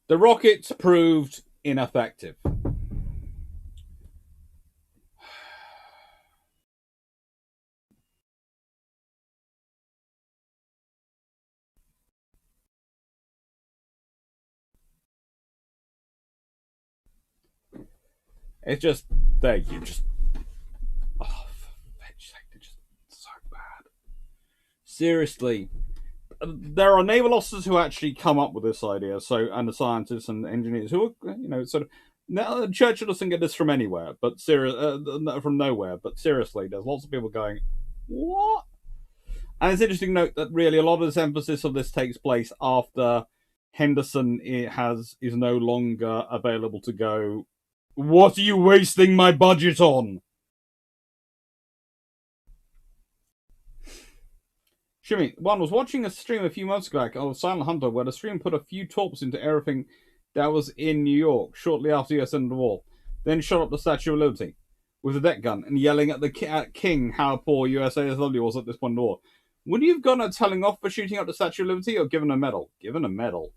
The rockets proved ineffective. It's just they just they're just so bad. Seriously, there are naval officers who actually come up with this idea. So, and the scientists and engineers who are, sort of. Now, Churchill doesn't get this from anywhere, but from nowhere. But seriously, there's lots of people going, "What?" And it's interesting to note that really a lot of this emphasis of this takes place after Henderson is no longer available to go. What are you wasting my budget on? Shimmy, one was watching a stream a few months ago of Silent Hunter where the stream put a few torps into everything that was in New York shortly after the US ended the war, then shot up the Statue of Liberty with a deck gun and yelling at the King how poor USASW was at this point in the war. Would you have gone a telling off for shooting up the Statue of Liberty or given a medal? Given a medal.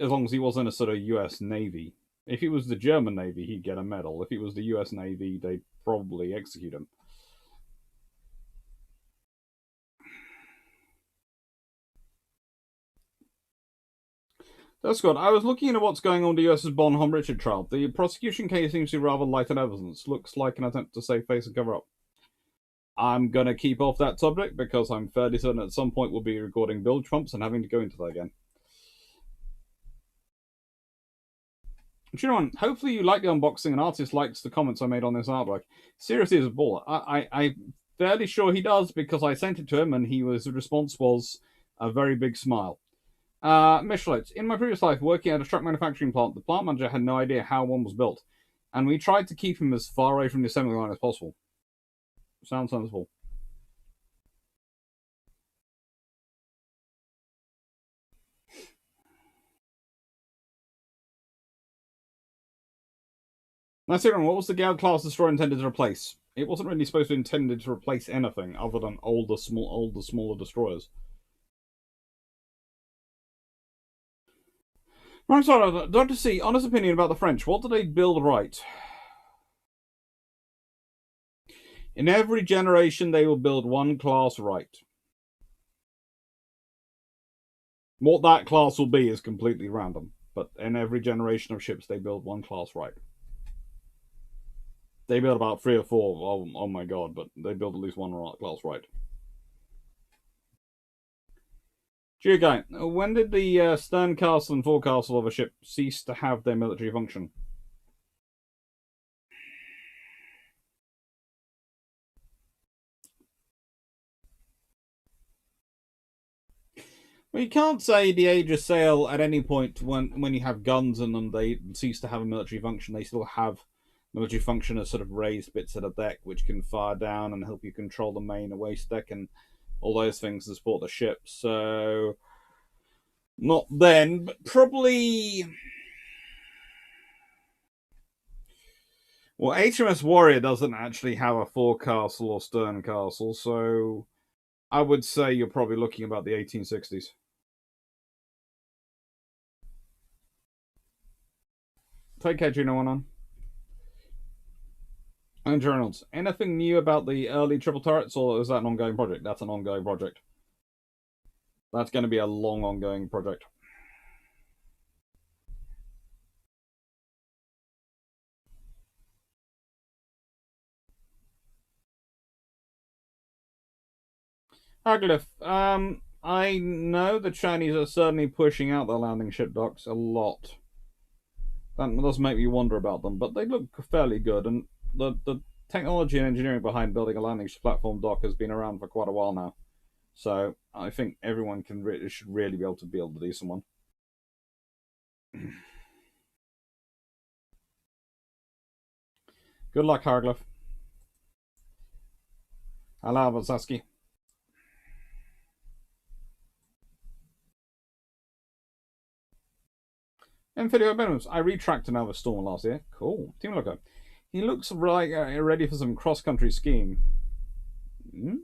As long as he wasn't a sort of US Navy. If it was the German Navy, he'd get a medal. If it was the US Navy, they'd probably execute him. That's good. I was looking into what's going on with the US's Bonhomme Richard trial. The prosecution case seems to be rather light on evidence. Looks like an attempt to save face and cover up. I'm going to keep off that subject because I'm fairly certain at some point we'll be recording Bill Trumps and having to go into that again. Hopefully you like the unboxing and Artist likes the comments I made on this artwork. Seriously, is a baller. I'm fairly sure he does because I sent it to him and his response was a very big smile. Michelet. In my previous life, working at a truck manufacturing plant, the plant manager had no idea how one was built, and we tried to keep him as far away from the assembly line as possible. Sounds sensible. That's it. What was the Gale class destroyer intended to replace? It wasn't really supposed to be intended to replace anything other than older, smaller destroyers. Right, sorry, Dr. C, honest opinion about the French. What do they build right? In every generation, they will build one class right. What that class will be is completely random, but in every generation of ships, they build one class right. They build about 3 or 4. Oh my god, but they build at least one class right. Geoguy, when did the stern castle and forecastle of a ship cease to have their military function? Well, you can't say the age of sail at any point when you have guns in them, they cease to have a military function. They still have military function as sort of raised bits of the deck which can fire down and help you control the main and waist deck and all those things to support the ship. So, not then, but probably. Well, HMS Warrior doesn't actually have a forecastle or stern castle, so I would say you're probably looking about the 1860s. Take care, Juno on. And Reynolds, anything new about the early triple turrets, or is that an ongoing project? That's an ongoing project. That's going to be a long ongoing project. Haglyph, I know the Chinese are certainly pushing out their landing ship docks a lot. That does make me wonder about them, but they look fairly good, and the technology and engineering behind building a landing platform dock has been around for quite a while now. So I think everyone should really be able to build a decent one. Good luck, Harglyph. Hello, Vasaski. Amphidio Benums. I retracked another storm last year. Cool. Team Loco. He looks like ready for some cross-country skiing. Hmm?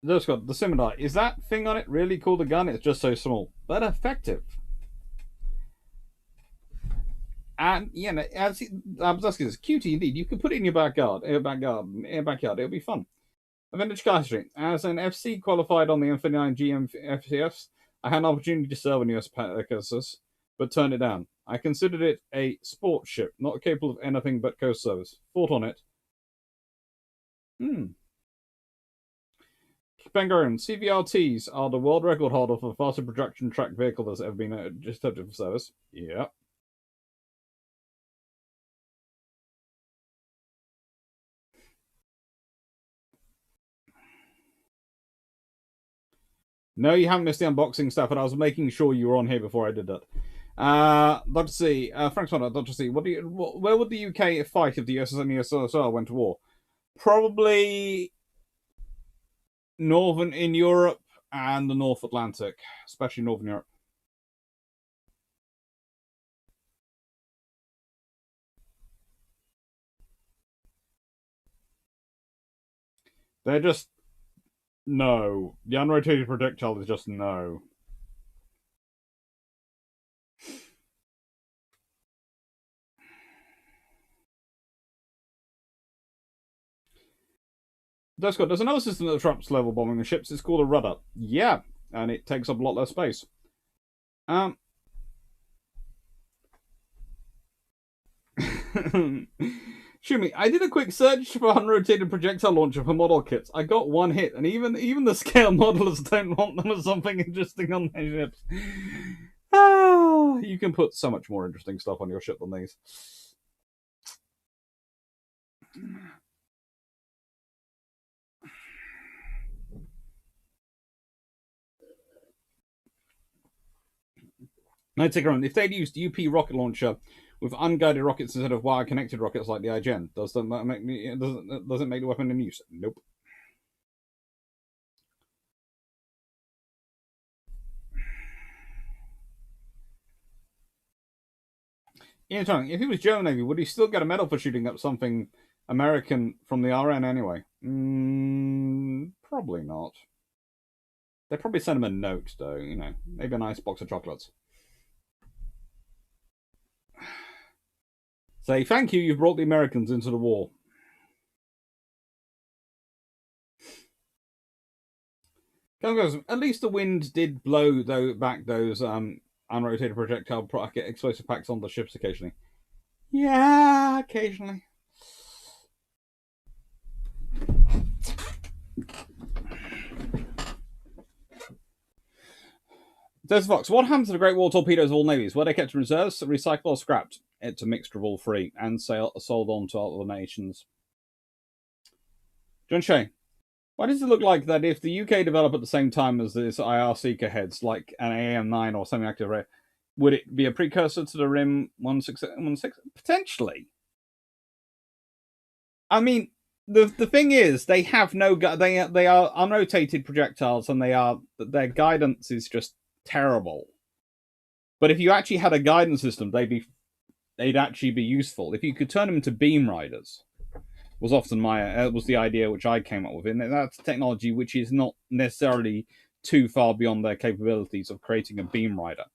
There's got the Scimitar. Is that thing on it really called a gun? It's just so small, but effective. And yeah, as Abzaski cutie indeed. You can put it in your backyard, It'll be fun. A vintage car history. As an FC qualified on the M39 GM FCFs, I had an opportunity to serve in US Pegasus, but turned it down. I considered it a sports ship, not capable of anything but coast service. Fought on it. Bangarian CVRTs are the world record holder for the fastest projection track vehicle that's ever been just for service. Yeah. No, you haven't missed the unboxing stuff, and I was making sure you were on here before I did that. Dr. C, Frank's one, Dr. C, where would the UK fight if the US and the USSR went to war? Probably northern in Europe and the North Atlantic, especially Northern Europe. They're just no. The unrotated projectile is just no. That's good. There's another system that traps level bombing the ships. It's called a rudder. Yeah, and it takes up a lot less space. Shumi, I did a quick search for unrotated projectile launcher for model kits. I got one hit, and even the scale modelers don't want them as something interesting on their ships. You can put so much more interesting stuff on your ship than these. No, take around. If they'd used UP rocket launcher with unguided rockets instead of wire-connected rockets like the IGN, does it make the weapon in use? Nope. Ian, if he was German Navy, would he still get a medal for shooting up something American from the RN anyway? Probably not. They'd probably send him a note, though. Maybe a nice box of chocolates. Say, thank you, you've brought the Americans into the war. At least the wind did blow back those unrotated projectile explosive packs on the ships occasionally. Yeah, occasionally. There's Fox. What happens to the Great Wall torpedoes of all navies? Were they kept in reserves, recycled, or scrapped? It's a mixture of all three and sold on to other nations. John Shea. Why does it look like that if the UK develop at the same time as this IR Seeker heads, like an AM9 or semi-active array, would it be a precursor to the RIM 116? Potentially. I mean, the thing is, they have no they are unrotated projectiles, and their guidance is just terrible. But if you actually had a guidance system, they'd actually be useful. If you could turn them into beam riders, was the idea which I came up with, and that's technology which is not necessarily too far beyond their capabilities of creating a beam rider.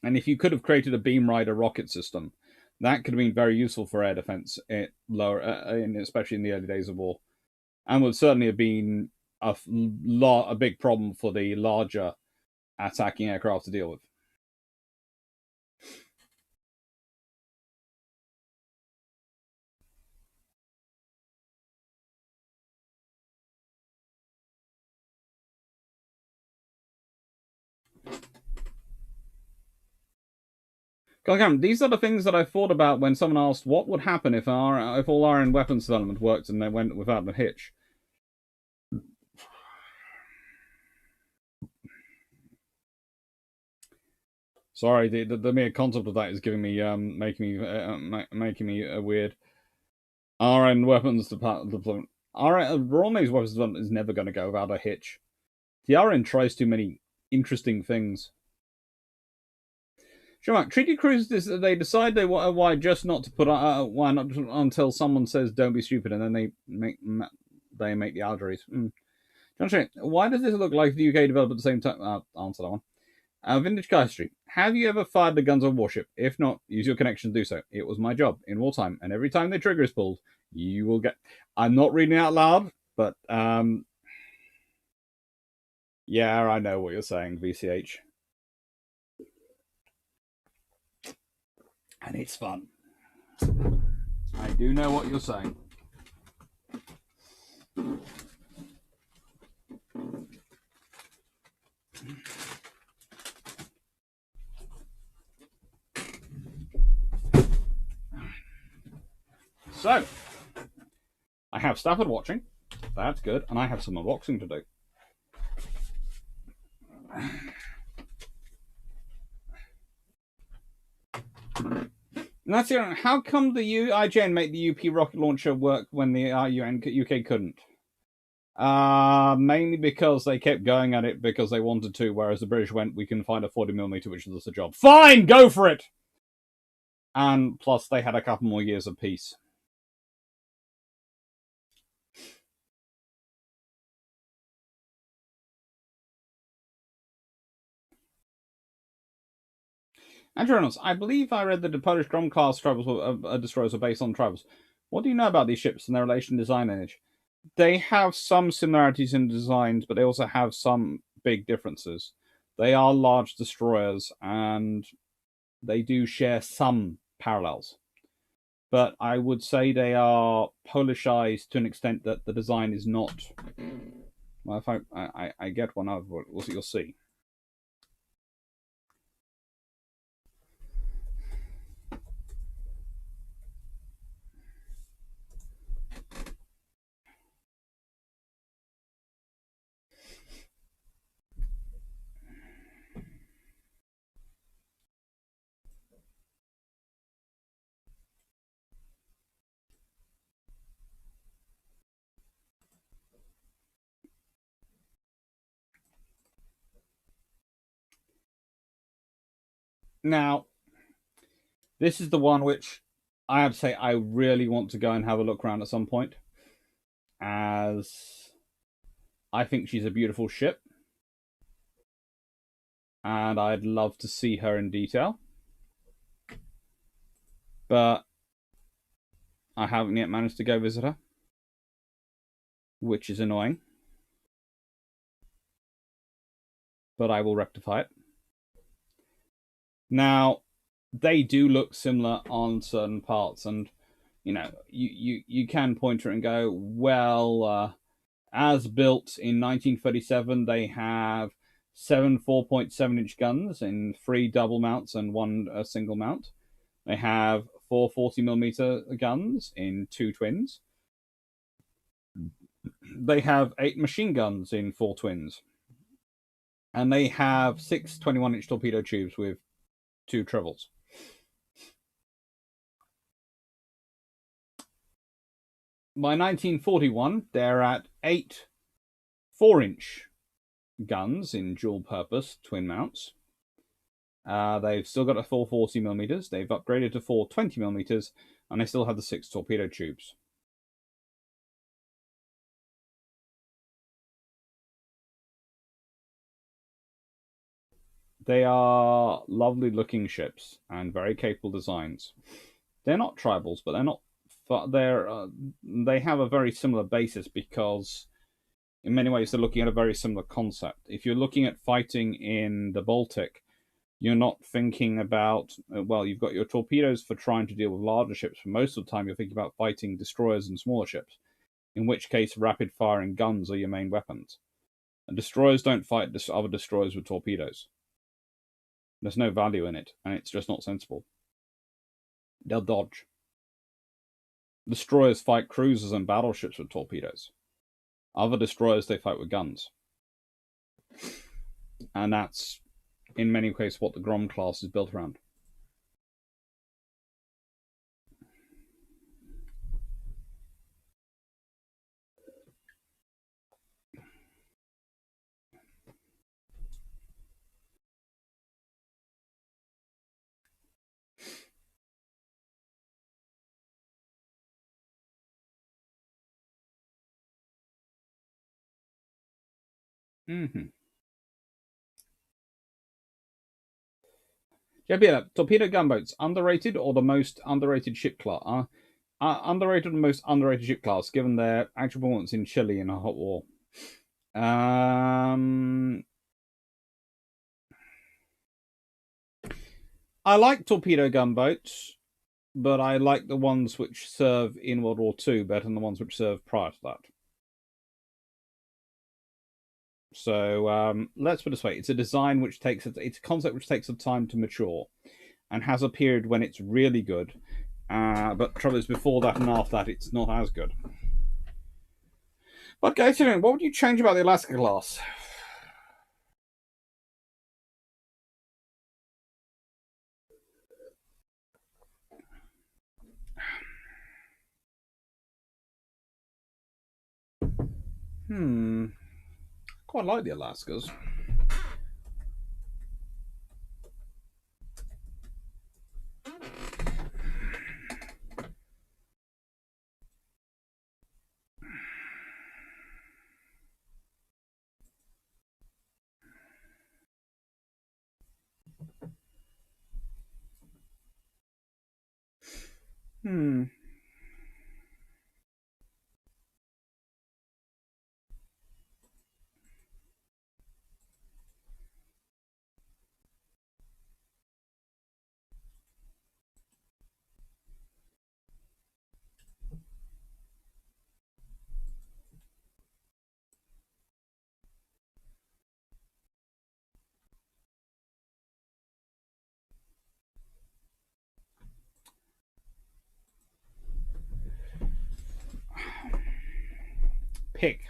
And if you could have created a beam rider rocket system, that could have been very useful for air defense, especially in the early days of war, and would certainly have been a big problem for the larger attacking aircraft to deal with. These are the things that I thought about when someone asked what would happen if all our weapons development worked and they went without a hitch. Sorry, the mere concept of that is giving me making me weird. RN weapons deployment. Royal weapons development is never going to go without a hitch. The RN tries too many interesting things. Sure, treaty cruisers, they decide why just not to put why not until someone says don't be stupid, and then they make the Algeries. John, why does this look like the UK developed at the same time? Answer that one. Vintage Car History. Have you ever fired the guns on a warship? If not, use your connection to do so. It was my job in wartime, and every time the trigger is pulled, you will get. I'm not reading out loud, but yeah, I know what you're saying, VCH. And it's fun. I do know what you're saying. So, I have Stafford watching. That's good. And I have some unboxing to do. That's it. How come the IGN make the UP rocket launcher work when the UK couldn't? Mainly because they kept going at it because they wanted to, whereas the British went, we can find a 40mm, which does the job. Fine, go for it! And plus, they had a couple more years of peace. Andrew, I believe I read that the Polish Grom-class destroyers were based on Travels. What do you know about these ships and their relation to design and age? They have some similarities in designs, but they also have some big differences. They are large destroyers, and they do share some parallels. But I would say they are Polishized to an extent that the design is not. Well, if I get one of what you'll see. Now, this is the one which I have to say I really want to go and have a look around at some point, as I think she's a beautiful ship, and I'd love to see her in detail. But I haven't yet managed to go visit her, which is annoying. But I will rectify it. Now, they do look similar on certain parts, and you can point to it and go, well, as built in 1937, they have 7 4.7-inch guns in 3 double mounts and 1 single mount. They have 4 40mm guns in 2 twins. They have 8 machine guns in 4 twins. And they have 6 21-inch torpedo tubes with 2 triples. By 1941, they're at 8 4-inch guns in dual-purpose twin mounts. They've still got a 4 40mm. They've upgraded to 4 20mm, and they still have the 6 torpedo tubes. They are lovely looking ships and very capable designs. They're not tribals, but they're not. They have a very similar basis because, in many ways, they're looking at a very similar concept. If you're looking at fighting in the Baltic, you're not thinking about, well, you've got your torpedoes for trying to deal with larger ships. For most of the time, you're thinking about fighting destroyers and smaller ships, in which case rapid firing guns are your main weapons. And destroyers don't fight other destroyers with torpedoes. There's no value in it, and it's just not sensible. They'll dodge. Destroyers fight cruisers and battleships with torpedoes. Other destroyers, they fight with guns. And that's, in many ways, what the Grom class is built around. Mm-hmm. JB, torpedo gunboats, underrated or the most underrated ship class? Underrated and most underrated ship class, given their actual performance in Chile in a hot war. I like torpedo gunboats, but I like the ones which serve in World War II better than the ones which serve prior to that. So let's put it this way: it's a design which it's a concept which takes some time to mature, and has a period when it's really good. But trouble is, before that and after that, it's not as good. But Gator, what would you change about the Alaska class? Quite like the Alaskas. Pick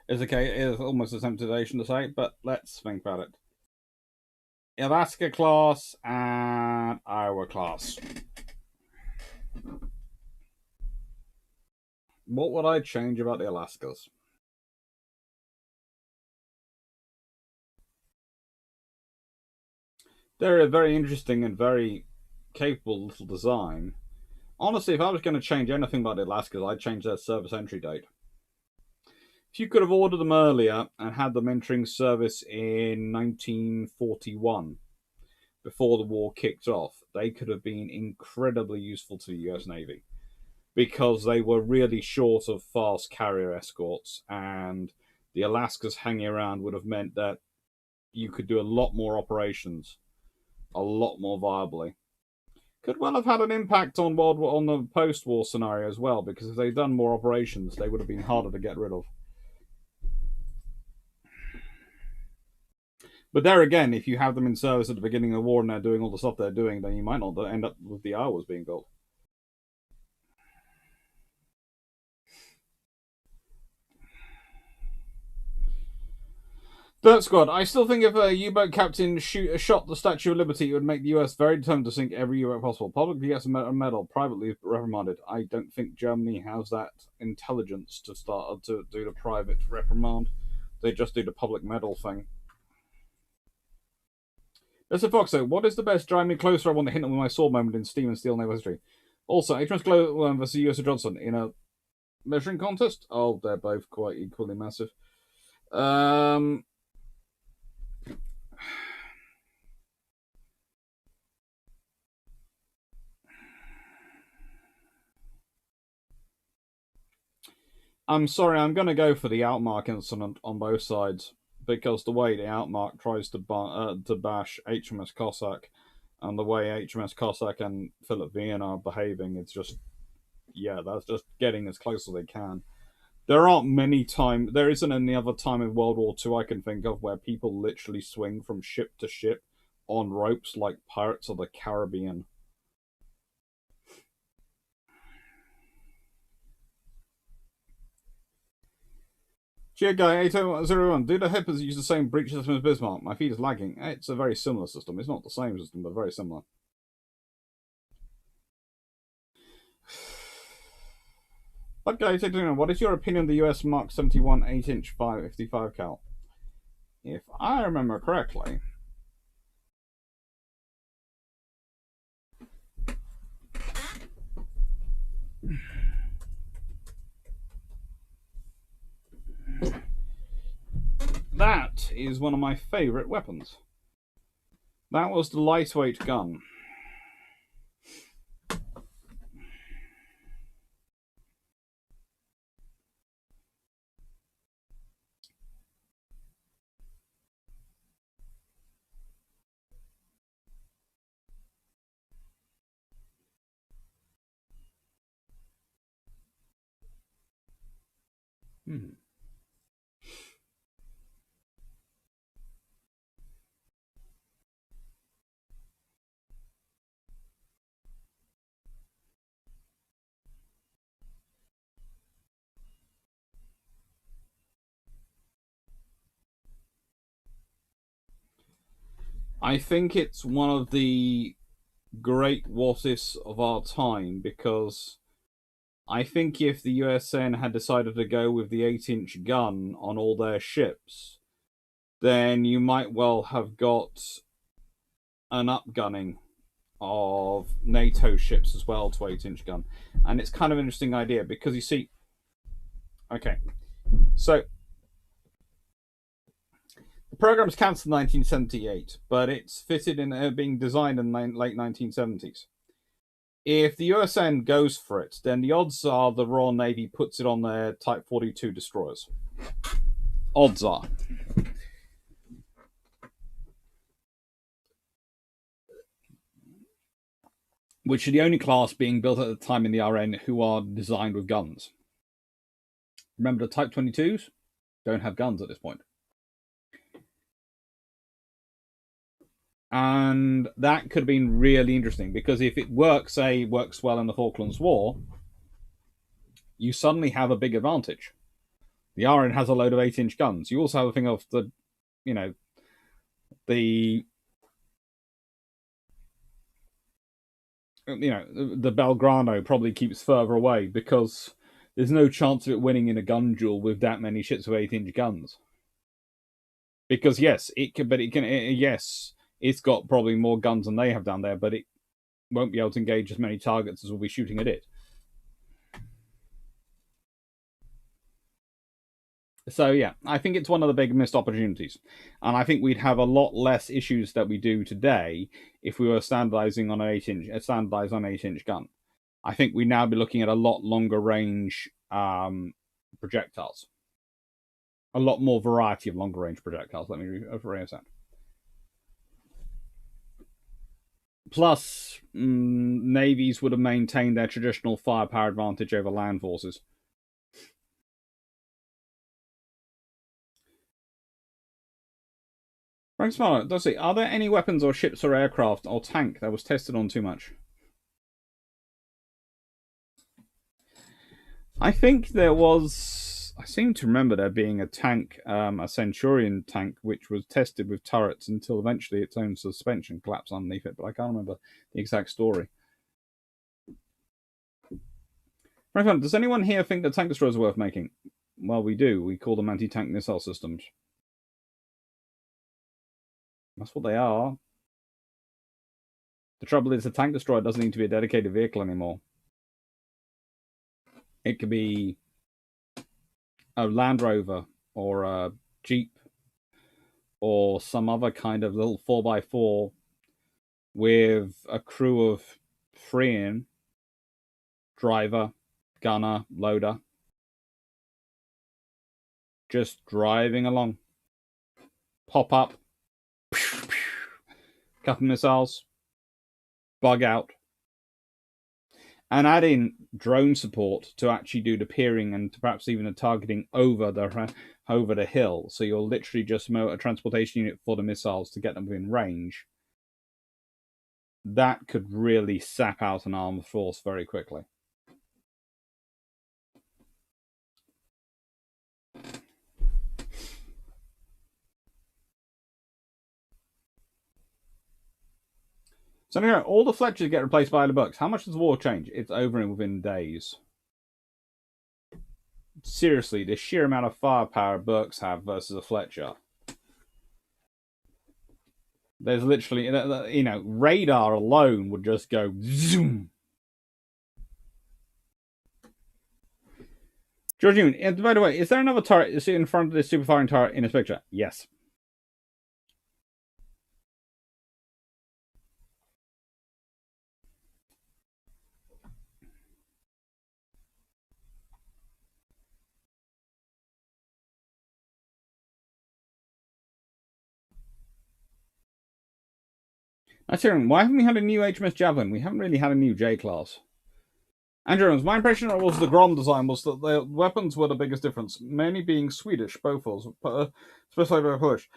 is okay. It is almost a temptation to say, but let's think about it. Alaska class and Iowa class. What would I change about the Alaskas? They're a very interesting and very capable little design. Honestly, if I was going to change anything about the Alaskas, I'd change their service entry date. If you could have ordered them earlier and had them entering service in 1941, before the war kicked off, they could have been incredibly useful to the US Navy because they were really short of fast carrier escorts, and the Alaskas hanging around would have meant that you could do a lot more operations, a lot more viably. Could well have had an impact on the post-war scenario as well, because if they'd done more operations, they would have been harder to get rid of. But there again, if you have them in service at the beginning of the war and they're doing all the stuff they're doing, then you might not end up with the Iowas being built. Dirt Squad, I still think if a U-boat captain shot the Statue of Liberty, it would make the US very determined to sink every U-boat possible. Publicly gets a medal, privately reprimanded. I don't think Germany has that intelligence to start to do the private reprimand. They just do the public medal thing. There's a Fox, though. What is the best drive me closer? I want to hit them with my sword moment in Steam and Steel naval history. Also, HMS Glow versus US Johnson in a measuring contest. Oh, they're both quite equally massive. I'm sorry, I'm going to go for the Outmark incident on both sides because the way the Outmark tries to bash HMS Cossack and the way HMS Cossack and Philip Vian are behaving, it's just, yeah, that's just getting as close as they can. There aren't many times, there isn't any other time in World War II I can think of where people literally swing from ship to ship on ropes like Pirates of the Caribbean. Cheer guy 8001, do the Hippers use the same breach system as Bismarck? My feed is lagging. It's a very similar system. It's not the same system, but very similar. But guy 8001, what is your opinion of the US Mark 71 8-inch 555 cal? If I remember correctly, that is one of my favorite weapons. That was the lightweight gun. I think it's one of the great what ifs of our time because I think if the USN had decided to go with the 8-inch gun on all their ships, then you might well have got an upgunning of NATO ships as well to 8-inch gun. And it's kind of an interesting idea because you see, okay, so the program's cancelled in 1978, but it's fitted in being designed in the late 1970s. If the USN goes for it, then the odds are the Royal Navy puts it on their Type 42 destroyers. Odds are. Which are the only class being built at the time in the RN who are designed with guns. Remember, the Type 22s don't have guns at this point. And that could have been really interesting because if it works well in the Falklands War, you suddenly have a big advantage. The RN has a load of 8-inch guns. You also have a thing of the, you know, the Belgrano probably keeps further away because there's no chance of it winning in a gun duel with that many ships with 8-inch guns. Because yes, it's got probably more guns than they have down there, but it won't be able to engage as many targets as will be shooting at it. So yeah, I think it's one of the big missed opportunities, and I think we'd have a lot less issues that we do today if we were standardizing on an 8-inch gun. I think we'd now be looking at a lot longer range projectiles, a lot more variety of longer range projectiles. Let me rephrase that. Plus, navies would have maintained their traditional firepower advantage over land forces. Frank Smaller, does he? Are there any weapons or ships or aircraft or tank that was tested on too much? I think there was. I seem to remember there being a tank, a Centurion tank, which was tested with turrets until eventually its own suspension collapsed underneath it, but I can't remember the exact story. Frank, does anyone here think that tank destroyers are worth making? Well, we do. We call them anti-tank missile systems. That's what they are. The trouble is the tank destroyer doesn't need to be a dedicated vehicle anymore. It could be a Land Rover or a Jeep or some other kind of little 4x4 with a crew of 3 in, driver, gunner, loader. Just driving along. Pop up. Couple missiles. Bug out. And add in drone support to actually do the peering and perhaps even the targeting over the hill. So you'll literally just mow a transportation unit for the missiles to get them within range. That could really sap out an armed force very quickly. So anyway, all the Fletchers get replaced by the Bucks. How much does the war change? It's over and within days. Seriously, the sheer amount of firepower Bucks have versus a Fletcher. There's literally, you know, radar alone would just go zoom. Georgian, by the way, is there another turret in front of this super firing turret in this picture? Yes. That's Aaron. Why haven't we had a new HMS Javelin? We haven't really had a new J-class. Andrew, my impression was the Grom design was that the weapons were the biggest difference, mainly being Swedish, Bofors, especially by Polish.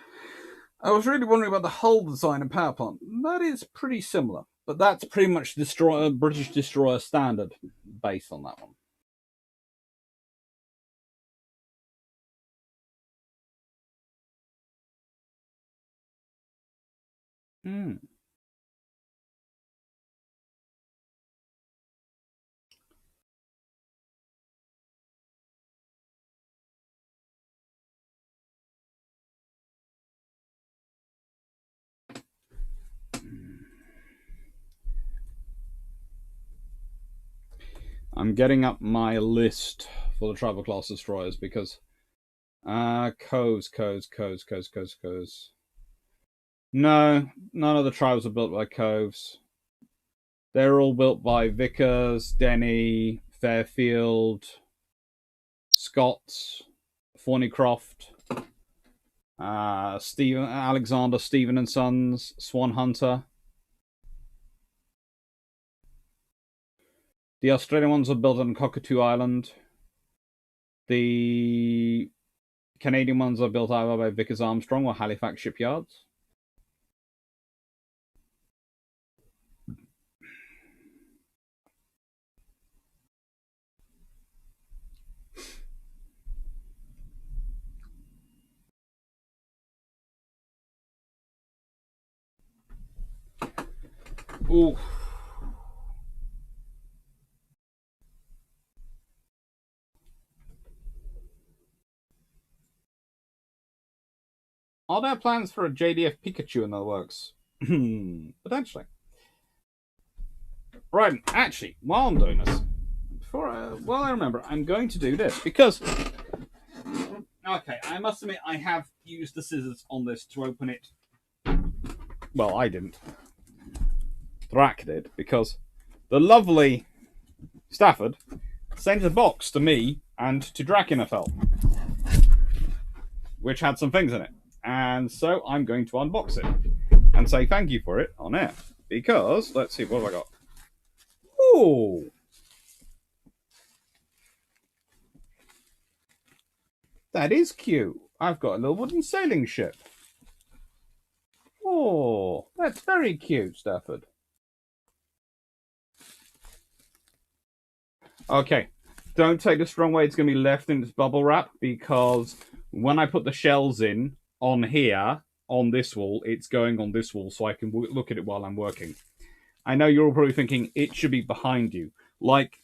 I was really wondering about the hull design and power plant. That is pretty similar, but that's pretty much British destroyer standard based on that one. Hmm. I'm getting up my list for the tribal class destroyers because coves. No, none of the tribes are built by coves. They're all built by Vickers, Denny, Fairfield, Scott, Thornycroft, Stephen Alexander, Stephen and Sons, Swan Hunter. The Australian ones are built on Cockatoo Island. The Canadian ones are built either by Vickers Armstrong or Halifax Shipyards. Ooh. Are there plans for a JDF Pikachu in the works? Potentially. Right, actually, while I'm doing this, while I remember, I'm going to do this because. Okay, I must admit, I have used the scissors on this to open it. Well, I didn't. Thrak did, because the lovely Stafford sent a box to me and to Drakenfell, which had some things in it. And so I'm going to unbox it and say thank you for it on air. Because, let's see, what have I got? Ooh! That is cute. I've got a little wooden sailing ship. Oh, that's very cute, Stafford. Okay, don't take this the wrong way. It's going to be left in this bubble wrap because when I put the shells in on here, on this wall, it's going on this wall so I can look at it while I'm working. I know you're all probably thinking it should be behind you, like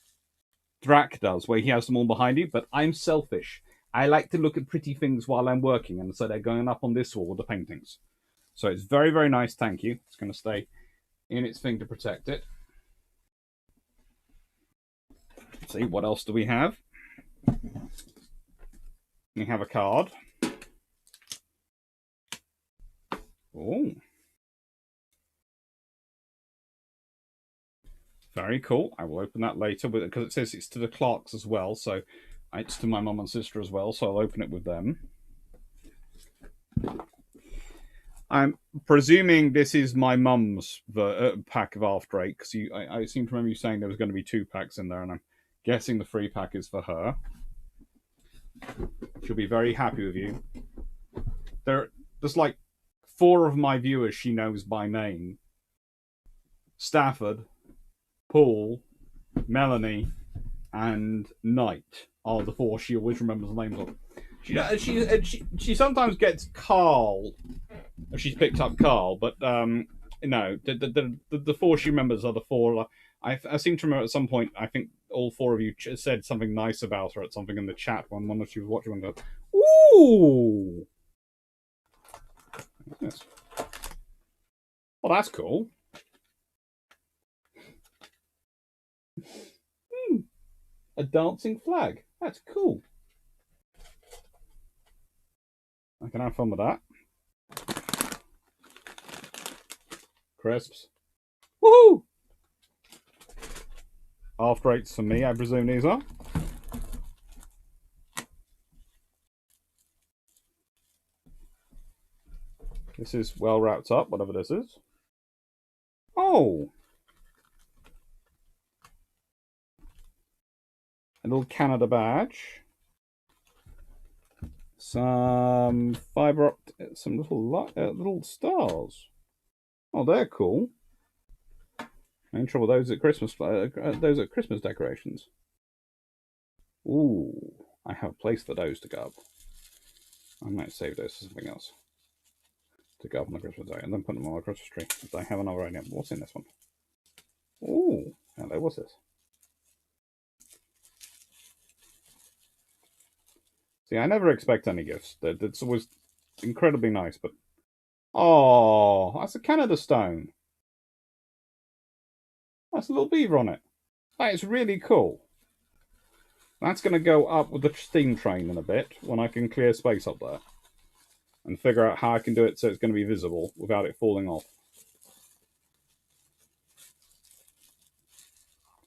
Drak does, where he has them all behind you, but I'm selfish. I like to look at pretty things while I'm working, and so they're going up on this wall with the paintings. So it's very, very nice, thank you. It's going to stay in its thing to protect it. Let's see, what else do we have? We have a card. Oh. Very cool. I will open that later because it says it's to the Clarks as well, so It's to my mum and sister as well, so I'll open it with them. I'm presuming this is my mum's pack of After Eight, because I seem to remember you saying there was going to be 2 packs in there, and I'm guessing the 3 pack is for her. She'll be very happy with you. There's like 4 of my viewers she knows by name. Stafford, Paul, Melanie, and Knight are the 4 she always remembers the names of. She sometimes gets Carl. She's picked up Carl, but no, the 4 she remembers are the 4. I seem to remember at some point. I think all 4 of you said something nice about her at something in the chat when one of she was watching and goes, "Ooh, yes. Well, that's cool." A dancing flag. That's cool. I can have fun with that. Crisps. Woohoo! After Eights for me, I presume these are. This is well wrapped up, whatever this is. Oh! A little Canada badge. Some fiber optic, some little stars. Oh, they're cool. I'm in trouble. Those at Christmas. Those are Christmas decorations. Ooh, I have a place for those to go up. I might save those for something else to go up on the Christmas day, and then put them on my Christmas tree. If I have another idea. What's in this one? Ooh, hello. What's this? See, I never expect any gifts. It's always incredibly nice, but oh, that's a Canada stone. That's a little beaver on it. That is really cool. That's going to go up with the steam train in a bit when I can clear space up there and figure out how I can do it so it's going to be visible without it falling off.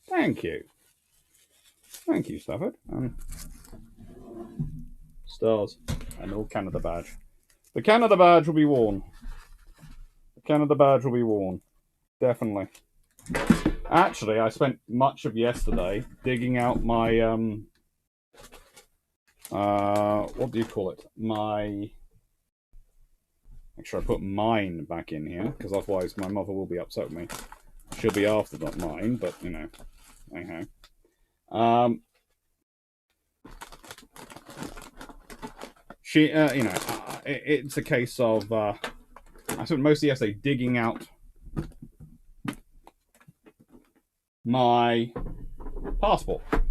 Thank you. Thank you, Stafford. Stars and all Canada badge. The Canada badge will be worn. The Canada badge will be worn. Definitely. Actually, I spent much of yesterday digging out my what do you call it? Make sure I put mine back in here, because otherwise my mother will be upset with me. She'll be after that mine, but you know, anyhow. It's a case of I spent most of yesterday digging out my passport. The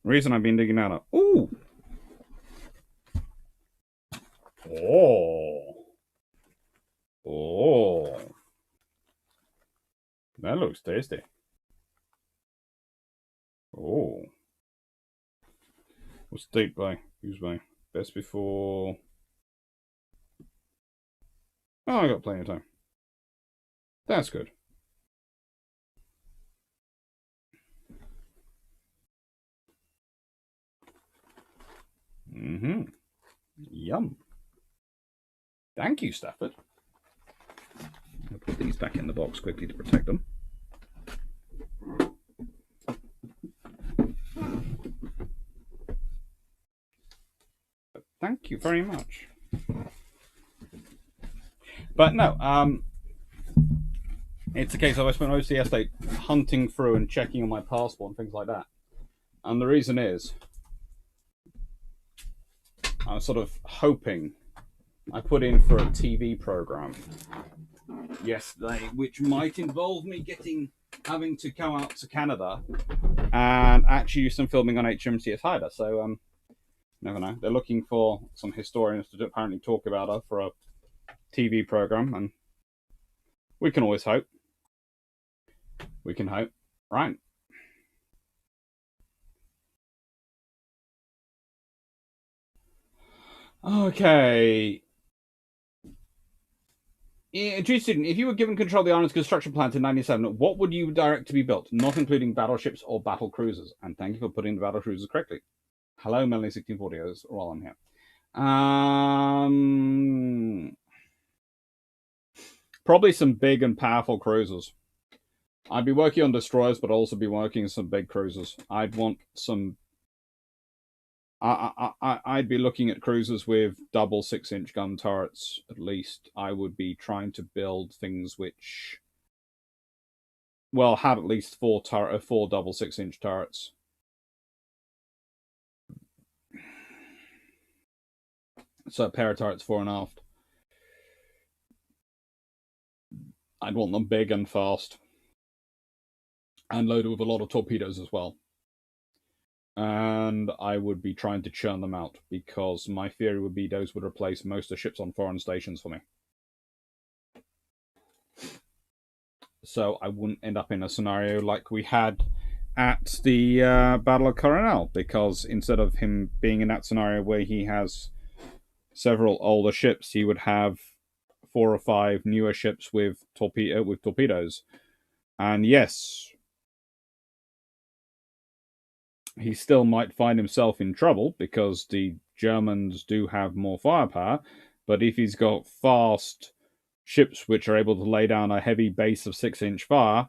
reason I've been digging that up. Ooh. Oh. That looks tasty. Oh. What's the date by? Use by. Best before. Oh, I got plenty of time. That's good. Yum. Thank you, Stafford. I'll put these back in the box quickly to protect them. Thank you very much. But no, it's a case of I spent most of yesterday hunting through and checking on my passport and things like that. And the reason is, I was sort of hoping. I put in for a TV program yesterday, which might involve me having to come out to Canada and actually do some filming on HMCS Hyder. So, never know. They're looking for some historians to apparently talk about her for a TV program, and we can always hope. We can hope, right? Okay. True student, if you were given control of the island's construction plans in 1997, what would you direct to be built, not including battleships or battle cruisers? And thank you for putting the battle cruisers correctly. Hello, Melanie1640s, while I'm here. Probably some big and powerful cruisers. I'd be working on destroyers, but also be working on some big cruisers. I'd want some. I'd be looking at cruisers with double 6-inch gun turrets at least. I would be trying to build things which, well, had at least four double 6-inch turrets. So a pair of turrets fore and aft. I'd want them big and fast, and loaded with a lot of torpedoes as well. And I would be trying to churn them out, because my theory would be those would replace most of the ships on foreign stations for me. So I wouldn't end up in a scenario like we had at the Battle of Coronel, because instead of him being in that scenario where he has several older ships, he would have 4 or 5 newer ships with torpedoes. And yes, he still might find himself in trouble because the Germans do have more firepower, but if he's got fast ships which are able to lay down a heavy base of 6-inch fire,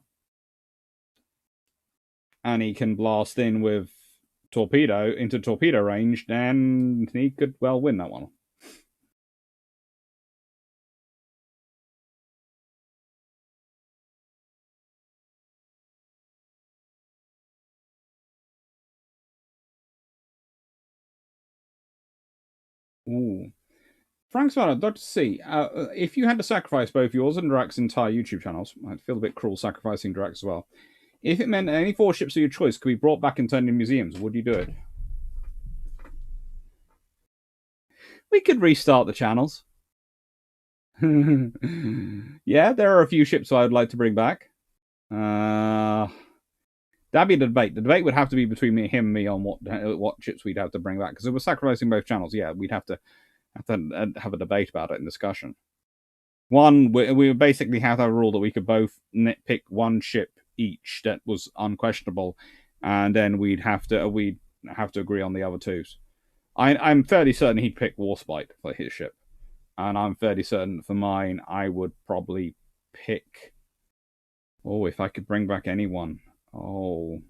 and he can blast in with into torpedo range, then he could well win that one. Ooh. Frank's I'd love to see. If you had to sacrifice both yours and Drax's entire YouTube channels, I'd feel a bit cruel sacrificing Drax as well. If it meant any 4 ships of your choice could be brought back and turned into museums, would you do it? We could restart the channels. Yeah, there are a few ships I'd like to bring back. That'd be the debate. The debate would have to be between him and me on what ships we'd have to bring back. Because if we're sacrificing both channels, yeah, we'd have to have a debate about it in discussion. One, we would basically have a rule that we could both pick one ship each that was unquestionable, and then we'd have to agree on the other twos. I'm fairly certain he'd pick Warspite for his ship, and I'm fairly certain for mine I would probably pick. Oh, if I could bring back anyone. Oh.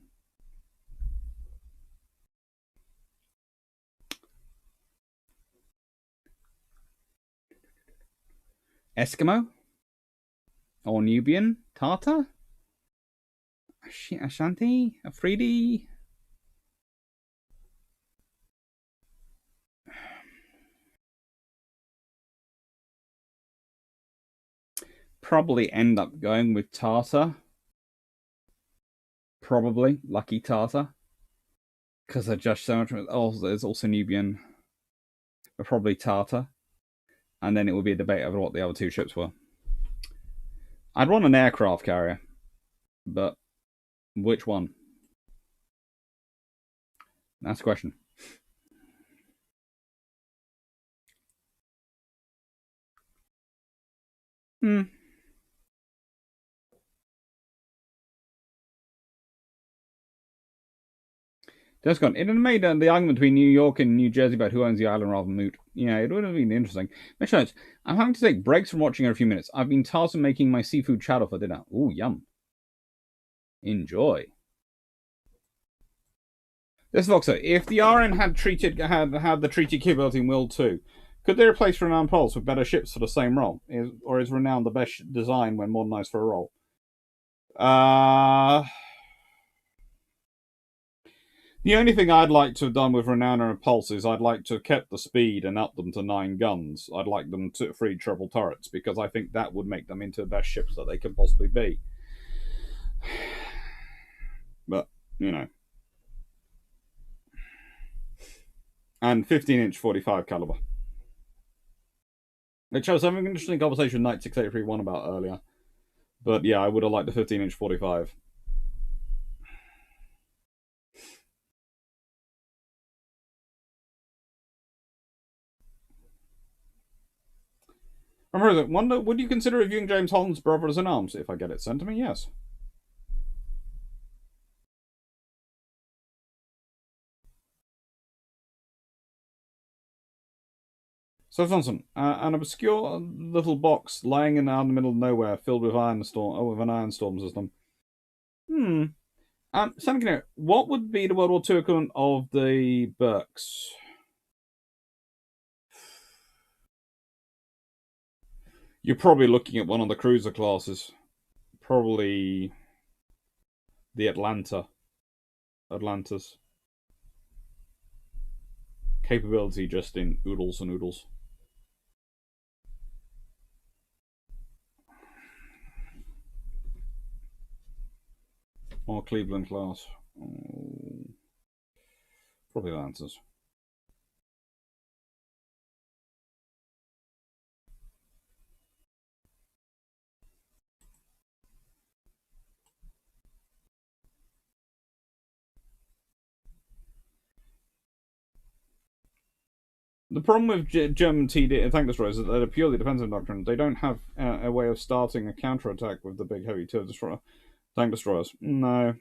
Eskimo? Or Nubian? Tartar? Ashanti? Afridi? Probably end up going with Tartar. Probably Lucky Tartar. Because they're just so much. Oh, there's also Nubian. But probably Tartar. And then it would be a debate over what the other 2 ships were. I'd want an aircraft carrier. But which one? That's the question. Just gone. It would have made the argument between New York and New Jersey about who owns the island rather moot. Yeah, it would have been interesting. Make notes. I'm having to take breaks from watching every few minutes. I've been tasked with making my seafood chowder for dinner. Ooh, yum. Enjoy. This Voxer, if the RN had the treaty capability in World 2, could they replace Renowned Pulse with better ships for the same role? Or is Renowned the best design when modernized for a role? The only thing I'd like to have done with Renown and Repulse is I'd like to have kept the speed and up them to 9 guns. I'd like them to 3 triple turrets, because I think that would make them into the best ships that they could possibly be. But, you know. And 15-inch 45 caliber. Which I was having an interesting conversation with Knight 6831 about earlier. But yeah, I would have liked the 15-inch 45. Wonder, would you consider reviewing James Holland's Brothers in Arms? If I get it sent to me, yes. So Johnson, an obscure little box lying in out in the middle of nowhere, filled with with an iron storm system. Hmm. Sam, what would be the World War II equivalent of the Burks? You're probably looking at one of the cruiser classes. Probably the Atlantas. Capability just in oodles and oodles. Or Cleveland class. Oh, probably Atlantas. The problem with German TD tank destroyers is that they're purely defensive doctrine. They don't have a way of starting a counterattack with the big heavy tank destroyers. No.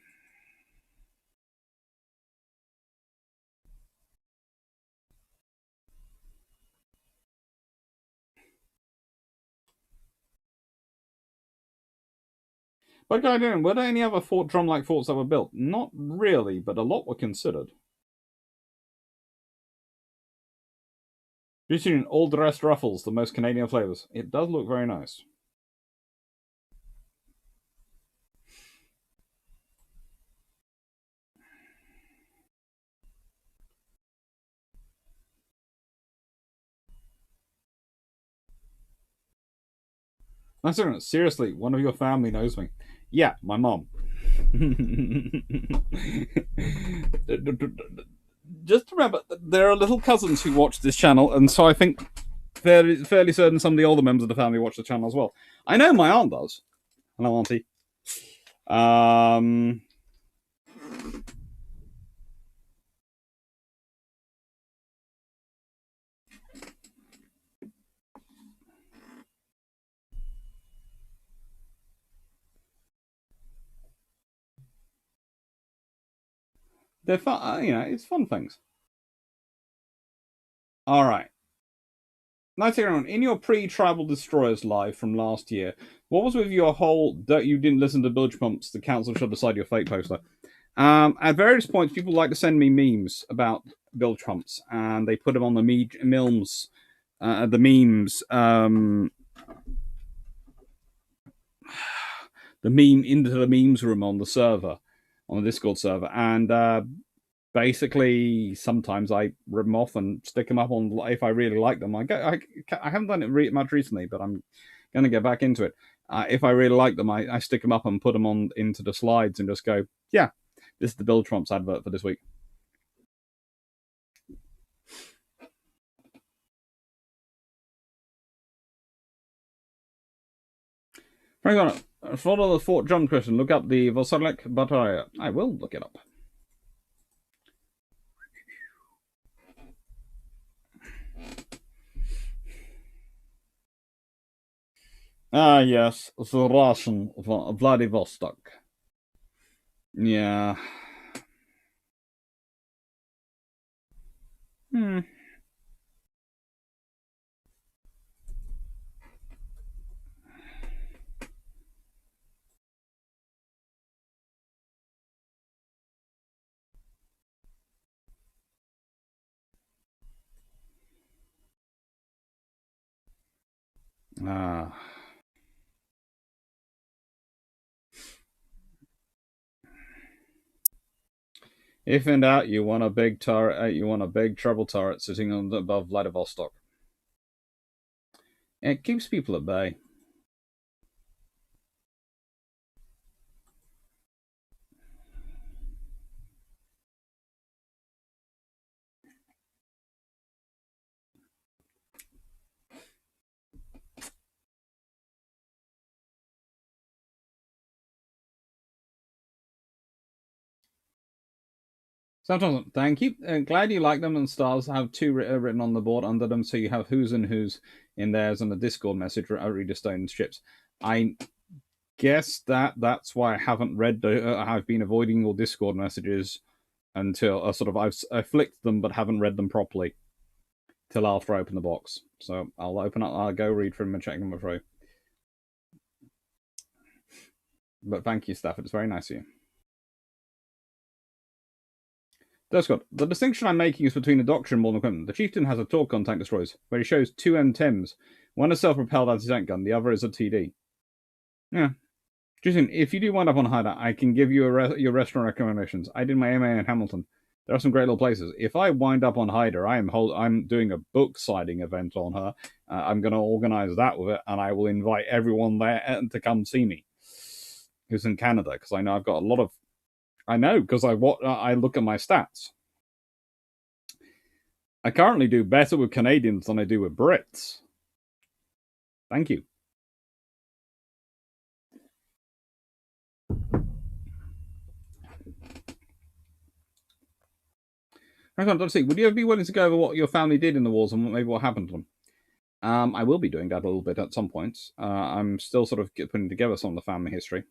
But I don't know, were there any other drum-like forts that were built? Not really, but a lot were considered. Featuring all dressed ruffles, the most Canadian flavours. It does look very nice. Seriously, one of your family knows me. Yeah, my mom. Just remember, there are little cousins who watch this channel, and so I think fairly certain some of the older members of the family watch the channel as well. I know my aunt does. Hello, auntie. They're fun. It's fun things. All right. Nice everyone. In your pre-tribal destroyers live from last year, what was with your whole that you didn't listen to bilge pumps? The council shall decide your fate poster. At various points, people like to send me memes about bilge pumps, and they put them on the memes, the meme into the memes room on the server, on the Discord server, and basically sometimes I rip them off and stick them up on if I really like them. I haven't done it much recently, but I'm going to get back into it. If I really like them, I stick them up and put them on into the slides and just go, yeah, this is the Bill Trumps advert for this week. Hang on. Follow the Fort John question. Look up the Vosalek Bataria. I will look it up. Ah, yes, the Russian Vladivostok. Yeah. Hmm. Ah. If in doubt, you want a big turret. You want a big treble turret sitting above Vladivostok. It keeps people at bay. Sometimes, thank you. Glad you like them, and stars have two written on the board under them, so you have who's and who's in theirs and a Discord message Reader Stone ships. I guess that's why I haven't read. I've been avoiding your Discord messages until I've flicked them but haven't read them properly. till after I open the box. So I'll open up, I'll go read from and check them through. But thank you, Stafford. It's very nice of you. That's good. The distinction I'm making is between a doctrine and modern equipment. The Chieftain has a talk on tank destroyers, where he shows two M10s. One is self-propelled anti-tank gun, the other is a TD. Yeah. Justin, if you do wind up on Hideout, I can give you your restaurant recommendations. I did my MA in Hamilton. There are some great little places. If I wind up on Hyder, I'm doing a book signing event on her. I'm going to organise that with it, and I will invite everyone there to come see me who's in Canada, because I know I've got a lot of. I know because I look at my stats. I currently do better with Canadians than I do with Brits. Thank you. Let's see. Would you ever be willing to go over what your family did in the wars and maybe what happened to them? I will be doing that a little bit at some points. I'm still sort of putting together some of the family history.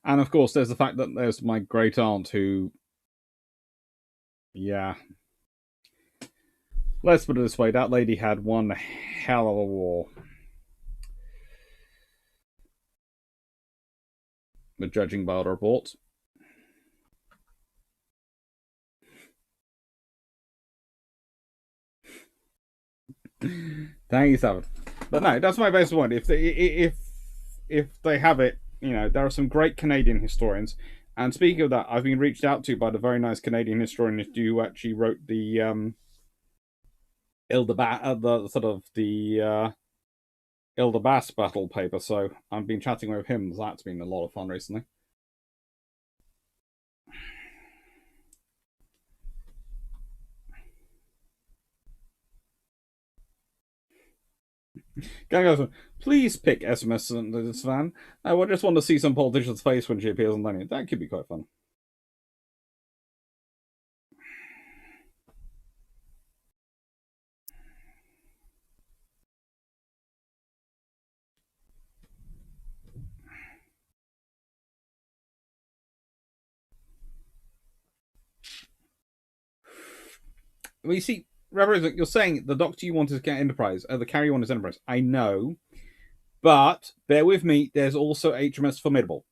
And of course, there's the fact that there's my great aunt who. Yeah. Let's put it this way, that lady had one hell of a war. But judging by the reports. Thank you, Savage. But no, that's my basic point. If they have it, there are some great Canadian historians. And speaking of that, I've been reached out to by the very nice Canadian historian who actually wrote the Ildebass battle paper. So I've been chatting with him. That's been a lot of fun recently. Please pick SMS this van. I would just want to see some politician's face when she appears on Lenny. That could be quite fun. Well, you see, Reverend, you're saying the doctor you want is Enterprise, the carrier you want is Enterprise. I know, but bear with me. There's also HMS Formidable.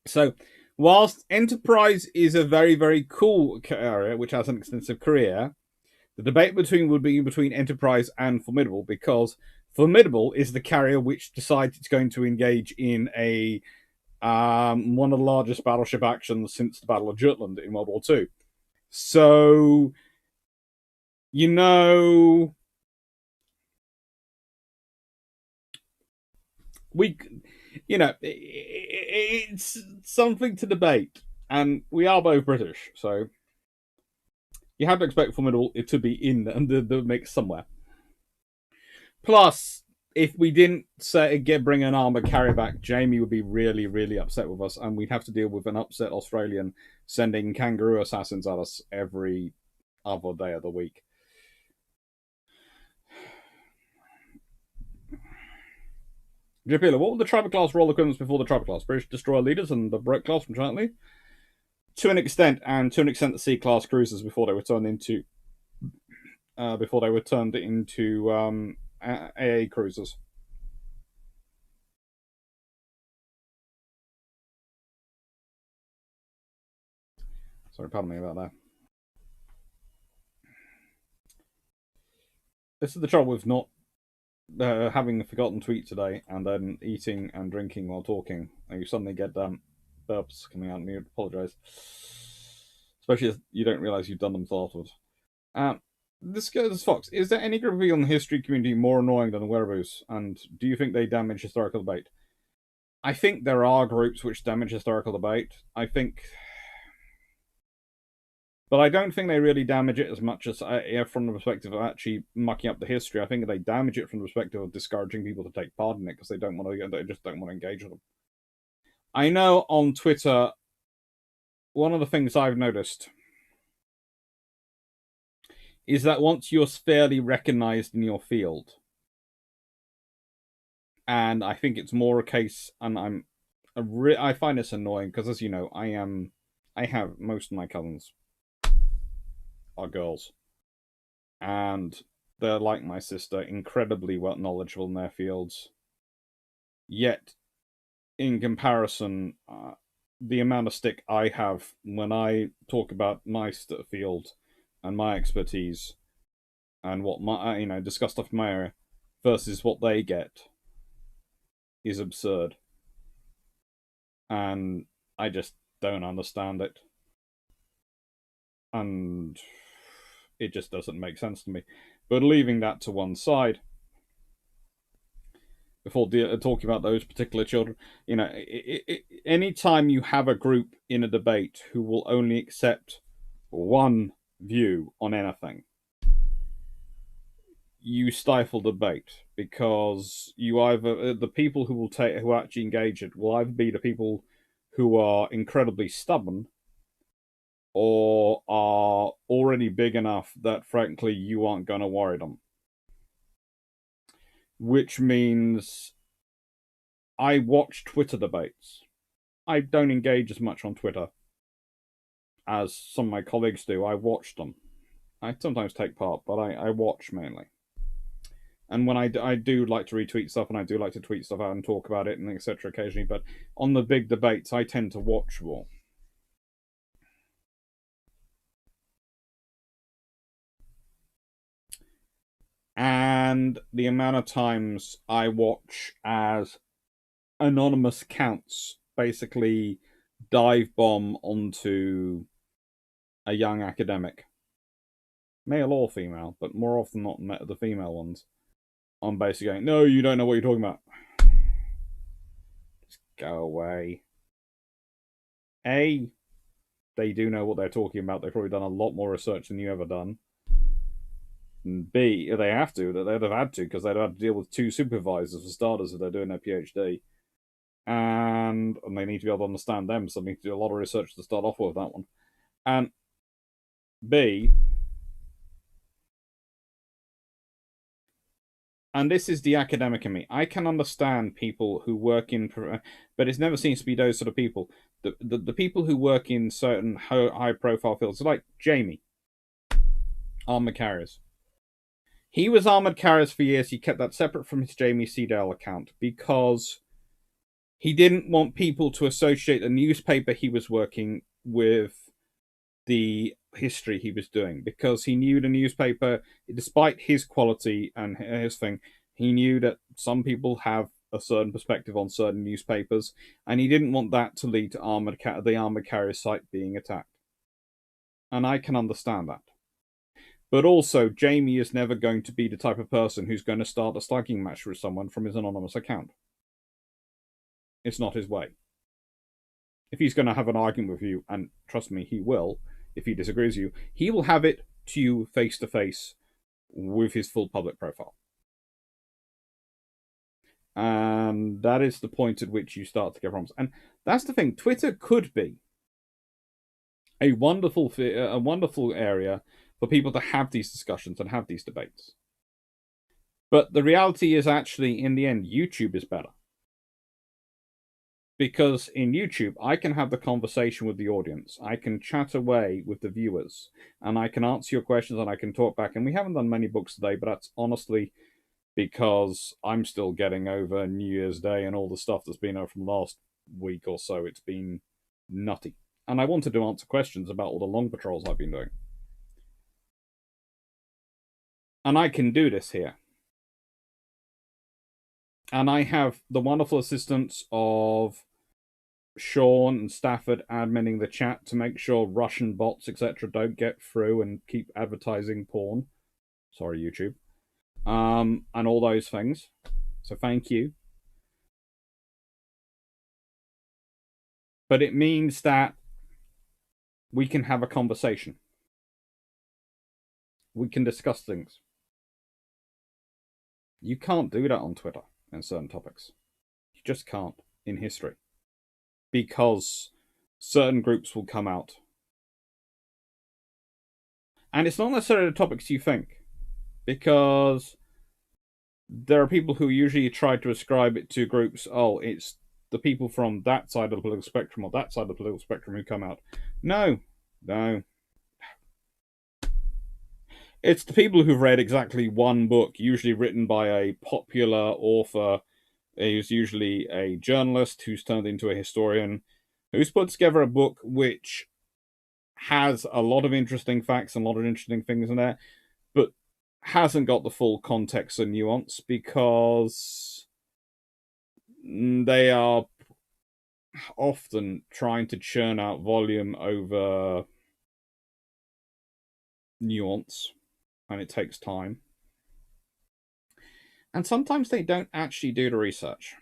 So, whilst Enterprise is a very, very cool carrier which has an extensive career, the debate would be between Enterprise and Formidable, because Formidable is the carrier which decides it's going to engage in a one of the largest battleship actions since the Battle of Jutland in World War II. So, it's something to debate, and we are both British, so you have to expect Formidable to be in the mix somewhere. Plus, if we didn't bring an armored carrier back, Jamie would be really, really upset with us, and we'd have to deal with an upset Australian sending kangaroo assassins at us every other day of the week. JP, what were the Tribal class role equivalents before the Tribal class? British destroyer leaders and the Brett class from Giant Lead? To an extent, the C class cruisers before they were turned into AA cruisers. Sorry, pardon me about that. This is the trouble with not having a forgotten tweet today and then eating and drinking while talking. And you suddenly get burps coming out and you apologise. Especially if you don't realise you've done them afterwards. This goes Fox. Is there any group of people in the history community more annoying than the Wereaboos? And do you think they damage historical debate? I think there are groups which damage historical debate. But I don't think they really damage it as much as from the perspective of actually mucking up the history. I think they damage it from the perspective of discouraging people to take part in it because they just don't want to engage with them. I know on Twitter, one of the things I've noticed is that once you're fairly recognized in your field, and I think it's more a case, and I find this annoying because, as you know, I have most of my cousins are girls. and they're like my sister, incredibly well knowledgeable in their fields. Yet, in comparison, the amount of stick I have when I talk about my field and my expertise and what my discuss stuff in my area versus what they get is absurd, and I just don't understand it, and it just doesn't make sense to me. But leaving that to one side, before talking about those particular children, anytime you have a group in a debate who will only accept one view on anything, you stifle debate, because you either the people who actually engage it will either be the people who are incredibly stubborn or are already big enough that frankly you aren't going to worry them, which means I watch Twitter debates. I don't engage as much on Twitter as some of my colleagues do. I watch them. I sometimes take part, but I watch mainly. And when I do like to retweet stuff, and I do like to tweet stuff out and talk about it and etc. occasionally, but on the big debates, I tend to watch more. And the amount of times I watch as anonymous accounts basically dive bomb onto a young academic, male or female, but more often not the female ones, I'm basically going, no, you don't know what you're talking about. Just go away. A, they do know what they're talking about. They've probably done a lot more research than you ever done. And B, they have to. They'd have had to, because they'd have to deal with two supervisors for starters if they're doing their PhD. And they need to be able to understand them, so they need to do a lot of research to start off with that one. And B, and this is the academic in me, I can understand people who work in, but it never seems to be those sort of people. The people who work in certain high profile fields, like Jamie, armored carriers. He was armored carriers for years. He kept that separate from his Jamie Seedale account because he didn't want people to associate the newspaper he was working with the history he was doing, because he knew the newspaper, despite his quality and his thing, he knew that some people have a certain perspective on certain newspapers, and he didn't want that to lead to the armored carrier site being attacked. And I can understand that. But also, Jamie is never going to be the type of person who's going to start a slugging match with someone from his anonymous account. It's not his way. If he's going to have an argument with you, and trust me, he will, if he disagrees with you, he will have it to you face to face with his full public profile. And that is the point at which you start to get problems. And that's the thing. Twitter could be a wonderful area for people to have these discussions and have these debates. But the reality is, actually, in the end, YouTube is better. Because in YouTube, I can have the conversation with the audience. I can chat away with the viewers. And I can answer your questions and I can talk back. And we haven't done many books today, but that's honestly because I'm still getting over New Year's Day and all the stuff that's been over from last week or so. It's been nutty. And I wanted to answer questions about all the long patrols I've been doing. And I can do this here. And I have the wonderful assistance of Sean and Stafford adminning the chat to make sure Russian bots, etc., don't get through and keep advertising porn. Sorry, YouTube. And all those things. So thank you. But it means that we can have a conversation. We can discuss things. You can't do that on Twitter in certain topics. You just can't in history. Because certain groups will come out. And it's not necessarily the topics you think. Because there are people who usually try to ascribe it to groups. Oh, it's the people from that side of the political spectrum or that side of the political spectrum who come out. No. It's the people who've read exactly one book, usually written by a popular author who's usually a journalist who's turned into a historian, who's put together a book which has a lot of interesting facts and a lot of interesting things in there, but hasn't got the full context and nuance because they are often trying to churn out volume over nuance, and it takes time. And sometimes they don't actually do the research.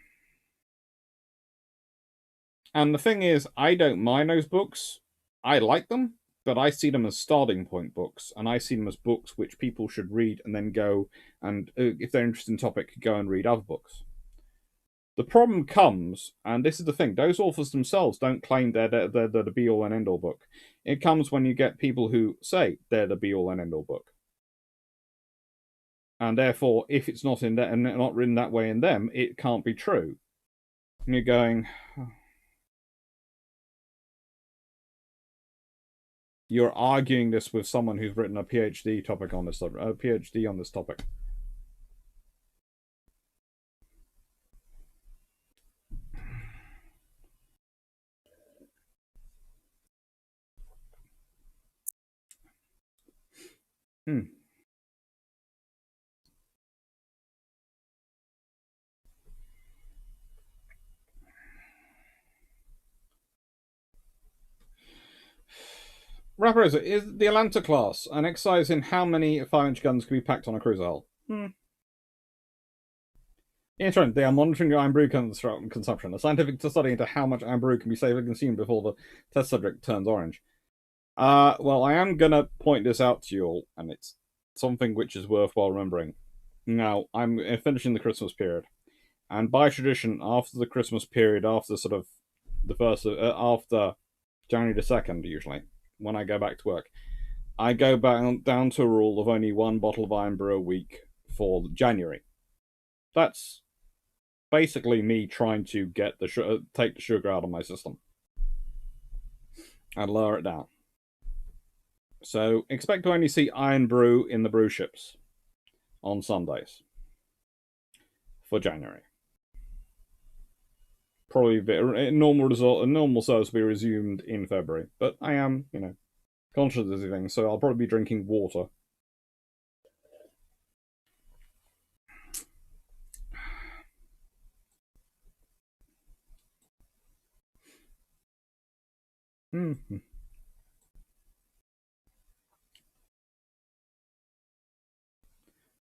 And the thing is, I don't mind those books. I like them, but I see them as starting point books, and I see them as books which people should read and then go and, if they're interested in the topic, go and read other books. The problem comes, and this is the thing, those authors themselves don't claim they're the be all and end all book. It comes when you get people who say they're the be all and end all book. And therefore, if it's not in that and not written that way in them, it can't be true. And you're going, you're arguing this with someone who's written a PhD topic on this, a PhD on this topic. Rapper is the Atlanta class an exercise in how many 5-inch guns can be packed on a cruiser hull? Interesting. They are monitoring your iron brew consumption. A scientific study into how much iron brew can be safely consumed before the test subject turns orange. Well, I am gonna point this out to you all, and it's something which is worthwhile remembering. Now, I'm finishing the Christmas period, and by tradition, after the Christmas period, after sort of the first, after January the 2nd, usually, when I go back to work, I go back down to a rule of only one bottle of iron brew a week for January. That's basically me trying to get take the sugar out of my system and lower it down. So expect to only see iron brew in the Bruships on Sundays for January. Probably normal service will be resumed in February, but I am, conscious of these things, so I'll probably be drinking water. Mm-hmm.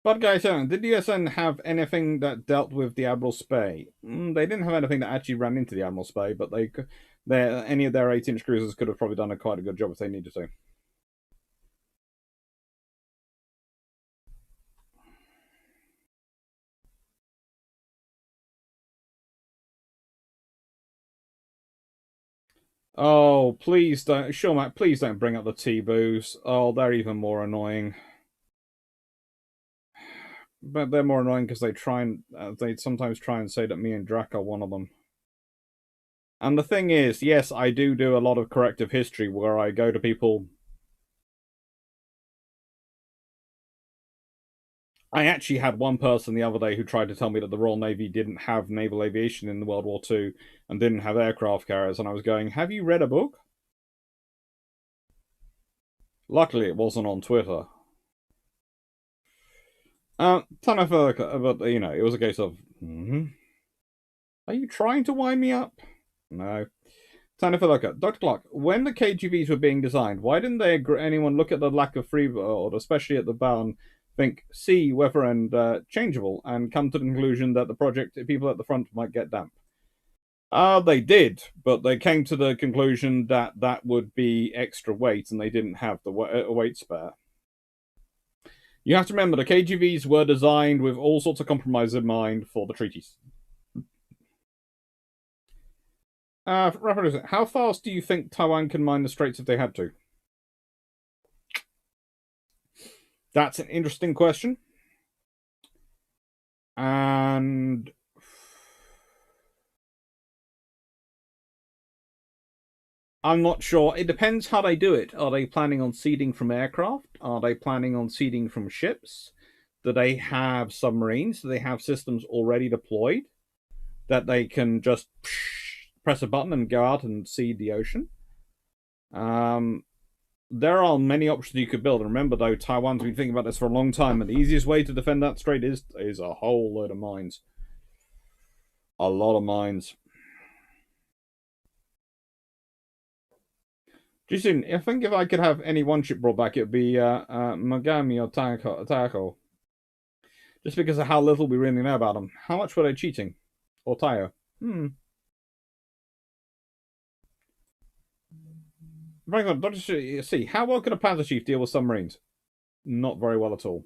But guys, did the USN have anything that dealt with the Admiral Spey? They didn't have anything that actually ran into the Admiral Spey, but any of their 8-inch cruisers could have probably done quite a good job if they needed to. Oh, please don't, sure, Matt, please don't bring up the T-boos. Oh, they're even more annoying. But they're more annoying because they sometimes try and say that me and Drac are one of them. And the thing is, yes, I do a lot of corrective history where I go to people. I actually had one person the other day who tried to tell me that the Royal Navy didn't have naval aviation in World War II and didn't have aircraft carriers, and I was going, have you read a book? Luckily, it wasn't on Twitter. Ton of, but it was a case of, are you trying to wind me up? No. Dr. Clarke, when the KGVs were being designed, why didn't anyone look at the lack of freeboard, especially at the bow, and think, sea, weather, and changeable, and come to the conclusion that the project people at the front might get damp? They did, but they came to the conclusion that that would be extra weight, and they didn't have the weight spare. You have to remember, the KGVs were designed with all sorts of compromises in mind for the treaties. How fast do you think Taiwan can mine the straits if they had to? That's an interesting question. And I'm not sure. It depends how they do it. Are they planning on seeding from aircraft? Are they planning on seeding from ships? Do they have submarines? Do they have systems already deployed that they can just press a button and go out and seed the ocean? There are many options you could build. And remember, though, Taiwan's been thinking about this for a long time, and the easiest way to defend that strait is a whole load of mines. A lot of mines. Just I think if I could have any one ship brought back, it would be Mogami or Taiko. Just because of how little we really know about them. How much were they cheating? Or Tayo? Franklin, don't you see, how well can a Panzer Chief deal with submarines? Not very well at all.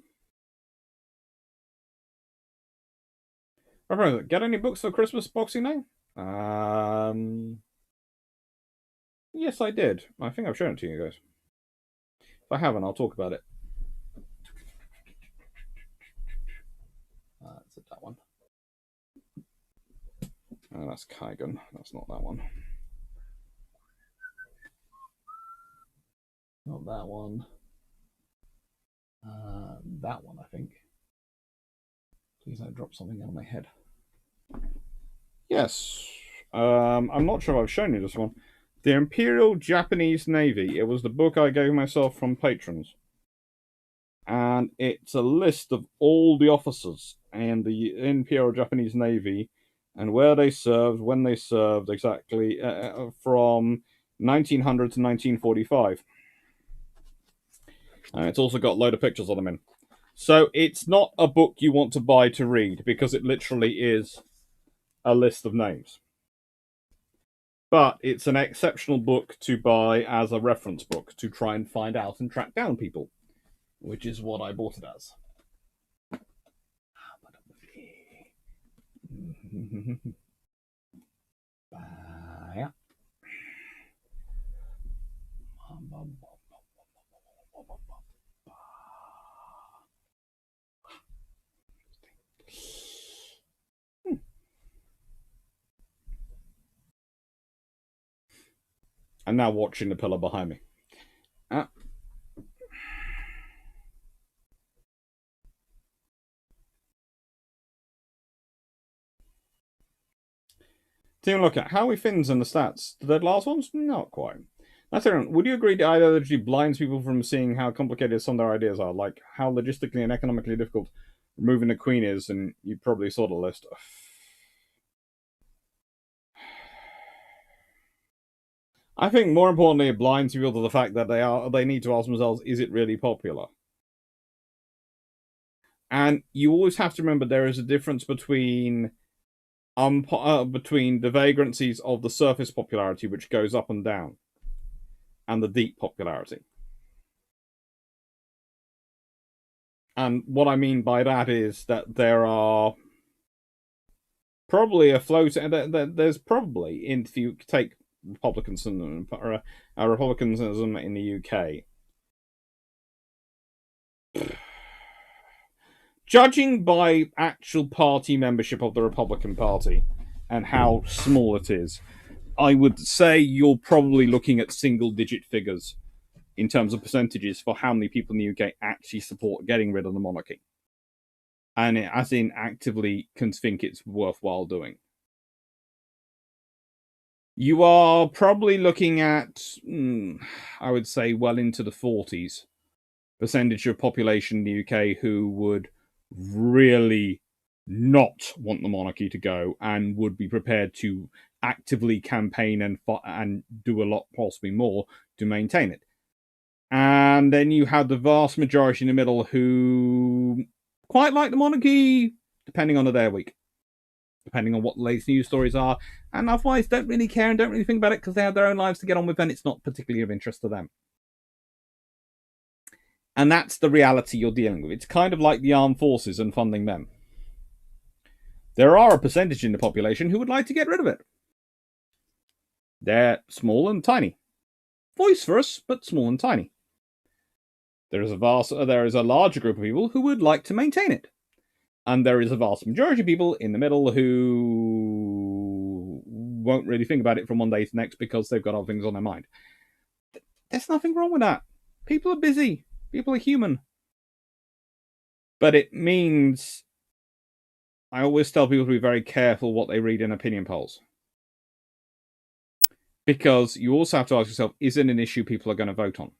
Franklin, get any books for Christmas Boxing Day? Yes, I did. I think I've shown it to you guys. If I haven't, I'll talk about it. That's that one. Oh, that's Kaigan. That's not that one. Not that one. That one, I think. Please don't drop something out of my head. Yes. I'm not sure if I've shown you this one. The Imperial Japanese Navy. It was the book I gave myself from patrons. And it's a list of all the officers in the Imperial Japanese Navy and where they served, when they served, exactly, from 1900 to 1945. And it's also got a load of pictures of them in. So it's not a book you want to buy to read, because it literally is a list of names. But it's an exceptional book to buy as a reference book to try and find out and track down people, which is what I bought it as. I'm now watching the pillar behind me. Team look at how we Finns in the stats. The last ones? Not quite. That's it. Would you agree that ideology blinds people from seeing how complicated some of their ideas are? Like how logistically and economically difficult removing the Queen is, and you probably saw the list. I think more importantly, it blinds people to the fact that they need to ask themselves, is it really popular? And you always have to remember there is a difference between the vagrancies of the surface popularity, which goes up and down, and the deep popularity. And what I mean by that is that there are probably there's probably, if you take republicanism in the UK, judging by actual party membership of the Republican Party and how small it is, I would say you're probably looking at single-digit figures in terms of percentages for how many people in the UK actually support getting rid of the monarchy. And as in actively can think it's worthwhile doing. You are probably looking at, I would say, well into the 40s percentage of population in the UK who would really not want the monarchy to go and would be prepared to actively campaign and do a lot, possibly more, to maintain it. And then you have the vast majority in the middle who quite like the monarchy, depending on the day of week, depending on what the latest news stories are, and otherwise don't really care and don't really think about it because they have their own lives to get on with and it's not particularly of interest to them. And that's the reality you're dealing with. It's kind of like the armed forces and funding them. There are a percentage in the population who would like to get rid of it. They're small and tiny. Boisterous, but small and tiny. There is a larger group of people who would like to maintain it. And there is a vast majority of people in the middle who won't really think about it from one day to the next because they've got other things on their mind. There's nothing wrong with that. People are busy. People are human. But it means I always tell people to be very careful what they read in opinion polls. Because you also have to ask yourself, is it an issue people are going to vote on?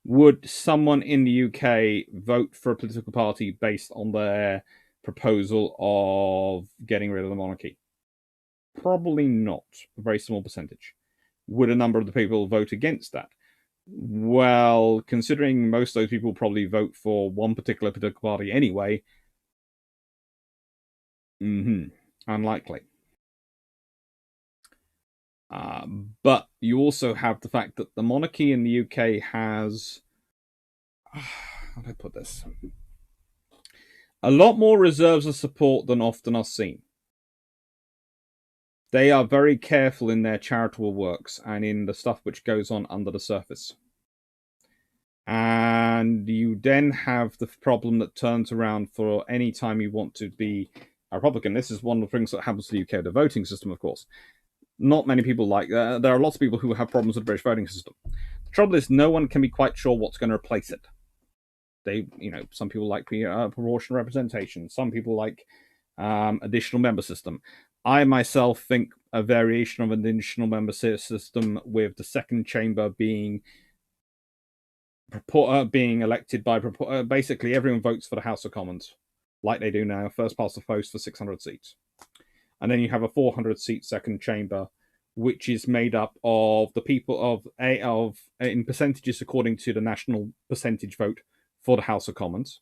Would someone in the UK vote for a political party based on their proposal of getting rid of the monarchy? Probably not. A very small percentage. Would a number of the people vote against that? Well, considering most of those people probably vote for one particular political party anyway, unlikely. But you also have the fact that the monarchy in the UK has, how do I put this? A lot more reserves of support than often are seen. They are very careful in their charitable works and in the stuff which goes on under the surface. And you then have the problem that turns around for any time you want to be a Republican. This is one of the things that happens to the UK, the voting system, of course. Not many people like that. There are lots of people who have problems with the British voting system. The trouble is, no one can be quite sure what's going to replace it. Some people like proportional representation. Some people like additional member system. I myself think a variation of an additional member system with the second chamber being elected by basically everyone votes for the House of Commons, like they do now, first past the post for 600 seats. And then you have a 400-seat second chamber, which is made up of the people in percentages according to the national percentage vote for the House of Commons.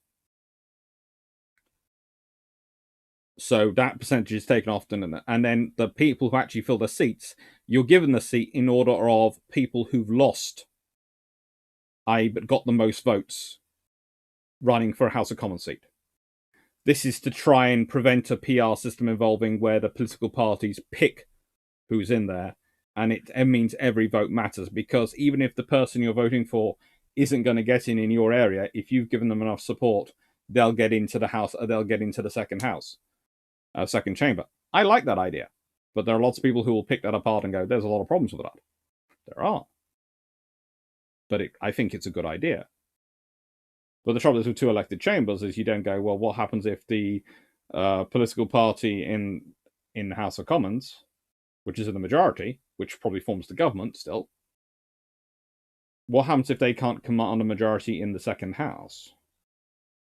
So that percentage is taken off, and then the people who actually fill the seats, you're given the seat in order of people who've lost, but got the most votes running for a House of Commons seat. This is to try and prevent a PR system involving where the political parties pick who's in there, and it means every vote matters, because even if the person you're voting for isn't going to get in your area, if you've given them enough support, they'll get into the house. They'll get into the second chamber. I like that idea, but there are lots of people who will pick that apart and go, "There's a lot of problems with that." There are, but I think it's a good idea. But the trouble is with two elected chambers is you don't go, well, what happens if the political party in the House of Commons, which is in the majority, which probably forms the government still, what happens if they can't command a majority in the second house?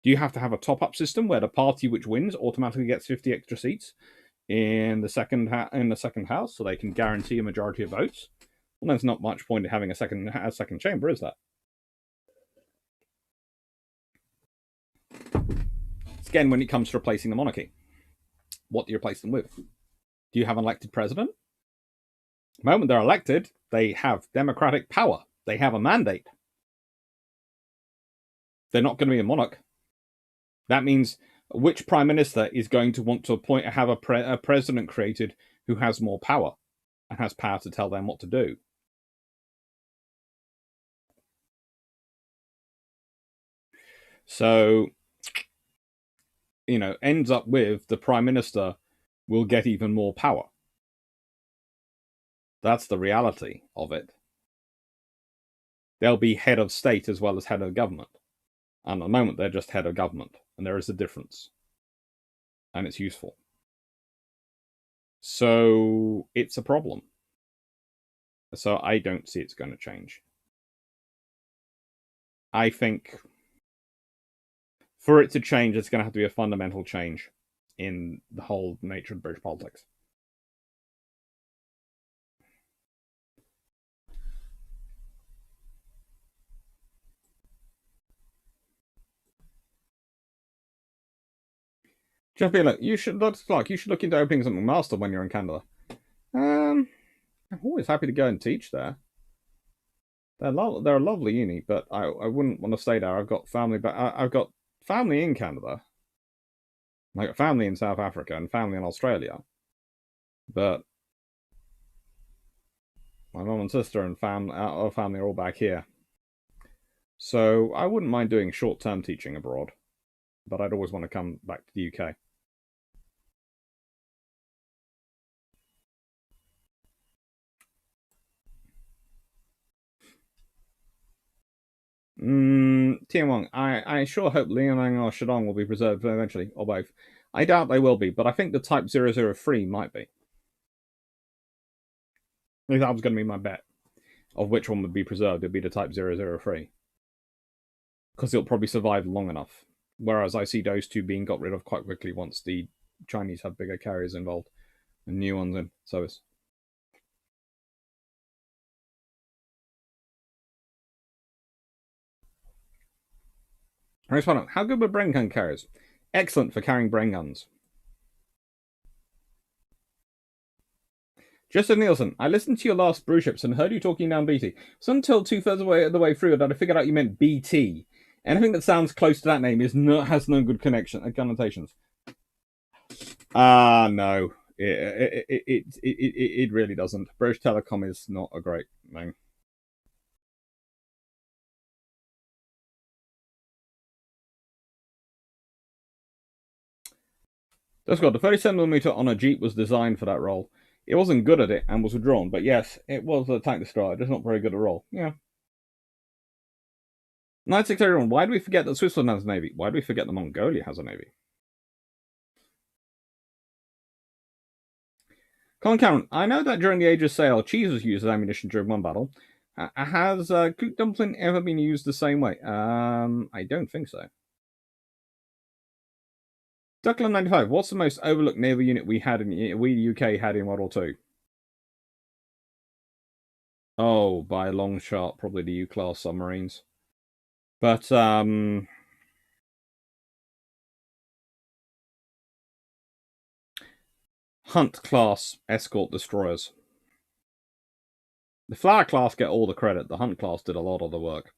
Do you have to have a top-up system where the party which wins automatically gets 50 extra seats in the second house, so they can guarantee a majority of votes? Well, there's not much point in having a second chamber, is there? Again, when it comes to replacing the monarchy, what do you replace them with? Do you have an elected president? The moment they're elected, they have democratic power. They have a mandate. They're not going to be a monarch. That means which prime minister is going to want to have a president created who has more power and has power to tell them what to do? So, ends up with the prime minister will get even more power. That's the reality of it. They'll be head of state as well as head of government. And at the moment, they're just head of government. And there is a difference. And it's useful. So it's a problem. So I don't see it's going to change. I think for it to change, it's going to have to be a fundamental change in the whole nature of British politics. Just be like, you should look into opening something master when you're in Canada. I'm always happy to go and teach there. They're a lovely uni, but I wouldn't want to stay there. I've got family, but I've got family in Canada. I got family in South Africa and family in Australia, but my mum and sister and family are all back here. So I wouldn't mind doing short-term teaching abroad, but I'd always want to come back to the UK. Tian Wang, I sure hope Lianlang or Shadong will be preserved eventually, or both. I doubt they will be, but I think the Type 003 might be. If that was going to be my bet of which one would be preserved, it'd be the Type 003. Because it'll probably survive long enough. Whereas I see those two being got rid of quite quickly once the Chinese have bigger carriers involved and new ones in service. Respondent, how good were brain gun carriers? Excellent for carrying brain guns. Justin Nielsen, I listened to your last Bruships and heard you talking down BT. It's until 2/3 of the way through that I figured out you meant BT. Anything that sounds close to that name has no good connotations. No. It really doesn't. British Telecom is not a great name. That's got the 37mm on a Jeep was designed for that role. It wasn't good at it and was withdrawn, but yes, it was a tank destroyer, just not very good at role. Yeah. 9681, why do we forget that Switzerland has a navy? Why do we forget that Mongolia has a navy? Colin Cameron, I know that during the Age of Sail, cheese was used as ammunition during one battle. Has Coot Dumpling ever been used the same way? I don't think so. Duckland 95, what's the most overlooked naval unit we UK had in World War II? Oh, by a long shot, probably the U-class submarines. But, Hunt-class escort destroyers. The Flower class get all the credit. The Hunt class did a lot of the work.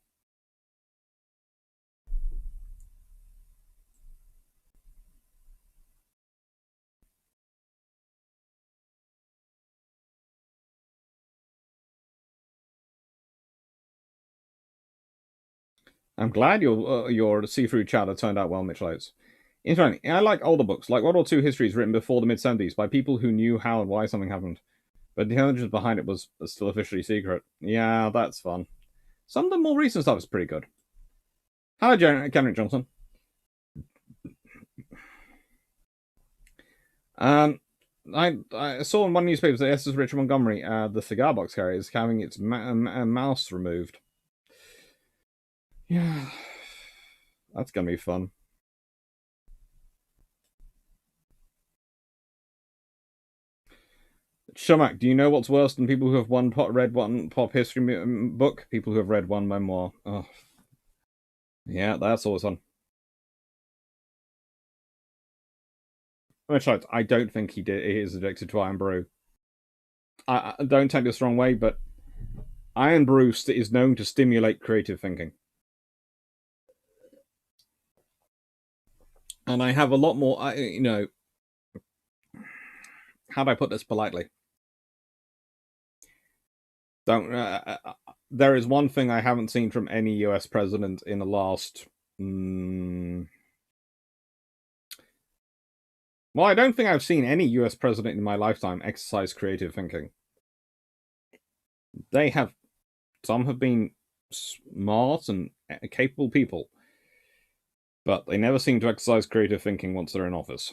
I'm glad your see-through chatter turned out well, Mitch Oates. Interesting. I like older books, like World War II histories written before the mid-70s by people who knew how and why something happened. But the intelligence behind it was still officially secret. Yeah, that's fun. Some of the more recent stuff is pretty good. Hello, Kenrick Johnson. I saw in one newspaper that SS Richard Montgomery, the cigar box carrier, is having its mouse removed. Yeah, that's gonna be fun. Shamak, do you know what's worse than people who have read one pop history book? People who have read one memoir. Oh. Yeah, that's always fun. I don't think he is addicted to Iron Brew. I don't take this the wrong way, but Iron Brew is known to stimulate creative thinking. And I have a lot more, how do I put this politely? There is one thing I haven't seen from any US president in the last. Well, I don't think I've seen any US president in my lifetime exercise creative thinking. Some have been smart and capable people, but they never seem to exercise creative thinking once they're in office.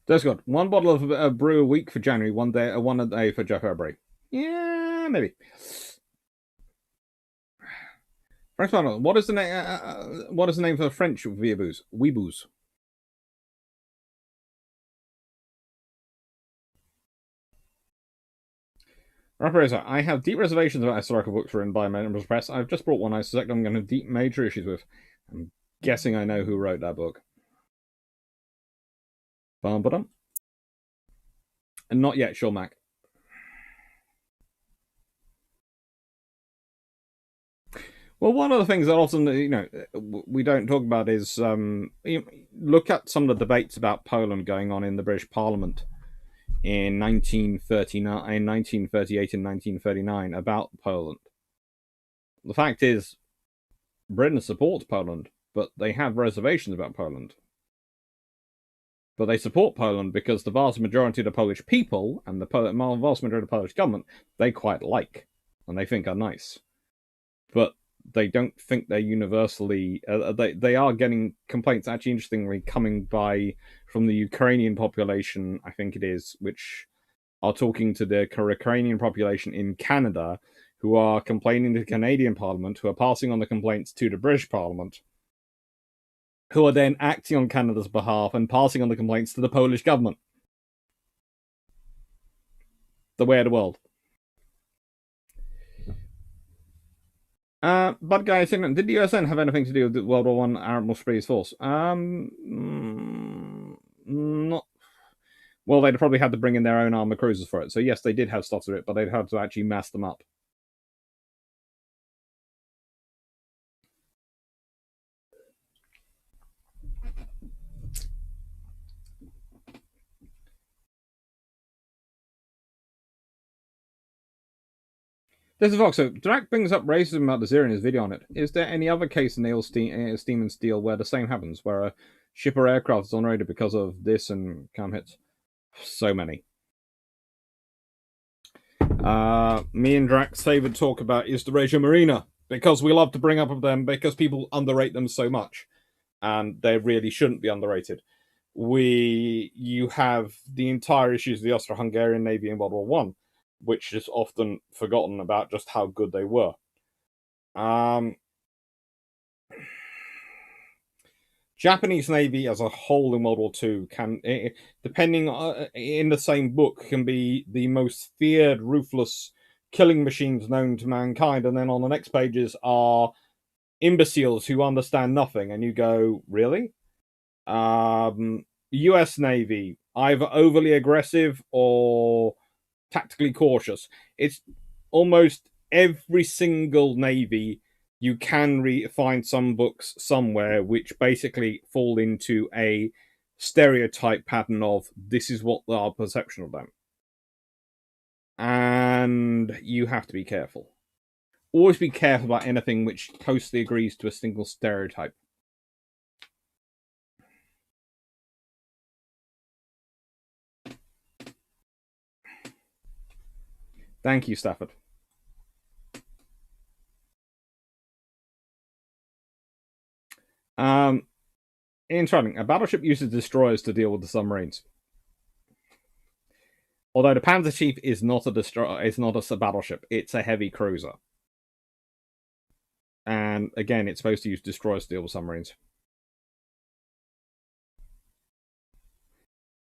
There's got one bottle of brew a week for January, one a day for February. Yeah, maybe. Frank Spanner, what is the name for the French weeaboos? Weeboos. Rapper, I have deep reservations about historical books written by members of press. I've just brought one I suspect I'm going to have deep major issues with. I'm guessing I know who wrote that book. Bum-ba-dum. And not yet, sure, Mac. Well, one of the things that often, we don't talk about is look at some of the debates about Poland going on in the British Parliament in 1938 and 1939 about Poland. The fact is, Britain supports Poland, but they have reservations about Poland. but they support Poland because the vast majority of the Polish people and the vast majority of the Polish government they quite like and they think are nice, but they don't think they're universally. They are getting complaints. Actually, interestingly, coming by from the Ukrainian population, I think it is, which are talking to the Ukrainian population in Canada, who are complaining to the Canadian Parliament, who are passing on the complaints to the British Parliament, who are then acting on Canada's behalf and passing on the complaints to the Polish government. The way of the world. Bud Guy Sigmund, did the USN have anything to do with the World War One Admiral Spree's force? Not. Well, they'd probably had to bring in their own armored cruisers for it. So yes, they did have stuff to it, but they'd have to actually mass them up. There's a Vox. So Drac brings up racism about the Zero in his video on it. Is there any other case in Naval Steam and Steel where the same happens, where a ship or aircraft is unrated because of this and cam hits? So many. Me and Drax favorite talk about is the Regia Marina, because we love to bring up of them because people underrate them so much, and they really shouldn't be underrated. You have the entire issues of the Austro-Hungarian Navy in World War One, which is often forgotten about just how good they were. Japanese Navy as a whole in World War II can, depending in the same book, can be the most feared, ruthless killing machines known to mankind, and then on the next pages are imbeciles who understand nothing, and you go, really? US Navy, either overly aggressive or tactically cautious. It's almost every single Navy. You can find some books somewhere which basically fall into a stereotype pattern of this is what our perception of them. And you have to be careful. Always be careful about anything which closely agrees to a single stereotype. Thank you, Stafford. In Training, a battleship uses destroyers to deal with the submarines. Although the Panzer Chief is not a destroyer, it's not a battleship, it's a heavy cruiser. And again, it's supposed to use destroyers to deal with submarines.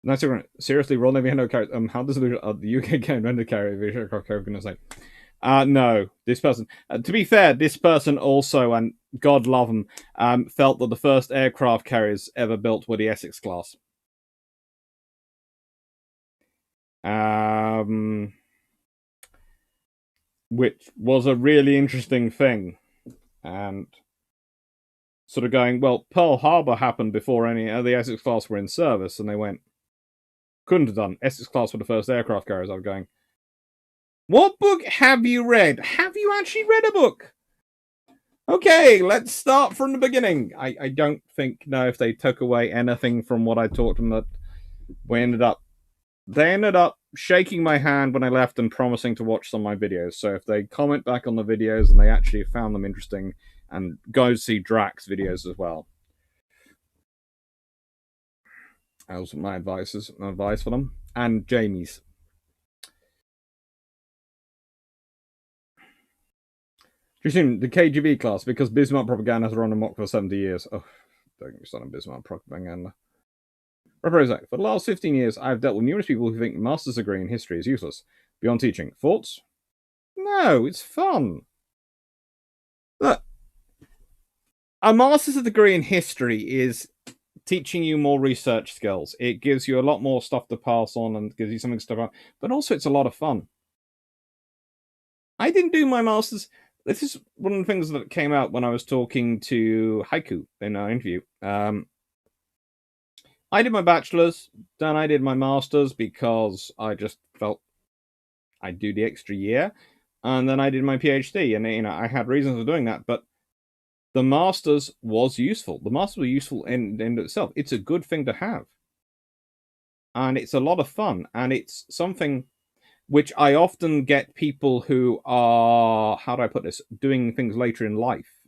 No, seriously, Royal Navy no carrier. How does the UK get render carrier? Going to say, no. This person, to be fair, this person also, and God love him, felt that the first aircraft carriers ever built were the Essex class. Which was a really interesting thing, and sort of going, well, Pearl Harbor happened before any of the Essex class were in service, and they went, couldn't have done. Essex class were the first aircraft carriers. I was going, what book have you read? Have you actually read a book? Okay, let's start from the beginning. I don't think, no, if they took away anything from what I taught them, that they ended up shaking my hand when I left and promising to watch some of my videos. So if they comment back on the videos and they actually found them interesting, and go see Drax videos as well. That was my advice for them. And Jamie's. The KGB class, because Bismarck propaganda has run amok for 70 years. Oh, don't get me started on Bismarck propaganda. For the last 15 years, I've dealt with numerous people who think master's degree in history is useless. Beyond teaching. Thoughts? No, it's fun. Look, a master's degree in history is teaching you more research skills. It gives you a lot more stuff to pass on and gives you something to stuff out. But also, it's a lot of fun. I didn't do my master's. This is one of the things that came out when I was talking to Haiku in our interview. I did my bachelor's, then I did my master's because I just felt I'd do the extra year, and then I did my PhD, and I had reasons for doing that, but the master's was useful. The master's was useful in itself. It's a good thing to have. and it's a lot of fun, and it's something which I often get people who are, how do I put this, doing things later in life,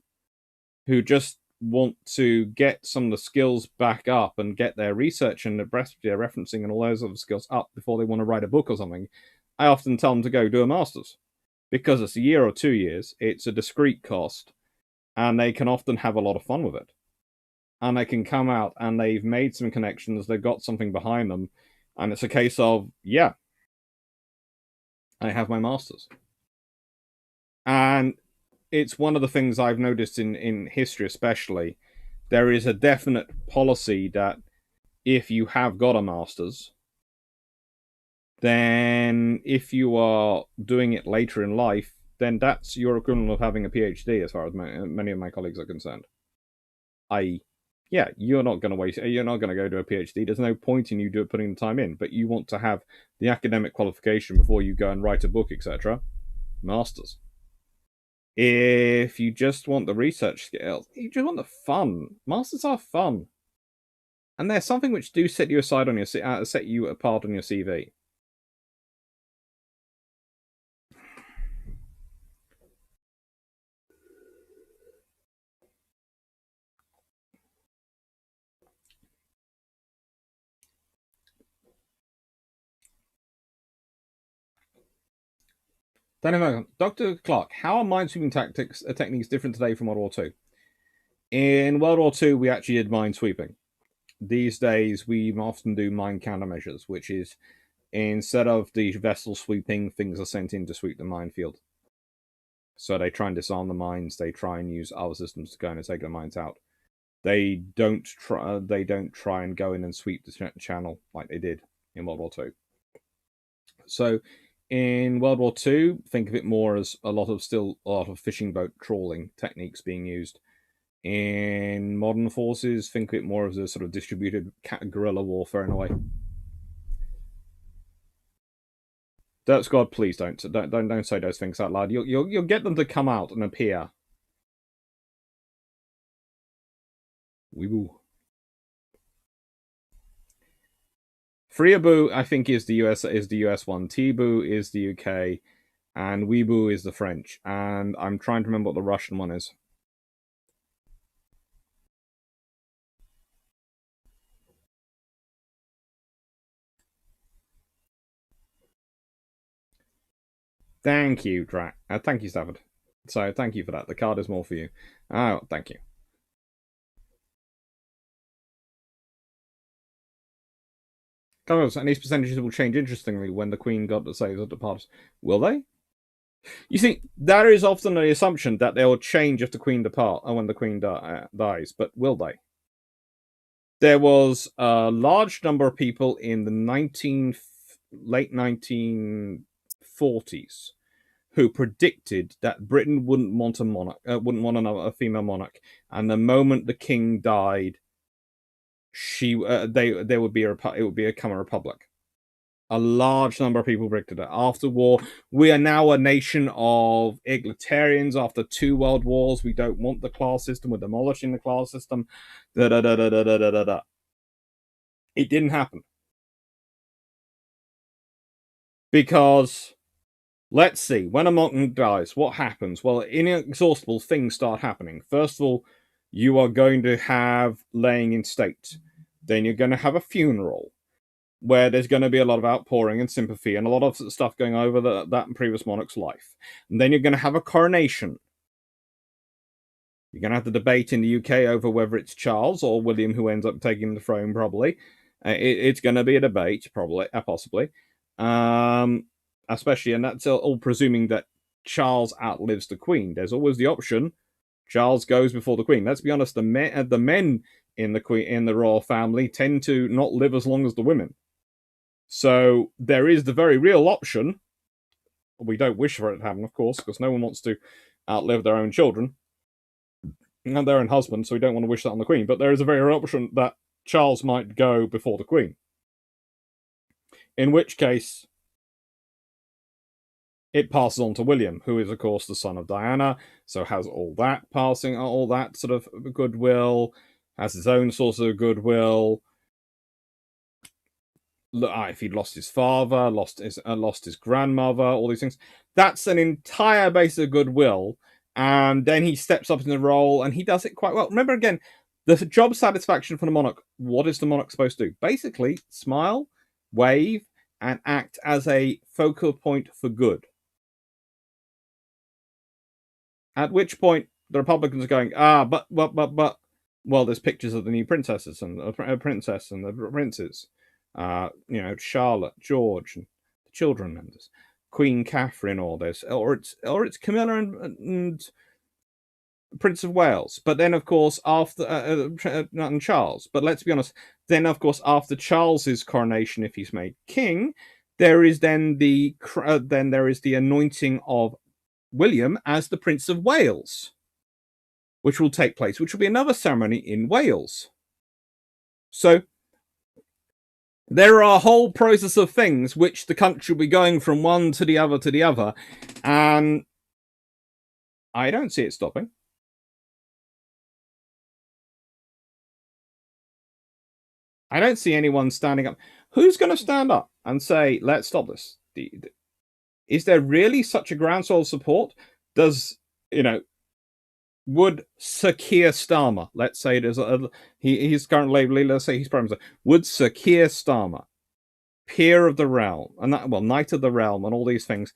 who just want to get some of the skills back up and get their research and their referencing and all those other skills up before they want to write a book or something. I often tell them to go do a master's because it's a year or 2 years, it's a discrete cost, and they can often have a lot of fun with it. And they can come out and they've made some connections, they've got something behind them, and it's a case of, yeah, I have my master's. And it's one of the things I've noticed in history, especially. There is a definite policy that if you have got a master's, then if you are doing it later in life, then that's your equivalent of having a PhD, as far as many of my colleagues are concerned. I, yeah, you're not going to waste. You're not going to go to a PhD. There's no point in you putting the time in, but you want to have the academic qualification before you go and write a book, etc. Masters. If you just want the research skills, you just want the fun. Masters are fun, and they're something which do set you aside on your set you apart on your CV. Dr. Clarke, how are minesweeping techniques different today from World War II? In World War II, we actually did minesweeping. These days, we often do mine countermeasures, which is instead of the vessel sweeping, things are sent in to sweep the minefield. So they try and disarm the mines. They try and use other systems to go in and take the mines out. They don't try. They don't try and go in and sweep the channel like they did in World War II. So in World War II, think of it more as a lot of fishing boat trawling techniques being used. In modern forces, think of it more as a sort of distributed guerrilla warfare in a way. Dirt Squad, please don't say those things out loud. You'll get them to come out and appear. Weeboo. Freeaboo, I think, is the US one. Teaboo is the UK, and Weeboo is the French. And I'm trying to remember what the Russian one is. Thank you, Drat. Thank you, Stafford. So thank you for that. The card is more for you. Oh, thank you. Carlos, and these percentages will change interestingly when the Queen got to say that the parts. Will they? You see, there is often the assumption that they will change if the Queen depart or when the Queen dies, but will they? There was a large number of people in the late 1940s who predicted that Britain wouldn't want a monarch, wouldn't want a female monarch, and the moment the king died, there would be it would become a republic. A large number of people predicted it. After war, we are now a nation of egalitarians. After 2 world wars, we don't want the class system. We're demolishing the class system. Da da da da da da da da. It didn't happen because let's see, when a monarch dies, what happens? Well, inexhaustible things start happening. First of all, you are going to have laying in state. Then you're going to have a funeral where there's going to be a lot of outpouring and sympathy and a lot of stuff going over that previous monarch's life. And then you're going to have a coronation. You're going to have the debate in the UK over whether it's Charles or William who ends up taking the throne, probably. It's going to be a debate, probably, possibly. Especially, and that's all presuming that Charles outlives the Queen. There's always the option Charles goes before the Queen. Let's be honest, the men in the royal family tend to not live as long as the women. So there is the very real option. We don't wish for it to happen, of course, because no one wants to outlive their own children and their own husband, so we don't want to wish that on the Queen. But there is a very real option that Charles might go before the Queen. In which case, it passes on to William, who is, of course, the son of Diana, so has all that sort of goodwill, has his own source of goodwill. if he'd lost his father, lost his grandmother, all these things. That's an entire base of goodwill, and then he steps up in the role, and he does it quite well. Remember again, the job satisfaction for the monarch. What is the monarch supposed to do? Basically, smile, wave, and act as a focal point for good. At which point, the Republicans are going, but. Well, there's pictures of the new princesses and the princess and the princes. Charlotte, George, and the children, and Queen Catherine, all this, or it's Camilla and Prince of Wales. But then, of course, after and Charles. But let's be honest. Then, of course, after Charles's coronation, if he's made king, there is then the anointing of William as the Prince of Wales, which will take place, which will be another ceremony in Wales. So there are a whole process of things which the country will be going from one to the other to the other, and I don't see it stopping. I don't see anyone standing up. Who's going to stand up and say, let's stop this? Is there really such a groundswell of support? Would Sir Keir Starmer, let's say he's currently, let's say he's Prime Minister, would Sir Keir Starmer, peer of the realm, Knight of the Realm, and all these things,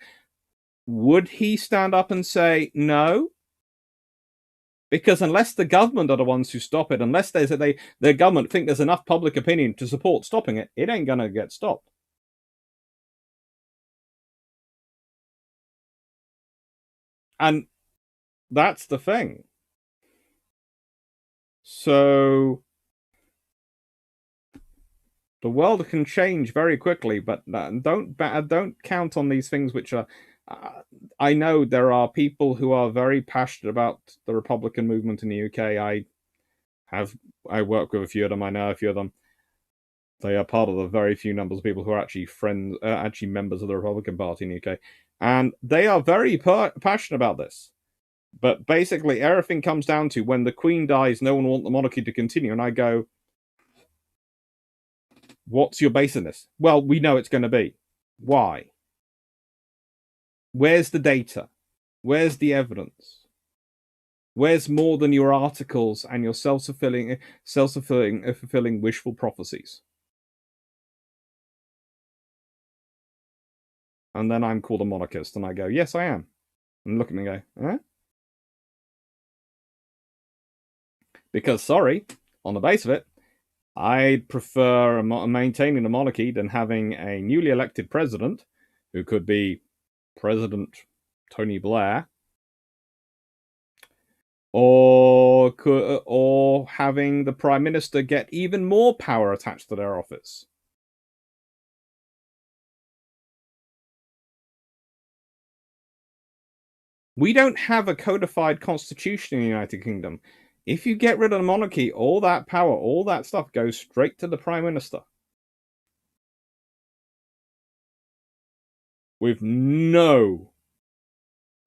would he stand up and say no? Because unless the government are the ones who stop it, unless the government think there's enough public opinion to support stopping it, it ain't gonna get stopped. And that's the thing. So the world can change very quickly, but don't count on these things which are. I know there are people who are very passionate about the Republican movement in the UK. I work with a few of them. I know a few of them. They are part of the very few numbers of people who are actually actually members of the Republican Party in the UK, and they are very passionate about this. But basically, everything comes down to when the Queen dies, no one wants the monarchy to continue. And I go, what's your base in this? Well, we know it's going to be. Why? Where's the data? Where's the evidence? Where's more than your articles and your self-fulfilling wishful prophecies? And then I'm called a monarchist, and I go, yes, I am. And look at me and go, eh? Because, sorry, on the base of it, I'd prefer maintaining the monarchy than having a newly elected president, who could be President Tony Blair, or having the Prime Minister get even more power attached to their office. We don't have a codified constitution in the United Kingdom. If you get rid of the monarchy, all that power, all that stuff goes straight to the Prime Minister. With no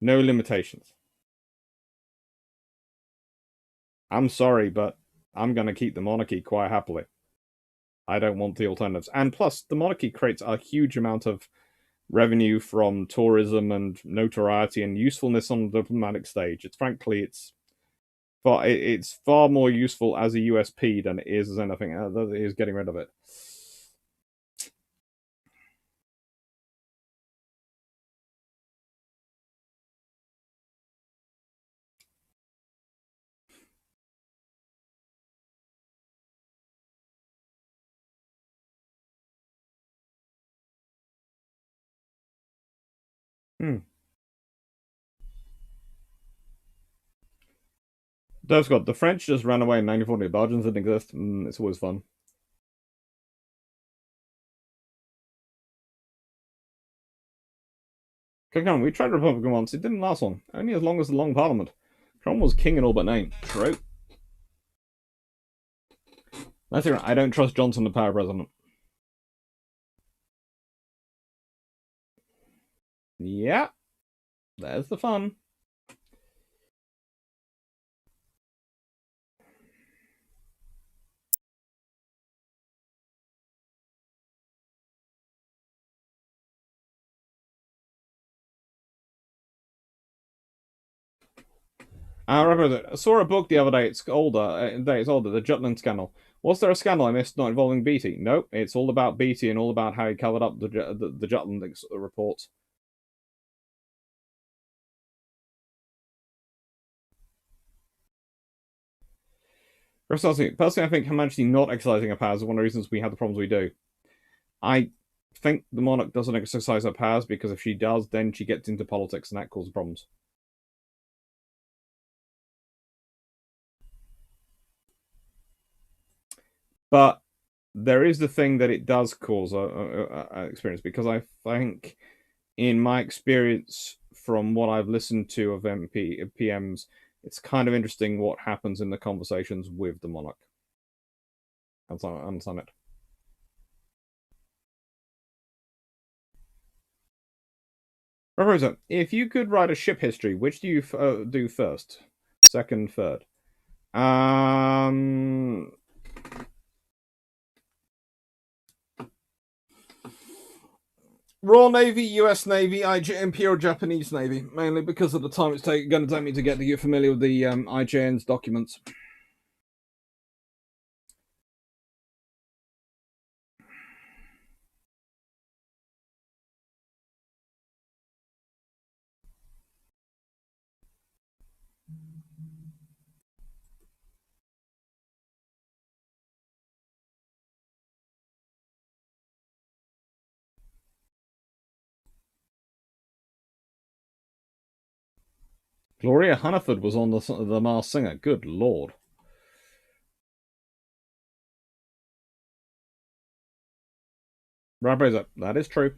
limitations. I'm sorry, but I'm going to keep the monarchy quite happily. I don't want the alternatives. And plus, the monarchy creates a huge amount of revenue from tourism and notoriety and usefulness on the diplomatic stage. It's far more useful as a USP than it is as anything. It is getting rid of it. Dave Scott, the French just ran away in 1940. Belgians didn't exist. It's always fun. Come on, we tried Republican once. It didn't last long. Only as long as the Long Parliament. Trump was king in all but name. True. That's it. I don't trust Johnson, the power president. Yeah, there's the fun. I remember that I saw a book the other day. It's older. It's older. The Jutland scandal. Was there a scandal I missed not involving Beatty? Nope. It's all about Beatty and all about how he covered up the Jutland reports. Personally, I think Her Majesty not exercising her powers is one of the reasons we have the problems we do. I think the monarch doesn't exercise her powers because if she does, then she gets into politics and that causes problems. But there is the thing that it does cause a experience because I think, in my experience from what I've listened to of PMs, it's kind of interesting what happens in the conversations with the monarch. Understand it. Rosa, if you could write a ship history, which do you do first, second, third? Royal Navy, US Navy, Imperial Japanese Navy, mainly because of the time it's going to take me to get familiar with the IJN's documents. Gloria Hunniford was on the Masked Singer. Good lord. Rabbit, that is true.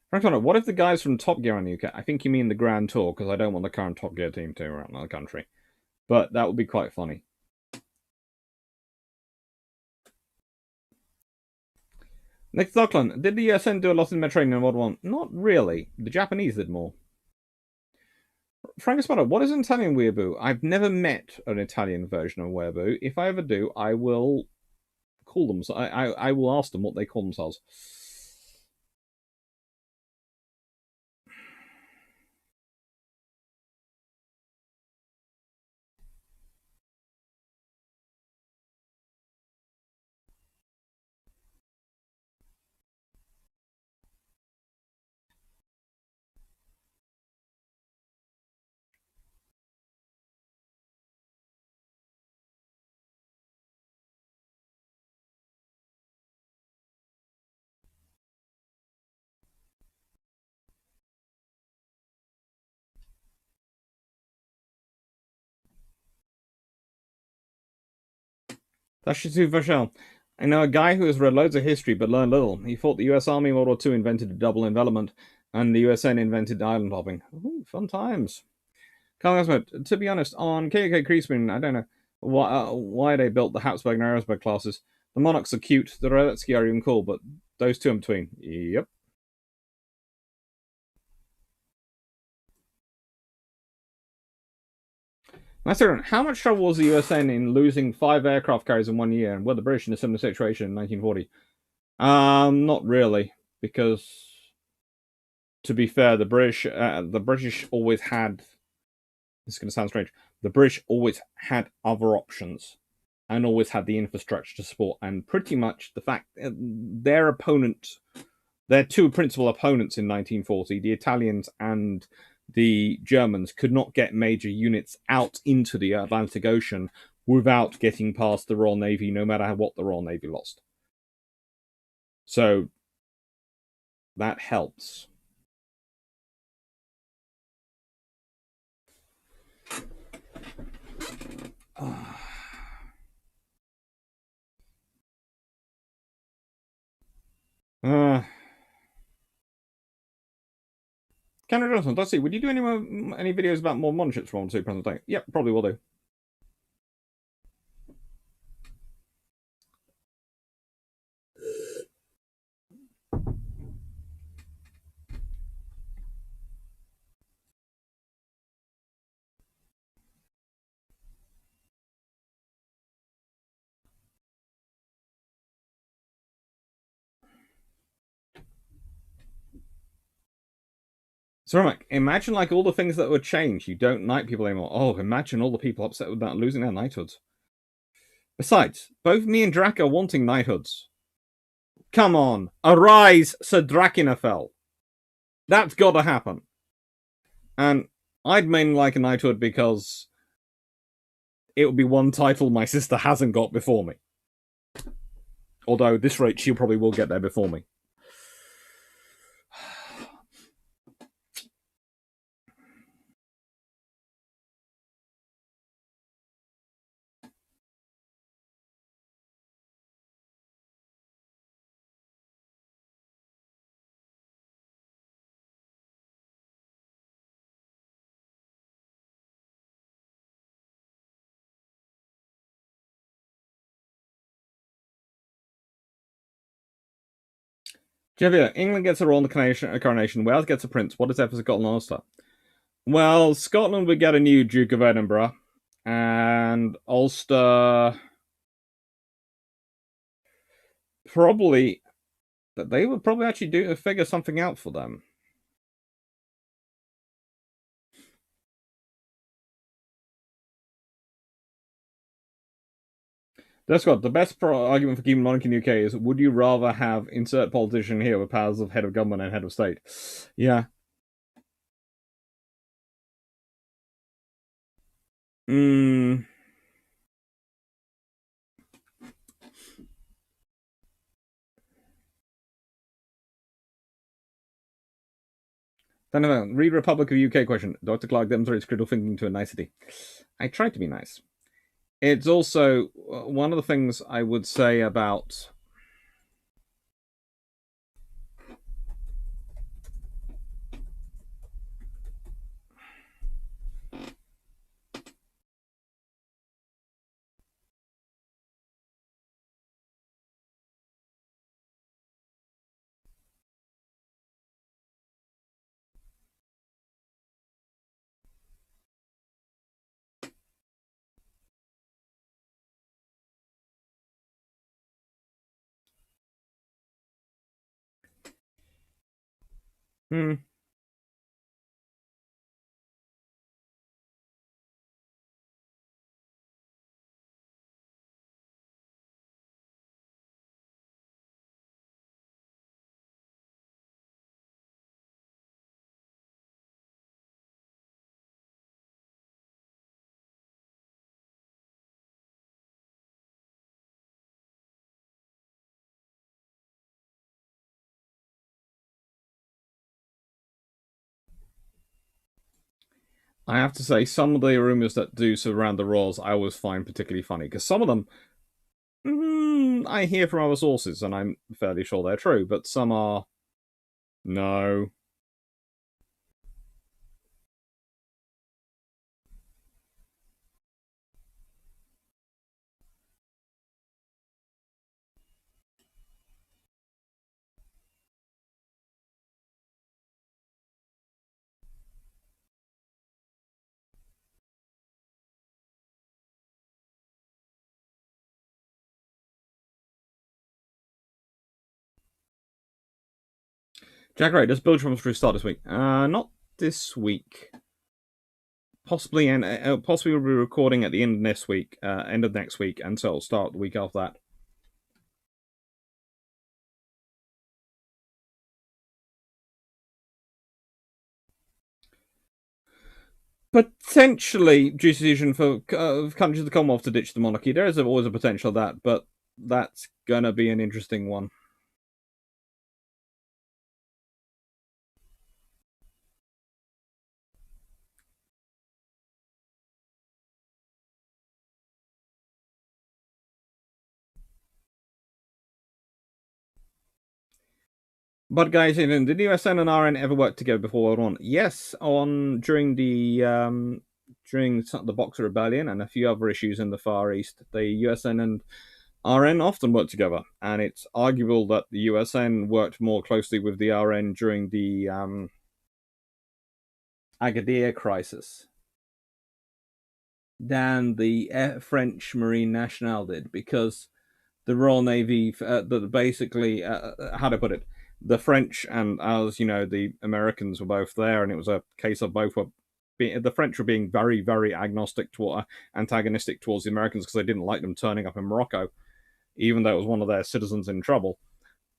Frank Connor, what if the guys from Top Gear on the UK? I think you mean the Grand Tour, because I don't want the current Top Gear team to around the country. But that would be quite funny. Nick Thuckland, did the USN do a lot in Mediterranean in World War I? Not really. The Japanese did more. Frank Espada, what is an Italian weeaboo? I've never met an Italian version of weeaboo. If I ever do, I will call them. So I will ask them what they call themselves. That's Shizu Vachel. I know a guy who has read loads of history but learned little. He thought the US Army in World War II invented a double envelopment, and the USN invented island hopping. Ooh, fun times. Carl Gasmet, to be honest, on KK Kriesman, I don't know why they built the Habsburg and Arensberg classes. The Monarchs are cute, the Radetzky are even cool, but those two in between. Yep. How much trouble was the USN in losing 5 aircraft carriers in 1 year, and were the British in a similar situation in 1940? Not really, because to be fair, the British always had. This is going to sound strange. The British always had other options, and always had the infrastructure to support. And pretty much the fact their two principal opponents in 1940, the Italians and the Germans, could not get major units out into the Atlantic Ocean without getting past the Royal Navy, no matter what the Royal Navy lost. So that helps. Cameron Johnson, let's see. Would you do any videos about more modern ships from 2 present day? Yep, probably will do. So, Ramek, imagine like all the things that would change. You don't knight people anymore. Oh, imagine all the people upset with that losing their knighthoods. Besides, both me and Drac are wanting knighthoods. Come on, arise, Sir Drakenafel. That's gotta happen. And I'd mainly like a knighthood because it would be one title my sister hasn't got before me. Although at this rate, she probably will get there before me. Javier, England gets a royal coronation. Wales gets a prince. What does F for Scotland and Ulster? Well, Scotland would get a new Duke of Edinburgh, and Ulster probably they would probably actually figure something out for them. That's got the best argument for keeping monarchy in the UK is: would you rather have insert politician here with powers of head of government and head of state? Yeah. Hmm. Then read Republic of UK question. Dr. Clarke demonstrates critical thinking to a nicety. I tried to be nice. It's also one of the things I would say about Hmm. I have to say, some of the rumors that do surround the royals, I always find particularly funny because some of them, I hear from other sources, and I'm fairly sure they're true, but some are no. Jack Ray, does Belgium start this week? Not this week. Possibly, and possibly we'll be recording at the end of next week, and so it'll start the week after that. Potentially, decision for countries of the Commonwealth to ditch the monarchy. There is always a potential of that, but that's gonna be an interesting one. But guys, did the USN and RN ever work together before World War One? Yes, during the Boxer Rebellion and a few other issues in the Far East, the USN and RN often worked together, and it's arguable that the USN worked more closely with the RN during the Agadir crisis than the French Marine Nationale did, because the Royal Navy, basically, how to put it, the French and as you know, the Americans were both there, and it was a case of both were the French were being very, very antagonistic towards the Americans because they didn't like them turning up in Morocco, even though it was one of their citizens in trouble.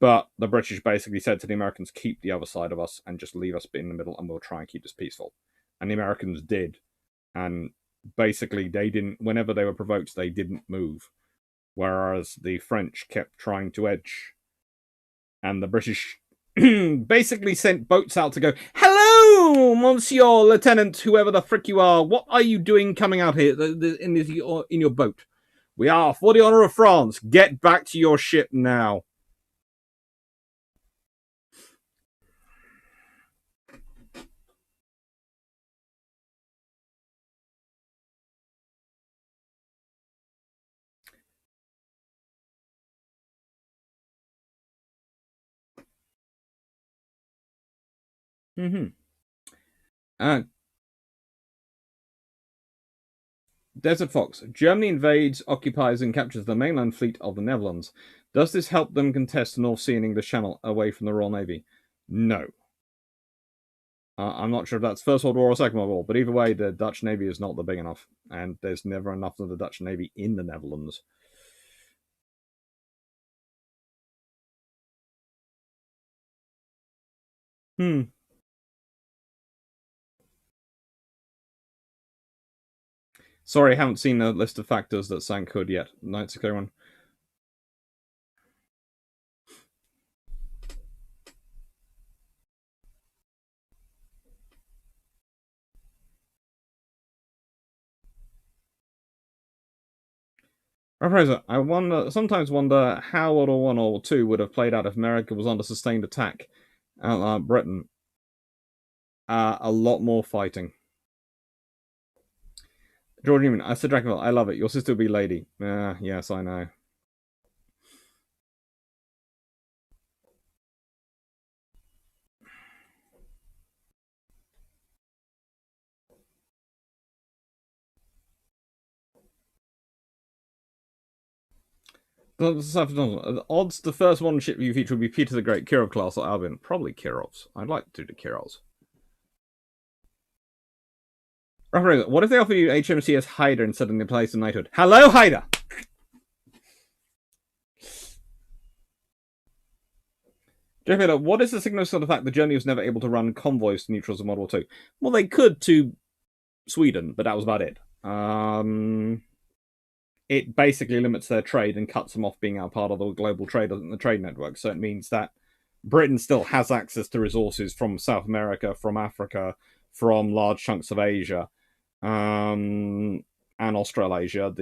But the British basically said to the Americans, keep the other side of us and just leave us in the middle, and we'll try and keep this peaceful. And the Americans did. And basically, they didn't, whenever they were provoked, they didn't move. Whereas the French kept trying to edge. And the British basically sent boats out to go, hello, Monsieur Lieutenant, whoever the frick you are. What are you doing coming out here in your boat? We are, for the honor of France. Get back to your ship now. Desert Fox. Germany invades, occupies, and captures the mainland fleet of the Netherlands. Does this help them contest the North Sea and English Channel away from the Royal Navy? No. I'm not sure if that's First World War or Second World War, but either way, the Dutch Navy is not big enough, and there's never enough of the Dutch Navy in the Netherlands. Sorry, I haven't seen the list of factors that sank Hood yet. Nights one. I sometimes wonder how World War One or Two would have played out if America was under sustained attack at Britain. A lot more fighting. George Newman, I said Dracula, I love it. Your sister will be lady. Yes, I know. Odds the first one ship you feature would be Peter the Great, Kirov class, or Albion. Probably Kirovs. I'd like to do the Kirovs. What if they offer you HMCS Haida instead of the place of knighthood? Hello, Haida! Jeff, what is the signal for the fact that Germany was never able to run convoys to neutrals in World War II? Well, they could to Sweden, but that was about it. It basically limits their trade and cuts them off being a part of the global trade network. So it means that Britain still has access to resources from South America, from Africa, from large chunks of Asia, and Australasia,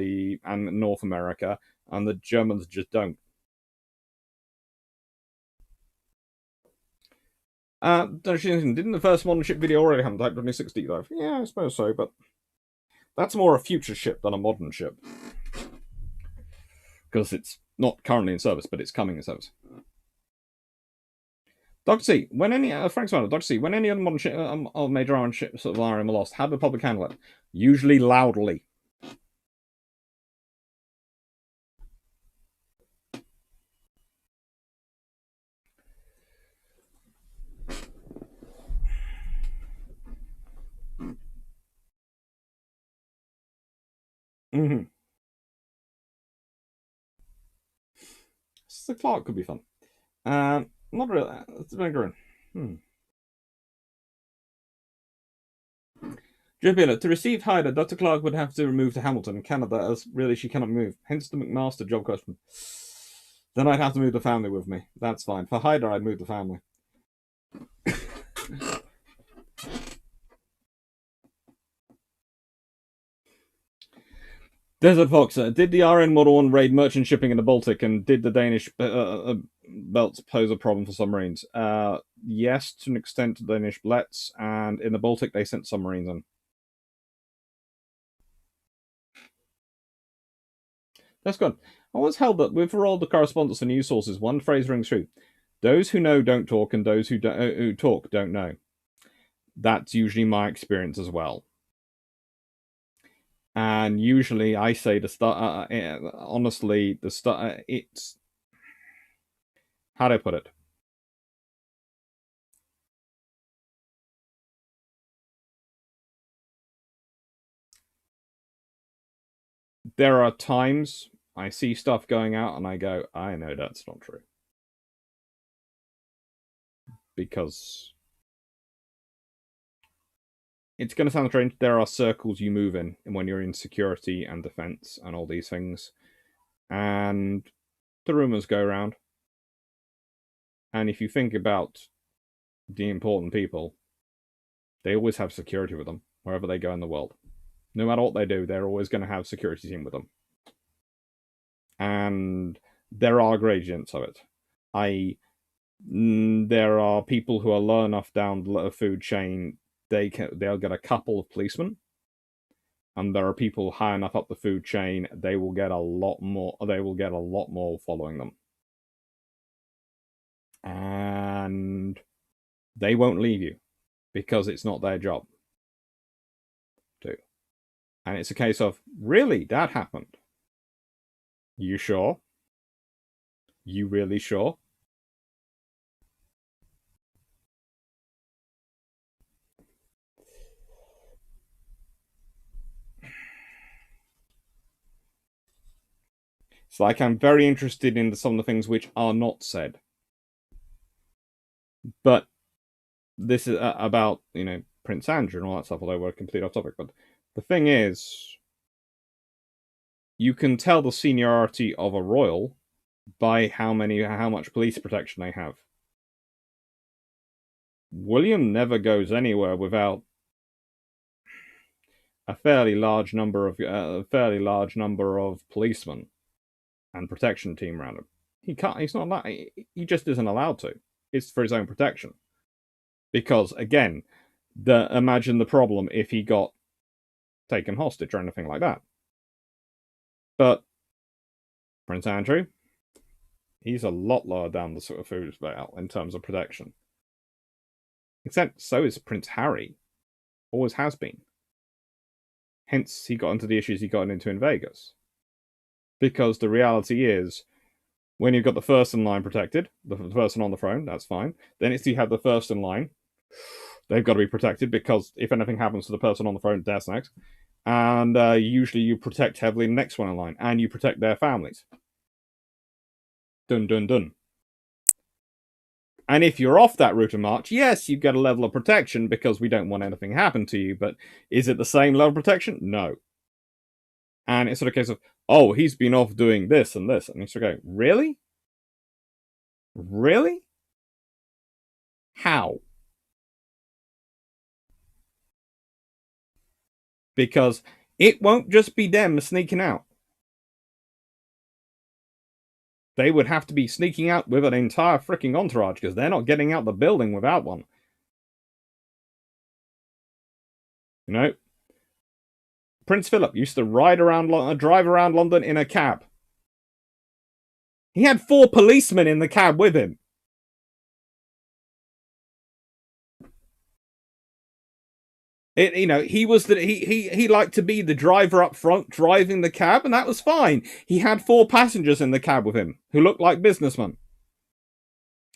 and North America, and the Germans just don't. Didn't the first modern ship video already have Type 26 deep dive? Yeah, I suppose so, but that's more a future ship than a modern ship. Because it's not currently in service, but it's coming in service. Dr. C, when any Frank's Dr. C, when any other modern ship, major iron ships of iron were lost, how do the public handle it? Usually loudly. Mm-hmm. So Clarke could be fun. Not really. It's been growing. Jubilant. To receive Haida, Dr. Clarke would have to move to Hamilton, Canada, as really she cannot move. Hence the McMaster job question. Then I'd have to move the family with me. That's fine. For Haida, I'd move the family. Desert Fox, did the RN Model 1 raid merchant shipping in the Baltic, and did the Danish belts pose a problem for submarines? Yes, to an extent, to Danish blets, and in the Baltic, they sent submarines in. That's good. I was held that with all the correspondence for news sources, one phrase rings true. Those who know don't talk, and those who talk don't know. That's usually my experience as well. And usually I say the start, honestly, the start, it's, how do I put it? there are times I see stuff going out and I go, I know that's not true. Because it's going to sound strange. There are circles you move in when you're in security and defense and all these things. And the rumors go around. And if you think about the important people, they always have security with them wherever they go in the world. No matter what they do, they're always going to have security team with them. And there are gradients of it. There are people who are low enough down the food chain they'll get a couple of policemen, and there are people high enough up the food chain they will get a lot more. They will get a lot more following them, and they won't leave you because it's not their job to. And it's a case of, really, that happened? You sure? You really sure? It's like I'm very interested in some of the things which are not said. But this is about, Prince Andrew and all that stuff, although we're completely off topic. But the thing is, you can tell the seniority of a royal by how much police protection they have. William never goes anywhere without a fairly large number of policemen and protection team around him. He can't. He's not allowed. He just isn't allowed to. It's for his own protection. Because again, imagine the problem if he got taken hostage or anything like that. But Prince Andrew, he's a lot lower down the sort of food scale in terms of protection. Except so is Prince Harry. Always has been. Hence, he got into the issues he got into in Vegas. Because the reality is, when you've got the first in line protected, the person on the throne, that's fine. Then it's you have the first in line. They've got to be protected because if anything happens to the person on the throne, that's next. And usually you protect heavily the next one in line, and you protect their families. Dun, dun, dun. And if you're off that route of march, yes, you get a level of protection because we don't want anything to happen to you, but is it the same level of protection? No. And it's sort of a case of, oh, he's been off doing this and this. And you sort of go, really? Really? How? Because it won't just be them sneaking out. They would have to be sneaking out with an entire freaking entourage because they're not getting out the building without one. Prince Philip used to drive around London in a cab. He had 4 policemen in the cab with him. He liked to be the driver up front driving the cab, and that was fine. He had 4 passengers in the cab with him who looked like businessmen.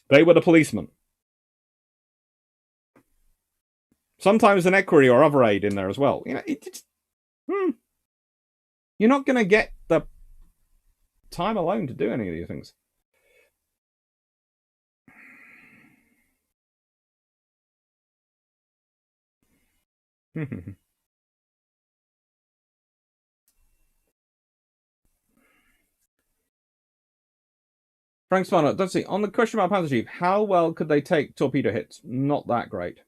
They were the policemen. Sometimes an equerry or other aide in there as well. You're not going to get the time alone to do any of these things. Frank Spanner, let's see. On the question about Panzer Chief, how well could they take torpedo hits? Not that great.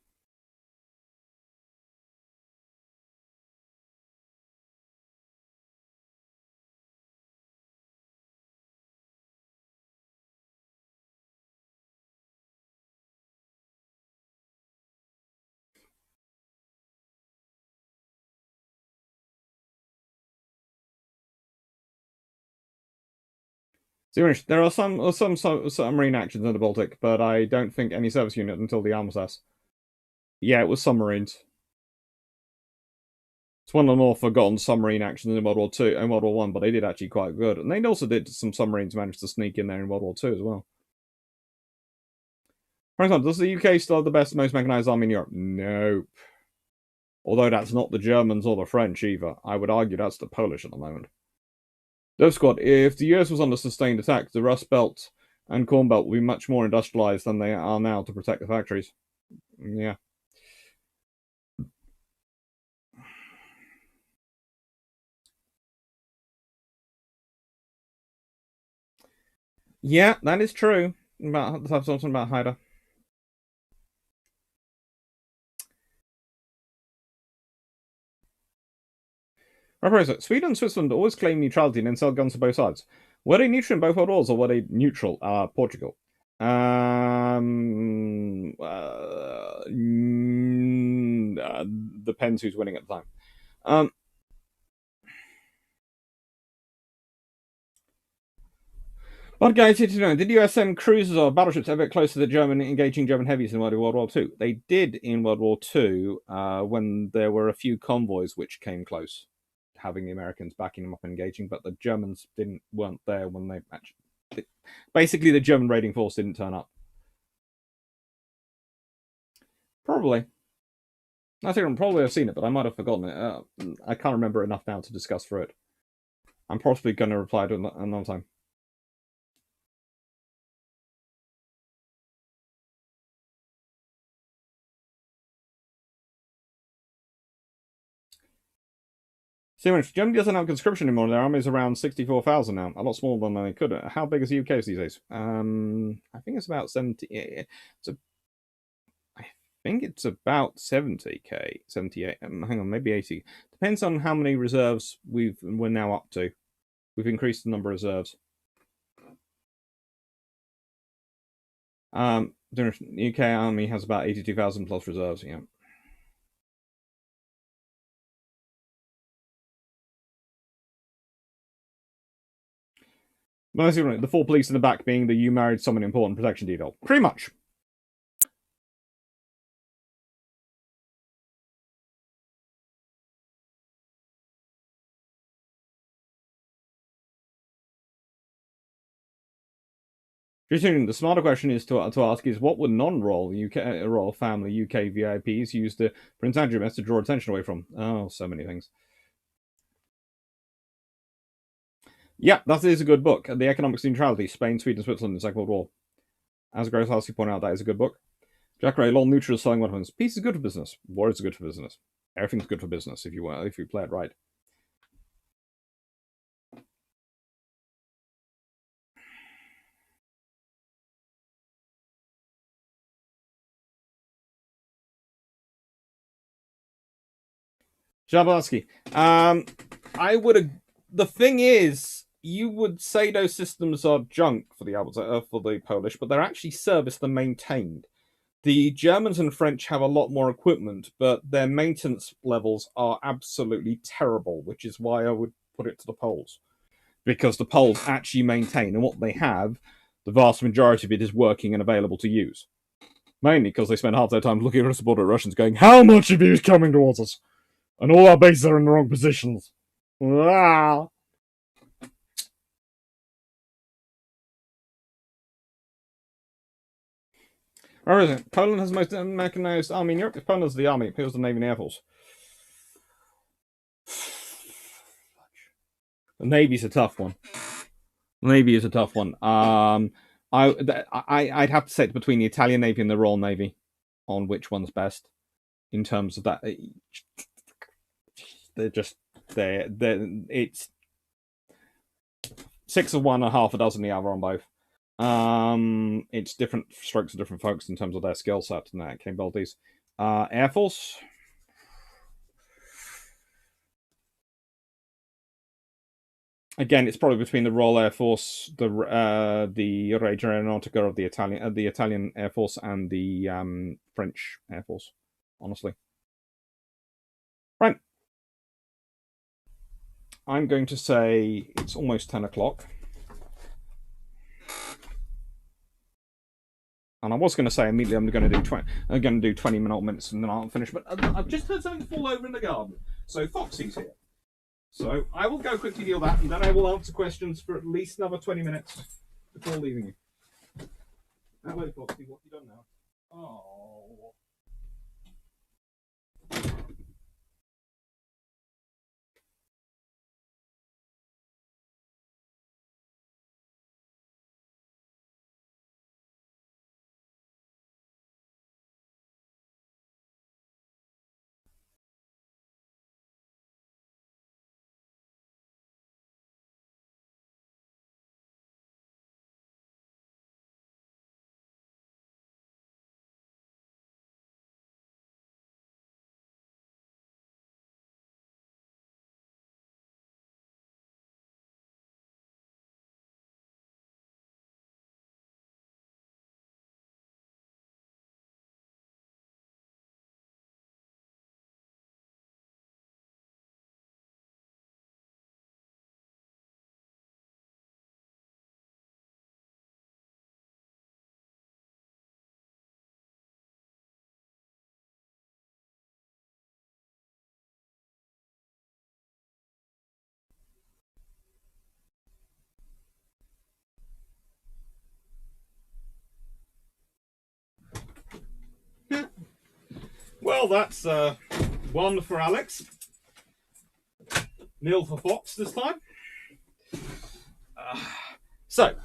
There are some submarine actions in the Baltic, but I don't think any service unit until the armistice. Yeah, it was submarines. It's one of the more forgotten submarine actions in World War II and World War One, but they did actually quite good. And they also did some submarines manage to sneak in there in World War II as well. For example, does the UK still have the best, most mechanized army in Europe? Nope. Although that's not the Germans or the French either. I would argue that's the Polish at the moment. Dev Squad, if the US was under sustained attack, the Rust Belt and Corn Belt would be much more industrialized than they are now to protect the factories. Yeah. Yeah, that is true. About something about Haida. Professor, Sweden and Switzerland always claim neutrality and then sell guns to both sides. Were they neutral in both world wars, or were they neutral? Portugal. Depends who's winning at the time. What guys here to know? Did US send cruisers or battleships ever close to the German engaging German heavies in World War II? They did in World War II when there were a few convoys which came close, having the Americans backing them up and engaging, but the Germans weren't there when they actually. Basically, the German raiding force didn't turn up. Probably. I think I probably have seen it, but I might have forgotten it. I can't remember enough now to discuss through it. I'm probably going to reply to it another time. See, when Germany doesn't have conscription anymore, their army is around 64,000 now, a lot smaller than they could. How big is the UK these days? I think it's about 70. I think it's about 70k, 78. Hang on, maybe 80. Depends on how many reserves we're now up to. We've increased the number of reserves. The UK army has about 82,000 plus reserves. Yeah. The four police in the back being the you married someone important protection detail. Pretty much. The smarter question is to ask is what would non-royal UK royal family UK VIPs use the Prince Andrew mess to draw attention away from? Oh, so many things. Yeah, that is a good book. The Economics of Neutrality, Spain, Sweden, Switzerland in the Second World War. As Grosshouse pointed out, that is a good book. Jack Ray, lol, neutral selling weapons. Peace is good for business. War is good for business. Everything's good for business if you play it right. Jablonski. I would. The thing is, you would say those systems are junk for the Polish, but they're actually serviced and maintained. The Germans and French have a lot more equipment, but their maintenance levels are absolutely terrible, which is why I would put it to the Poles. Because the Poles actually maintain, and what they have, the vast majority of it is working and available to use. Mainly because they spend half their time looking across the border at Russians going, how much of you is coming towards us? And all our bases are in the wrong positions. Ah. Where is it? Poland has the most mechanized army in Europe. If Poland has the army, who has the navy and air force? The navy's a tough one. The navy is a tough one. I'd have to say it's between the Italian navy and the Royal Navy on which one's best in terms of that. It's 6 of one and half a dozen the other on both. It's different strokes for different folks in terms of their skill set and their capabilities. Air Force. Again, it's probably between the Royal Air Force, the Regia Aeronautica of the Italian Air Force, and the French Air Force. Honestly, right. I'm going to say it's almost 10 o'clock. And I was going to say immediately I'm going to do 20 minutes and then I'll finish. But I've just heard something fall over in the garden. So Foxy's here. So I will go quickly deal that, and then I will answer questions for at least another 20 minutes before leaving you. Hello, Foxy. What have you done now? Oh. Well, that's one for Alex. Nil for Fox this time. So,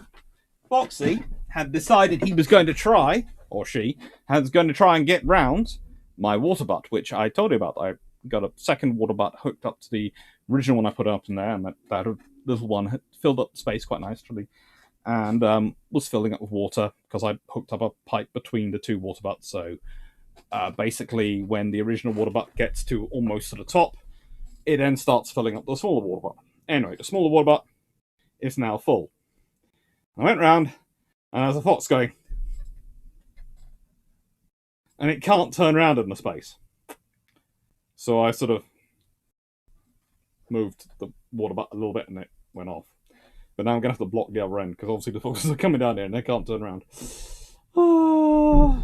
Foxy had decided he was going to try, or she, was going to try and get round my water butt, which I told you about. I got a second water butt hooked up to the original one I put up in there, and that little one had filled up the space quite nicely, and was filling up with water because I hooked up a pipe between the two water butts. So basically, when the original water butt gets to almost to the top, it then starts filling up the smaller water butt. Anyway, the smaller water butt is now full. I went round, and there's a fox going, and it can't turn around in the space. So I sort of moved the water butt a little bit, and it went off. But now I'm going to have to block the other end, because obviously the foxes are coming down here, and they can't turn around. Oh.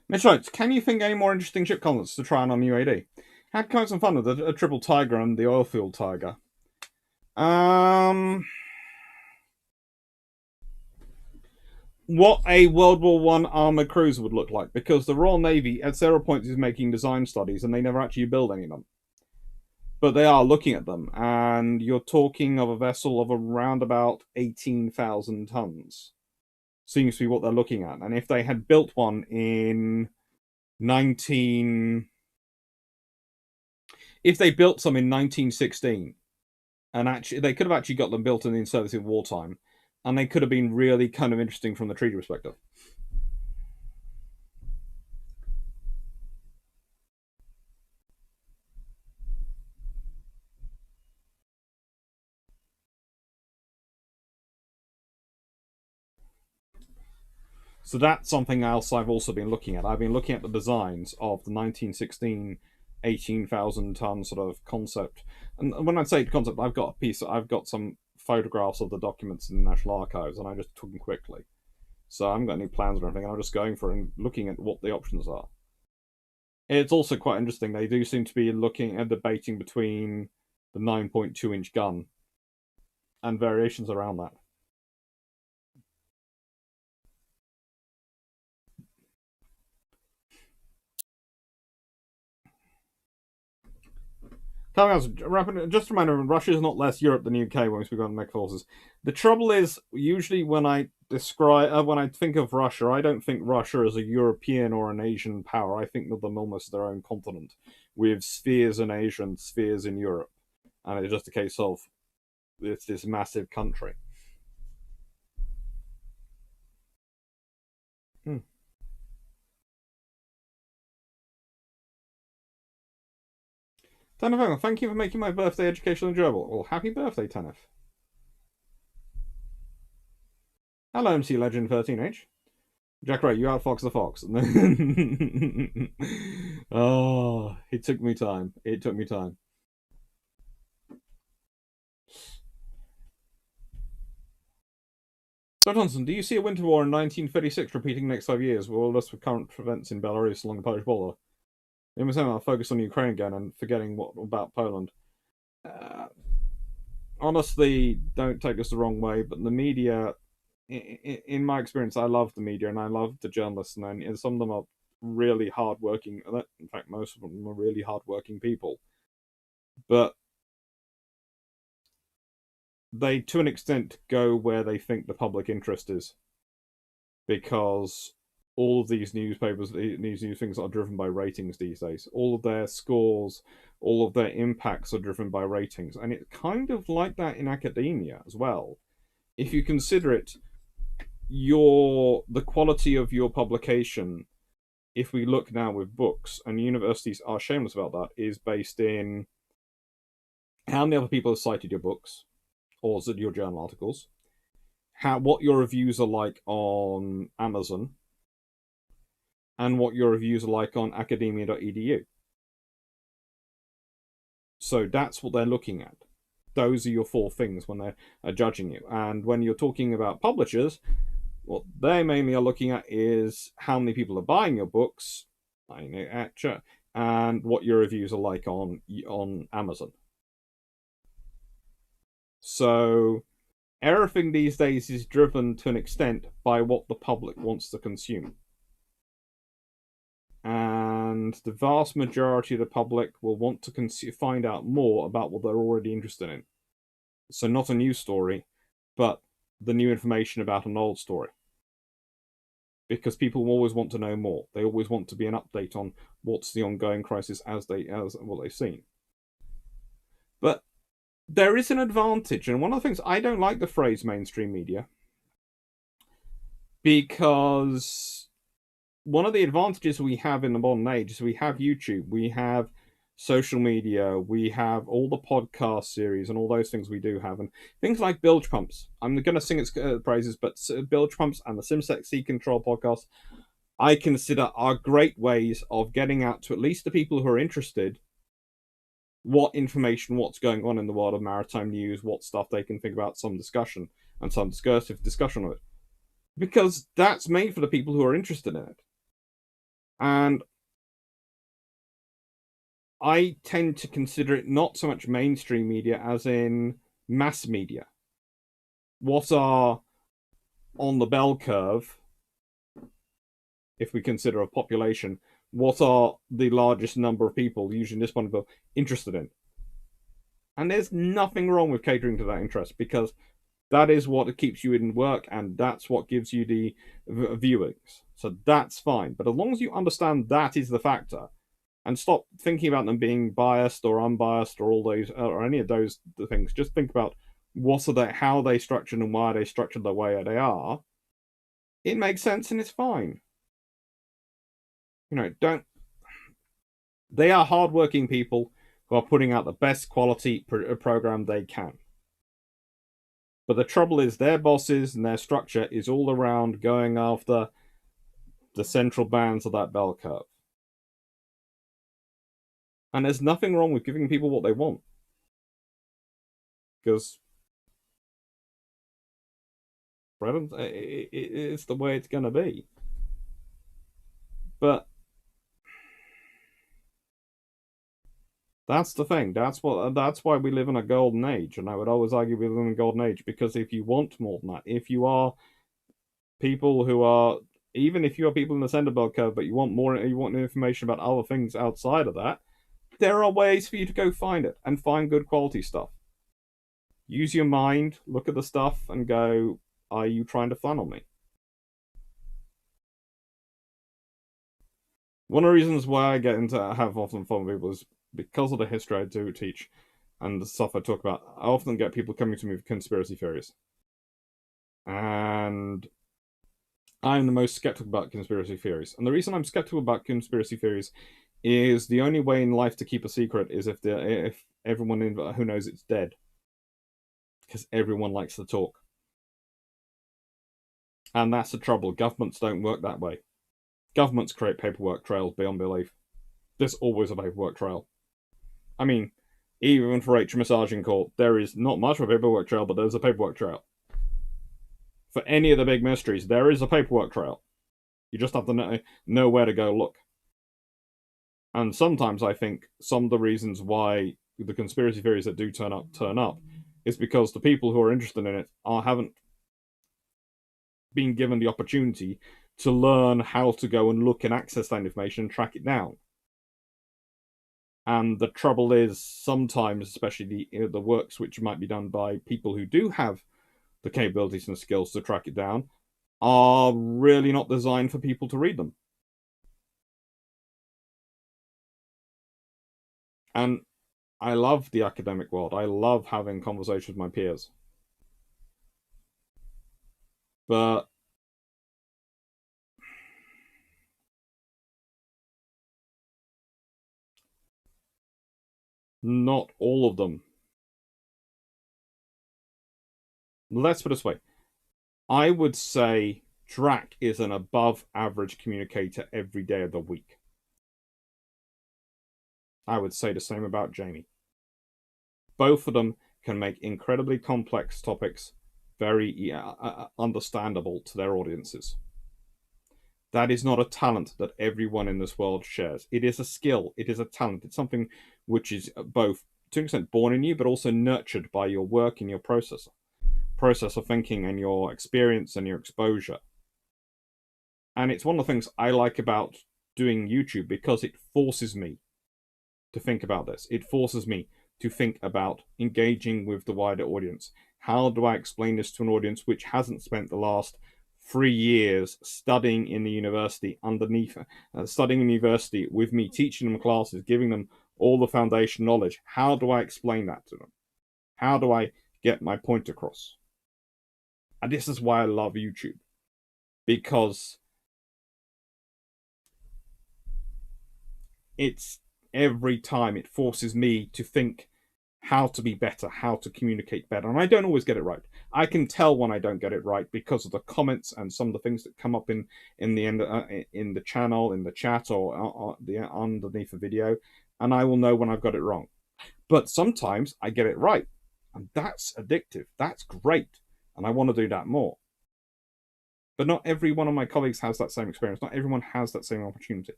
Mitch writes, can you think any more interesting ship concepts to try on UAD? Had quite some fun with a triple tiger and the oil field tiger. What a World War One armored cruiser would look like, because the Royal Navy at several points is making design studies and they never actually build any of them. But they are looking at them, and you're talking of a vessel of around about 18,000 tons. Seems to be what they're looking at. And if they had built one in 19... If they built some in 1916, and actually they could have actually got them built in service in wartime, and they could have been really kind of interesting from the treaty perspective. So that's something else I've also been looking at. I've been looking at the designs of the 1916 18,000 ton sort of concept. And when I say concept, I've got some photographs of the documents in the National Archives, and I just took them quickly. So I haven't got any plans or anything. I'm just going for it and looking at what the options are. It's also quite interesting. They do seem to be looking at debating between the 9.2-inch gun and variations around that. Just a reminder, Russia is not less Europe than UK when we speak about mech forces. The trouble is, usually when I think of Russia, I don't think Russia as a European or an Asian power. I think of them almost as their own continent, with spheres in Asia and spheres in Europe, and it's just a case of it's this massive country. Hmm. Tanef, thank you for making my birthday educational enjoyable. Well, happy birthday, Tanef. Hello, MC Legend 13H. Jack Ray, you outfox the fox. Oh, it took me time. It took me time. So, Johnson, do you see a winter war in 1936 repeating next 5 years, with all this with current events in Belarus along the Polish border? In the same, I'll focus on Ukraine again and forgetting what about Poland. Honestly, don't take this the wrong way, but the media, in my experience, I love the media and I love the journalists, and some of them are really hardworking. In fact, most of them are really hardworking people. But they, to an extent, go where they think the public interest is, because all of these newspapers, these new things are driven by ratings these days. All of their scores, all of their impacts are driven by ratings, and it's kind of like that in academia as well. If you consider it, the quality of your publication, if we look now with books, and universities are shameless about that, is based in how many other people have cited your books or your journal articles, what your reviews are like on Amazon, and what your reviews are like on academia.edu. So that's what they're looking at. those are your four things when they're judging you. And when you're talking about publishers, what they mainly are looking at is how many people are buying your books, and what your reviews are like on Amazon. So everything these days is driven to an extent by what the public wants to consume. And the vast majority of the public will want to find out more about what they're already interested in. So not a new story, but the new information about an old story. Because people always want to know more. They always want to be an update on what's the ongoing crisis as what they've seen. But there is an advantage, and one of the things I don't like the phrase mainstream media, because one of the advantages we have in the modern age is we have YouTube, we have social media, we have all the podcast series and all those things we do have, and things like bilge pumps. I'm going to sing its praises, but bilge pumps and the SimSec Sea Control podcast, I consider are great ways of getting out to at least the people who are interested what information, what's going on in the world of maritime news, what stuff they can think about, some discussion and some discursive discussion of it. Because that's made for the people who are interested in it. And I tend to consider it not so much mainstream media as in mass media. What are on the bell curve, if we consider a population, what are the largest number of people, usually in this point of view, interested in? And there's nothing wrong with catering to that interest, because that is what keeps you in work, and that's what gives you the viewings. So that's fine. But as long as you understand that is the factor, and stop thinking about them being biased or unbiased or all those or any of those things, just think about what are they, how are they structured, and why are they structured the way they are. It makes sense and it's fine. Don't. They are hardworking people who are putting out the best quality program they can. But the trouble is, their bosses and their structure is all around going after the central bands of that bell curve. And there's nothing wrong with giving people what they want. Because it's the way it's going to be. But that's the thing. That's why we live in a golden age. And I would always argue we live in a golden age, because if you want more than that, if you are people who are, even if you are people in the center bell curve, but you want more, you want information about other things outside of that, there are ways for you to go find it and find good quality stuff. Use your mind, look at the stuff, and go, are you trying to funnel me? One of the reasons why I get into have often fun with people is because of the history I do teach and the stuff I talk about. I often get people coming to me with conspiracy theories. And I'm the most skeptical about conspiracy theories. And the reason I'm skeptical about conspiracy theories is the only way in life to keep a secret is if everyone who knows it's dead. Because everyone likes to talk. And that's the trouble. Governments don't work that way. Governments create paperwork trails beyond belief. There's always a paperwork trail. I mean, even for HMS in court, there is not much of a paperwork trail, but there's a paperwork trail. For any of the big mysteries, there is a paperwork trail. You just have to know where to go look. And sometimes I think some of the reasons why the conspiracy theories that do turn up is because the people who are interested in it haven't been given the opportunity to learn how to go and look and access that information and track it down. And the trouble is, sometimes, especially the works which might be done by people who do have the capabilities and skills to track it down, are really not designed for people to read them. And I love the academic world. I love having conversations with my peers. But not all of them. Let's put it this way. I would say Drac is an above average communicator every day of the week. I would say the same about Jamie. Both of them can make incredibly complex topics very understandable to their audiences. That is not a talent that everyone in this world shares. It is a skill. It is a talent. It's something which is both, to an extent, born in you, but also nurtured by your work and your process of thinking and your experience and your exposure. And it's one of the things I like about doing YouTube because it forces me to think about this. It forces me to think about engaging with the wider audience. How do I explain this to an audience which hasn't spent the last 3 years studying in the university studying in university with me, teaching them classes, giving them all the foundation knowledge? How do I explain that to them? How do I get my point across? And this is why I love YouTube, because it's every time it forces me to think how to be better, how to communicate better. And I don't always get it right. I can tell when I don't get it right because of the comments and some of the things that come up in the channel, in the chat, or underneath the video, and I will know when I've got it wrong. But sometimes I get it right, and that's addictive. That's great, and I want to do that more. But not every one of my colleagues has that same experience. Not everyone has that same opportunity.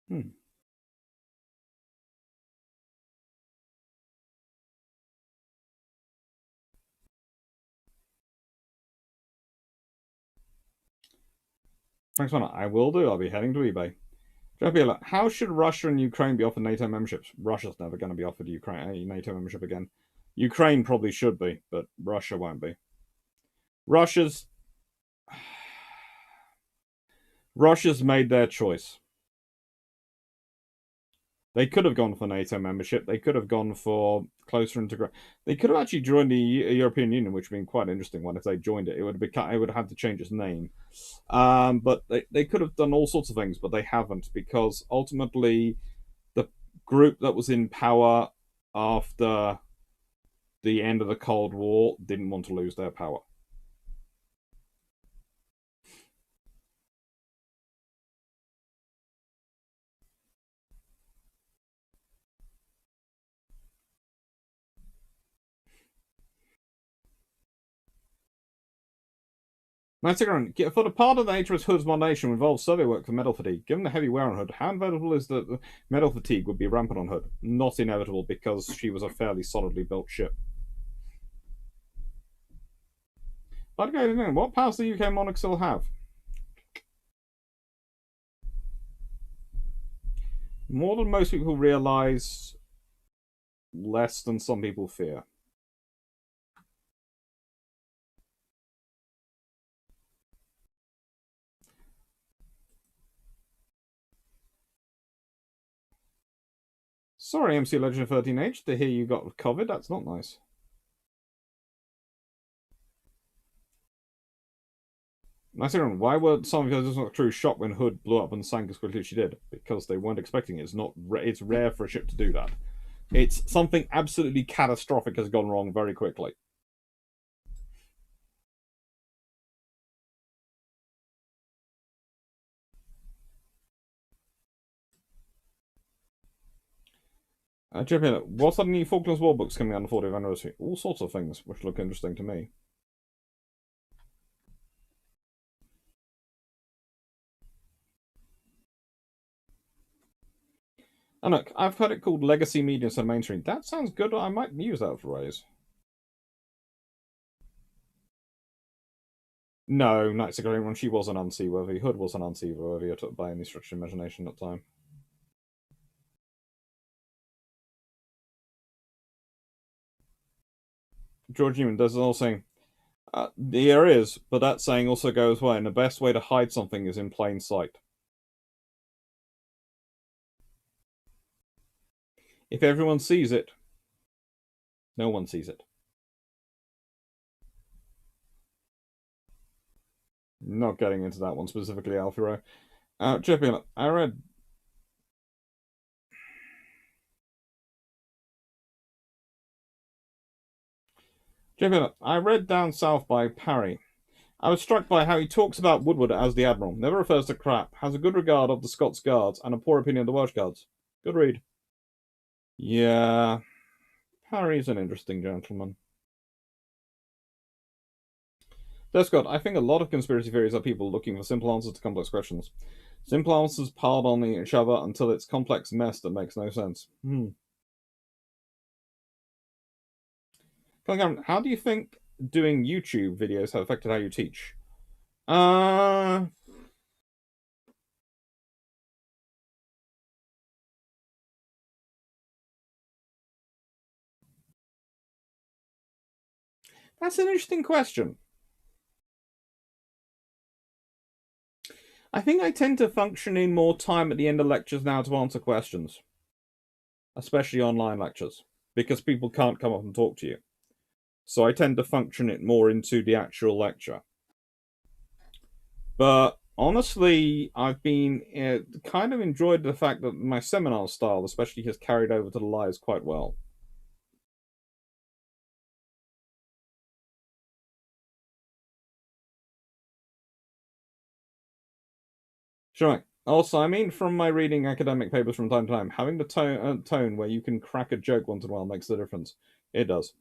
Hmm. Thanks, man. I will do. I'll be heading to eBay. How should Russia and Ukraine be offered NATO memberships? Russia's never going to be offered Ukraine a NATO membership again. Ukraine probably should be, but Russia won't be. Russia's made their choice. They could have gone for NATO membership. They could have gone for closer integration. They could have actually joined the European Union, which would have been quite an interesting one. If they joined it, it would have had to change its name. But they could have done all sorts of things, but they haven't, because ultimately the group that was in power after the end of the Cold War didn't want to lose their power. For the part of the HMS Hood's modernization involves survey work for metal fatigue. Given the heavy wear on Hood, how inevitable is that the metal fatigue would be rampant on Hood? Not inevitable, because she was a fairly solidly built ship. But okay, what powers do the UK monarch still have? More than most people realise, less than some people fear. Sorry, MC Legend 13H, to hear you got COVID. That's not nice. Why were some of you not true shocked when Hood blew up and sank as quickly as she did? Because they weren't expecting it. It's rare for a ship to do that. It's something absolutely catastrophic has gone wrong very quickly. What are the new Falklands War books coming out on the 40th anniversary? All sorts of things, which look interesting to me. And look, I've heard it called Legacy Media and Mainstream. That sounds good. I might use that phrase. No, Knights of Greenrun, she wasn't unseaworthy. Hood wasn't unseaworthy by any stretch of imagination at the time. George Newman does also there is, but that saying also goes well, and the best way to hide something is in plain sight. If everyone sees it, no one sees it. Not getting into that one specifically, Alfiro. Chipping, I read. Jacob, I read Down South by Parry. I was struck by how he talks about Woodward as the Admiral, never refers to crap, has a good regard of the Scots Guards, and a poor opinion of the Welsh Guards. Good read. Yeah, Parry's an interesting gentleman. Scott, I think a lot of conspiracy theories are people looking for simple answers to complex questions. Simple answers piled on each other until it's complex mess that makes no sense. How do you think doing YouTube videos have affected how you teach? Uh, that's an interesting question. I think I tend to function in more time at the end of lectures now to answer questions, especially online lectures, because people can't come up and talk to you. So I tend to function it more into the actual lecture. But honestly, I've been kind of enjoyed the fact that my seminar style, especially, has carried over to the lives quite well. Sure. Also, I mean, from my reading academic papers from time to time, having the tone where you can crack a joke once in a while makes the difference. It does.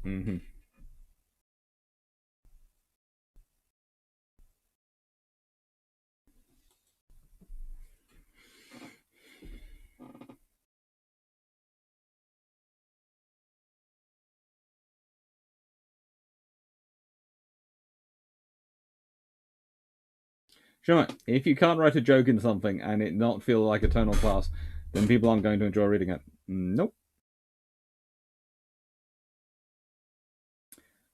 Mm-hmm. Sure. If you can't write a joke in something and it not feel like a tonal class, then people aren't going to enjoy reading it. Nope.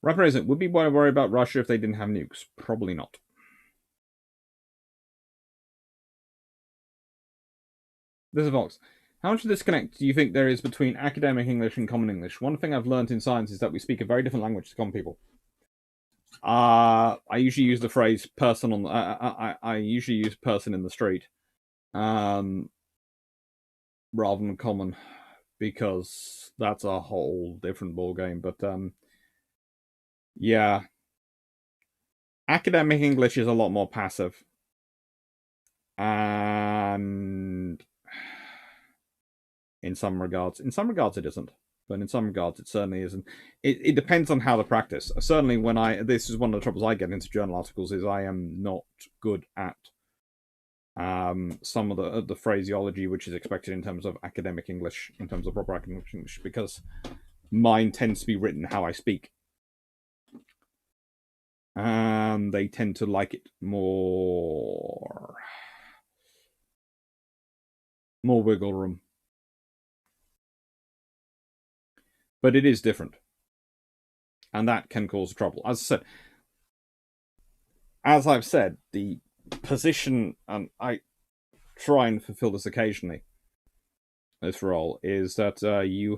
Rapper isn't. Would be worried about Russia if they didn't have nukes? Probably not. This is Vox. How much of disconnect do you think there is between academic English and common English? One thing I've learned in science is that we speak a very different language to common people. I usually use the phrase "person on." I usually use "person in the street," um, rather than "common," because that's a whole different ball game. But yeah, academic English is a lot more passive, and in some regards, it isn't. But in some regards, it certainly isn't. It depends on how to practice. Certainly, when this is one of the troubles I get into journal articles is I am not good at some of the phraseology which is expected in terms of academic English, in terms of proper academic English, because mine tends to be written how I speak. They tend to like it more wiggle room. But it is different. And that can cause trouble. As I've said, the position, and I try and fulfill this occasionally, this role, is that you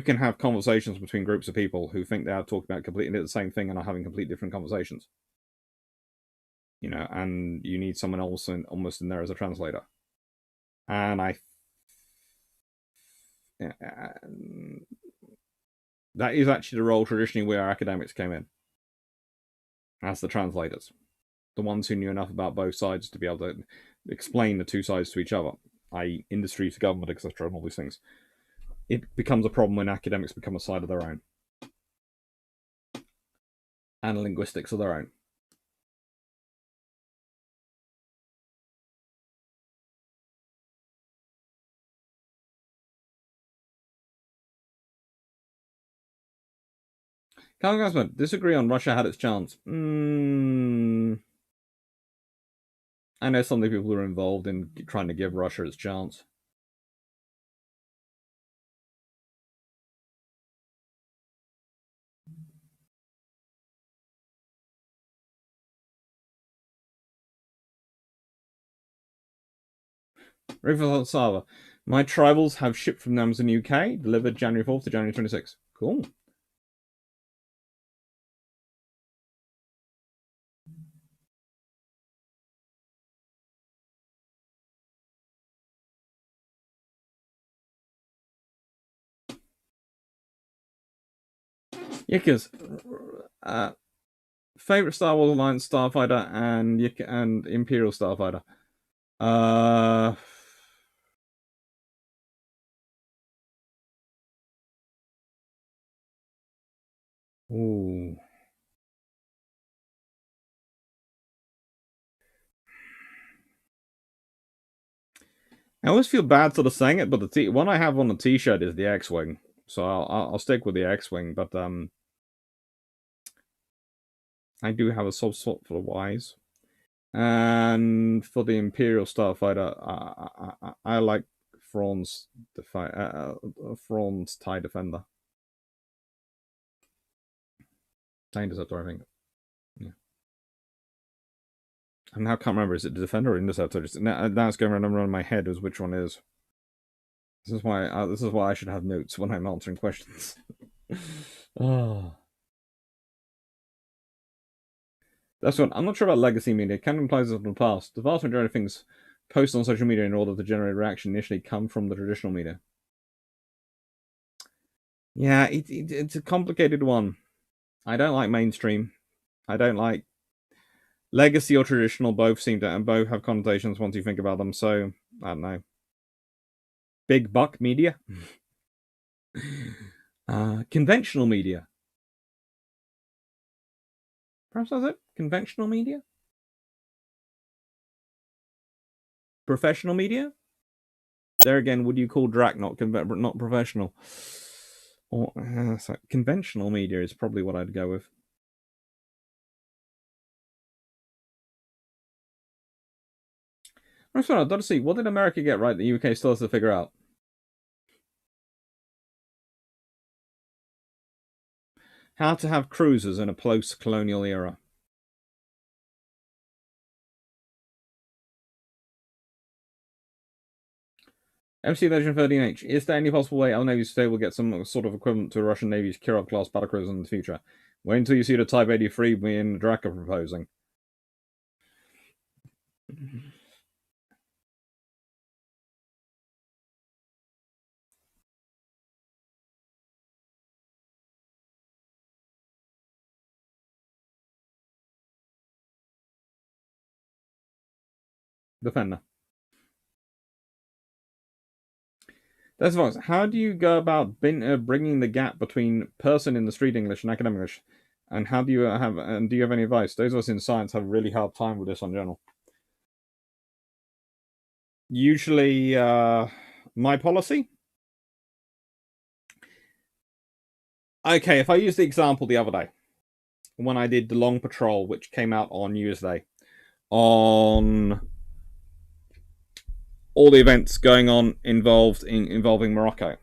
can have conversations between groups of people who think they are talking about completely the same thing and are having completely different conversations. And you need someone else almost in there as a translator. And that is actually the role traditionally where academics came in, as the translators, the ones who knew enough about both sides to be able to explain the two sides to each other, i.e., industry to government, etc., and all these things. It becomes a problem when academics become a side of their own, and linguistics of their own. Congressman, disagree on Russia had its chance. I know some of the people who are involved in trying to give Russia its chance. River Sava. My tribals have shipped from Amazon UK, delivered January 4th to January 26th. Cool. Yeah, because favorite Star Wars Alliance starfighter and Imperial starfighter. Ooh. I always feel bad sort of saying it, but the one I have on the T-shirt is the X-wing, so I'll stick with the X-wing. But I do have a soft spot for the Ys, and for the Imperial starfighter, I like Thrawn's Thrawn's TIE Defender. TIE Interceptor, I think. Yeah. I now can't remember. Is it the Defender or Interceptor? Now it's going around my head as which one is. This is why I should have notes when I'm answering questions. Oh. That's what I'm not sure about legacy media. It kind of implies in the past. The vast majority of things posted on social media in order to generate reaction initially come from the traditional media. Yeah, it's a complicated one. I don't like mainstream. I don't like legacy or traditional. Both have connotations once you think about them. So I don't know. Big buck media, conventional media. Perhaps that's it. Conventional media, professional media. There again, would you call Drac not professional? Or so conventional media is probably what I'd go with. I'd love to see, what did America get right that the UK still has to figure out? How to have cruisers in a post-colonial era. MC Legend 13H. Is there any possible way our Navy today will get some sort of equivalent to the Russian Navy's Kirov-class battlecruiser in the future? Wait until you see the Type 83 me and Drac are proposing. Defender. That's fine. How do you go about bringing the gap between person in the street English and academic English? And how do you have? And do you have any advice? Those of us in science have a really hard time with this on general. Usually, my policy. Okay, if I use the example the other day when I did the long patrol, which came out on New Year's Day, on all the events going on involving Morocco.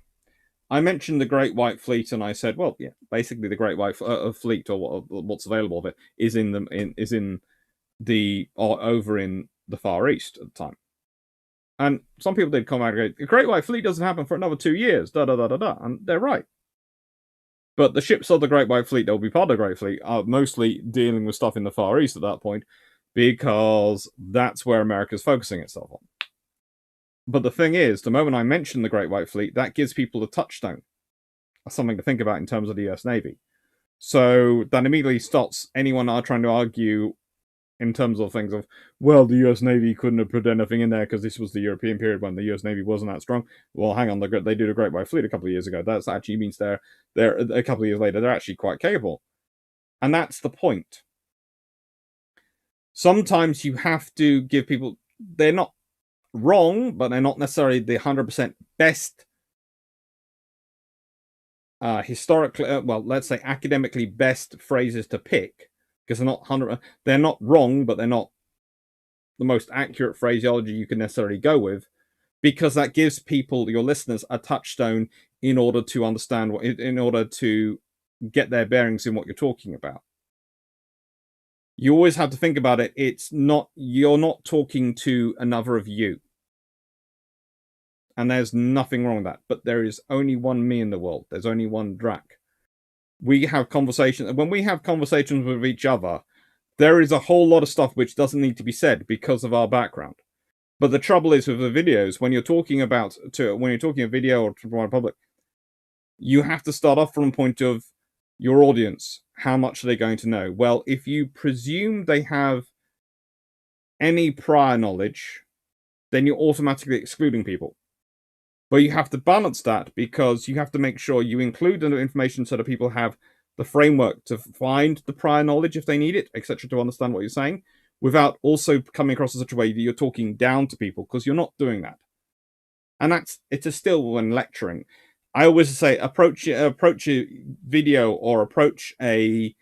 I mentioned the Great White Fleet, and I said, well, yeah, basically the Great White Fleet, or what's available of it, is over in the Far East at the time. And some people did come out and go, the Great White Fleet doesn't happen for another 2 years, and they're right. But the ships of the Great White Fleet that will be part of the Great Fleet are mostly dealing with stuff in the Far East at that point, because that's where America's focusing itself on. But the thing is, the moment I mention the Great White Fleet, that gives people a touchstone, something to think about in terms of the US Navy. So that immediately stops anyone trying to argue in terms of things of, well, the US Navy couldn't have put anything in there because this was the European period when the US Navy wasn't that strong. Well, hang on, they did a Great White Fleet a couple of years ago. That actually means they're a couple of years later, they're actually quite capable. And that's the point. Sometimes you have to give people, they're not wrong, but they're not necessarily the 100% best historically, well, let's say academically best phrases to pick, because they're not wrong, but they're not the most accurate phraseology you can necessarily go with, because that gives people, your listeners, a touchstone in order to understand in order to get their bearings in what you're talking about. You always have to think about it. You're not talking to another of you. And there's nothing wrong with that. But there is only one me in the world. There's only one Drac. We have conversations. When we have conversations with each other, there is a whole lot of stuff which doesn't need to be said because of our background. But the trouble is with the videos, when you're talking a video or to the public, you have to start off from a point of, your audience, how much are they going to know? Well, if you presume they have any prior knowledge, then you're automatically excluding people. But you have to balance that because you have to make sure you include the information so that people have the framework to find the prior knowledge if they need it, etc., to understand what you're saying, without also coming across in such a way that you're talking down to people, because you're not doing that. And it's still when lecturing. I always say approach a video or approach a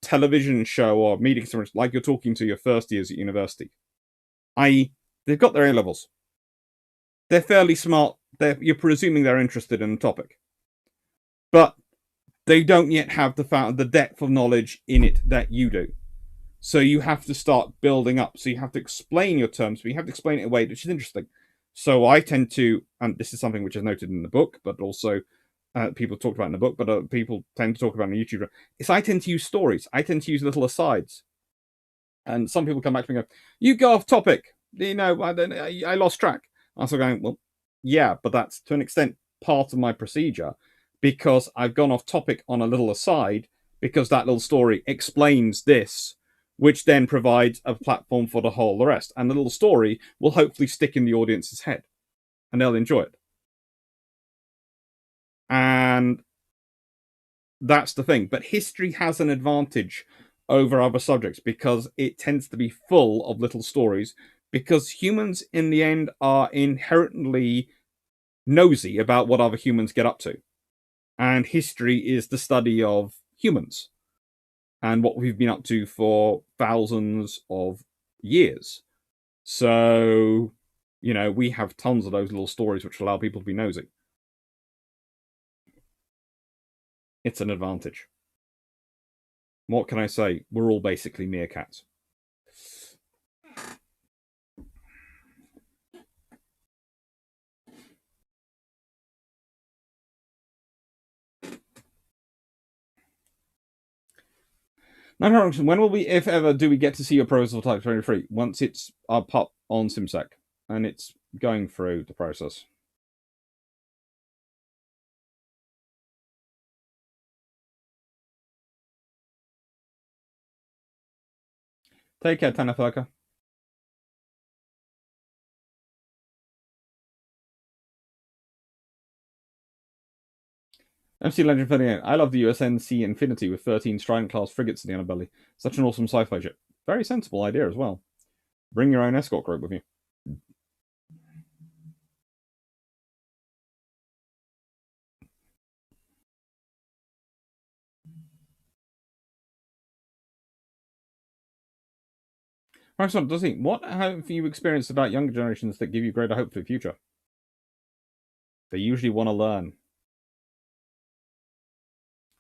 television show or meeting like you're talking to your first years at university. I.e., they've got their A levels. They're fairly smart. You're presuming they're interested in the topic, but they don't yet have the depth of knowledge in it that you do. So you have to start building up. So you have to explain your terms, but you have to explain it in a way which is interesting. So I tend to, and this is something which is noted in the book, but also people talked about in the book, but people tend to talk about on YouTube, is I tend to use stories. I tend to use little asides. And some people come back to me and go, you go off topic. I lost track. I'm also going, well, yeah, but that's to an extent part of my procedure because I've gone off topic on a little aside because that little story explains this, which then provides a platform for the rest. And the little story will hopefully stick in the audience's head and they'll enjoy it. And that's the thing. But history has an advantage over other subjects because it tends to be full of little stories because humans in the end are inherently nosy about what other humans get up to. And history is the study of humans and what we've been up to for thousands of years. So, we have tons of those little stories which allow people to be nosy. It's an advantage. What can I say? We're all basically meerkats. When will we, if ever, do we get to see your proposal for Type 23? Once it's up on SimSec, and it's going through the process. Take care, Tanafurka. MC Legend 38. I love the USNC Infinity with 13 Strident class frigates in the underbelly. Such an awesome sci-fi ship. Very sensible idea as well. Bring your own escort group with you. Excellent, does he? What have you experienced about younger generations that give you greater hope for the future? They usually want to learn.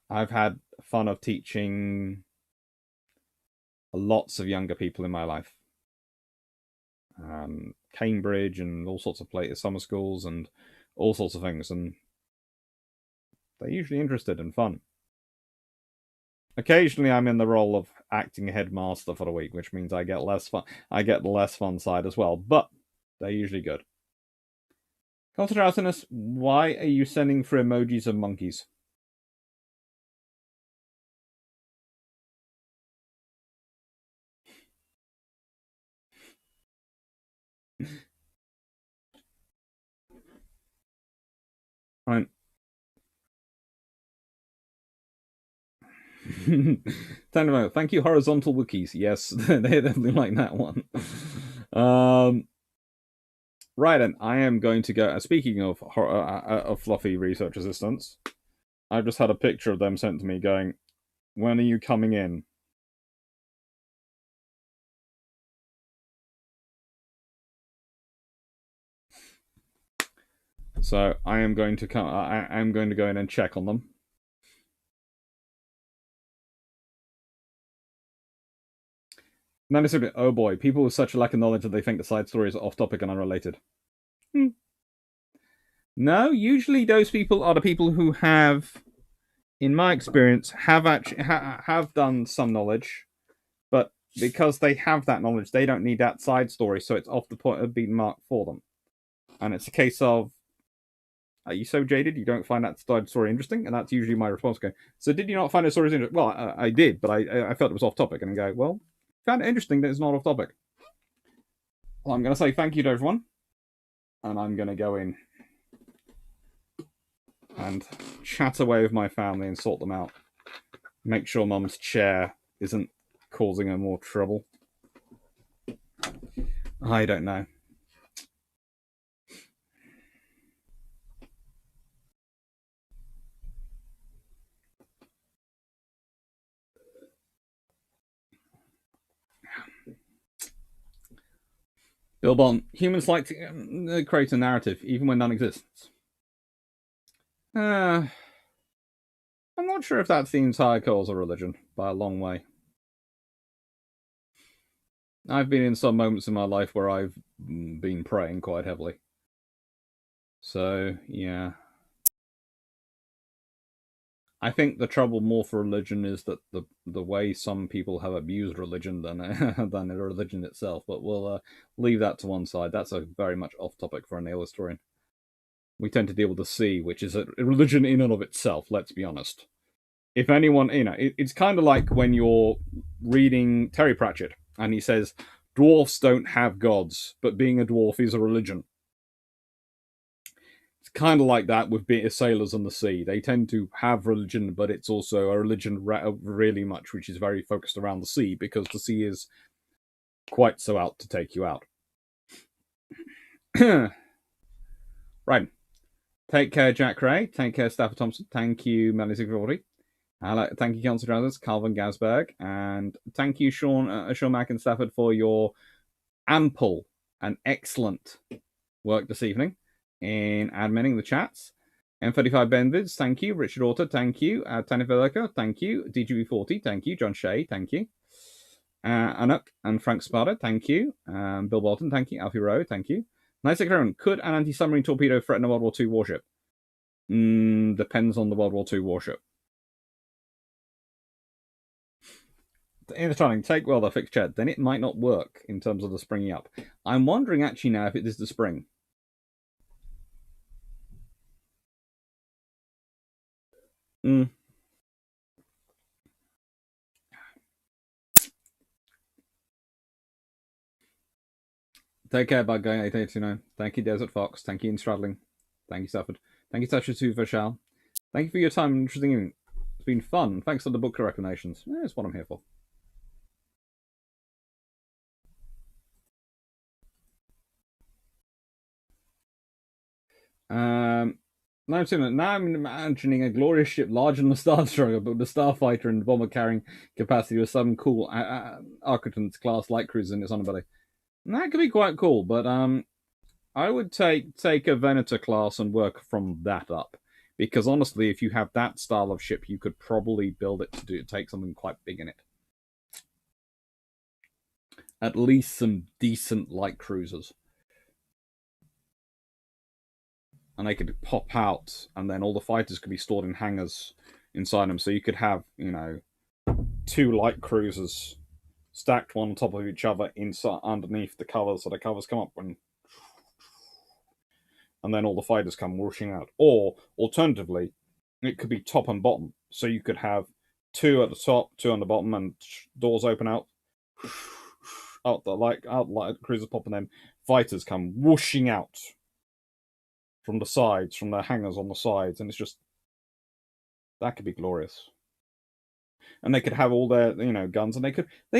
I've had fun of teaching lots of younger people in my life. Cambridge and all sorts of places, summer schools and all sorts of things, and they're usually interested and fun. Occasionally, I'm in the role of acting headmaster for the week, which means I get less fun. I get the less fun side as well, but they're usually good. Concentratinus, why are you sending for emojis of monkeys? Right. Thank you, horizontal wikis. Yes, they definitely like that one. Right, then I am going to go. Speaking of fluffy research assistants, I've just had a picture of them sent to me going, "When are you coming in?" So I am going to come. I'm going to go in and check on them. Then it's a bit, oh boy, people with such a lack of knowledge that they think the side stories are off topic and unrelated. No, usually those people are the people who have, in my experience, have actually have done some knowledge, but because they have that knowledge, they don't need that side story, so it's off the point of being marked for them. And it's a case of Are you so jaded you don't find that story interesting? And that's usually my response. Go, so did you not find the story interesting? Well, I did, but I felt it was off topic. And I go, well, found it interesting that it's not off topic. Well, I'm going to say thank you to everyone. And I'm going to go in and chat away with my family and sort them out. Make sure Mum's chair isn't causing her more trouble. I don't know. Bill Bond, humans like to create a narrative, even when none exists. I'm not sure if that's the entire cause of religion, by a long way. I've been in some moments in my life where I've been praying quite heavily. So, yeah. I think the trouble more for religion is that the way some people have abused religion than than the religion itself. But we'll leave that to one side. That's a very much off topic for a nail historian. We tend to deal with the sea, which is a religion in and of itself. Let's be honest. If anyone, it's kind of like when you're reading Terry Pratchett and he says dwarfs don't have gods, but being a dwarf is a religion. It's kind of like that with sailors on the sea. They tend to have religion, but it's also a religion really much, which is very focused around the sea because the sea is quite so out to take you out. Right. Take care, Jack Ray. Take care, Stafford Thompson. Thank you, Melanie Sigurdi. Thank you, Councillor Trousers, Calvin Gasberg, and thank you, Sean Mack and Stafford, for your ample and excellent work this evening in adminning the chats. M35 Benvids, thank you. Richard Orta, thank you. Tanya Velica, thank you. DGB40, thank you. John Shea, thank you. Anuk and Frank Spada, thank you. Bill Bolton, thank you. Alfie Rowe, thank you. Nice Karen, could an anti-submarine torpedo threaten a World War II warship? Depends on the World War II warship. In the trying take well the fixed shed, then it might not work in terms of the springing up. I'm wondering actually now if it is the spring. Take care, bud guy 8829. Thank you, Desert Fox. Thank you, in Straddling. Thank you, Stafford. Thank you, Tasha Sue Vashal. Thank you for your time and interesting evening. It's been fun. Thanks for the book recommendations. That's what I'm here for. Now I'm imagining a glorious ship larger than the Star Destroyer, but with the Starfighter and bomber carrying capacity with some cool Architects class light cruisers in its underbelly. And that could be quite cool, but I would take a Venator class and work from that up. Because honestly, if you have that style of ship, you could probably build it to take something quite big in it. At least some decent light cruisers. And they could pop out, and then all the fighters could be stored in hangars inside them. So you could have, 2 light cruisers stacked one on top of each other inside underneath the covers, so the covers come up and then all the fighters come whooshing out. Or alternatively, it could be top and bottom, so you could have 2 at the top, 2 on the bottom, and doors open out the cruisers pop, and then fighters come whooshing out from the sides, from their hangars on the sides, and it's just that could be glorious. And they could have all their guns, and they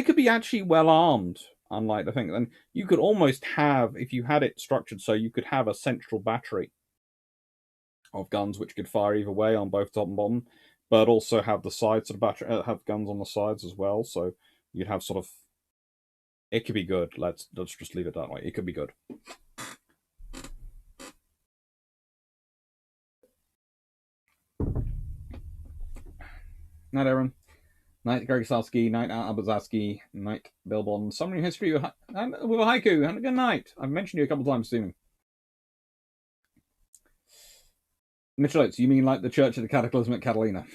could be actually well armed. Unlike the thing, then you could almost have, if you had it structured so you could have a central battery of guns which could fire either way on both top and bottom, but also have the sides of the battery have guns on the sides as well. So you'd have sort of, it could be good. Let's just leave it that way. It could be good. Night, Aaron. Night, Greg Salsky. Night, Albazaski. Night, Bill Bond. Submarine history with a haiku. And a good night. I've mentioned you a couple of times, Stephen. Mitchellites, you mean like the Church of the Cataclysmic Catalina?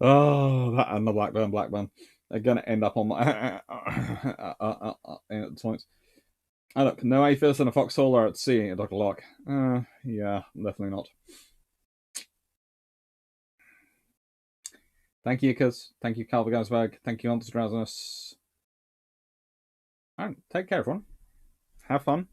Oh, that and the Blackburn. They're going to end up on my points. Oh, look, no aphis and a foxhole are at sea, Dr. Locke. Yeah, definitely not. Thank you, Cuz. Thank you, Calvagasberg. Thank you, Ontus Drowsiness. Alright, take care, everyone. Have fun.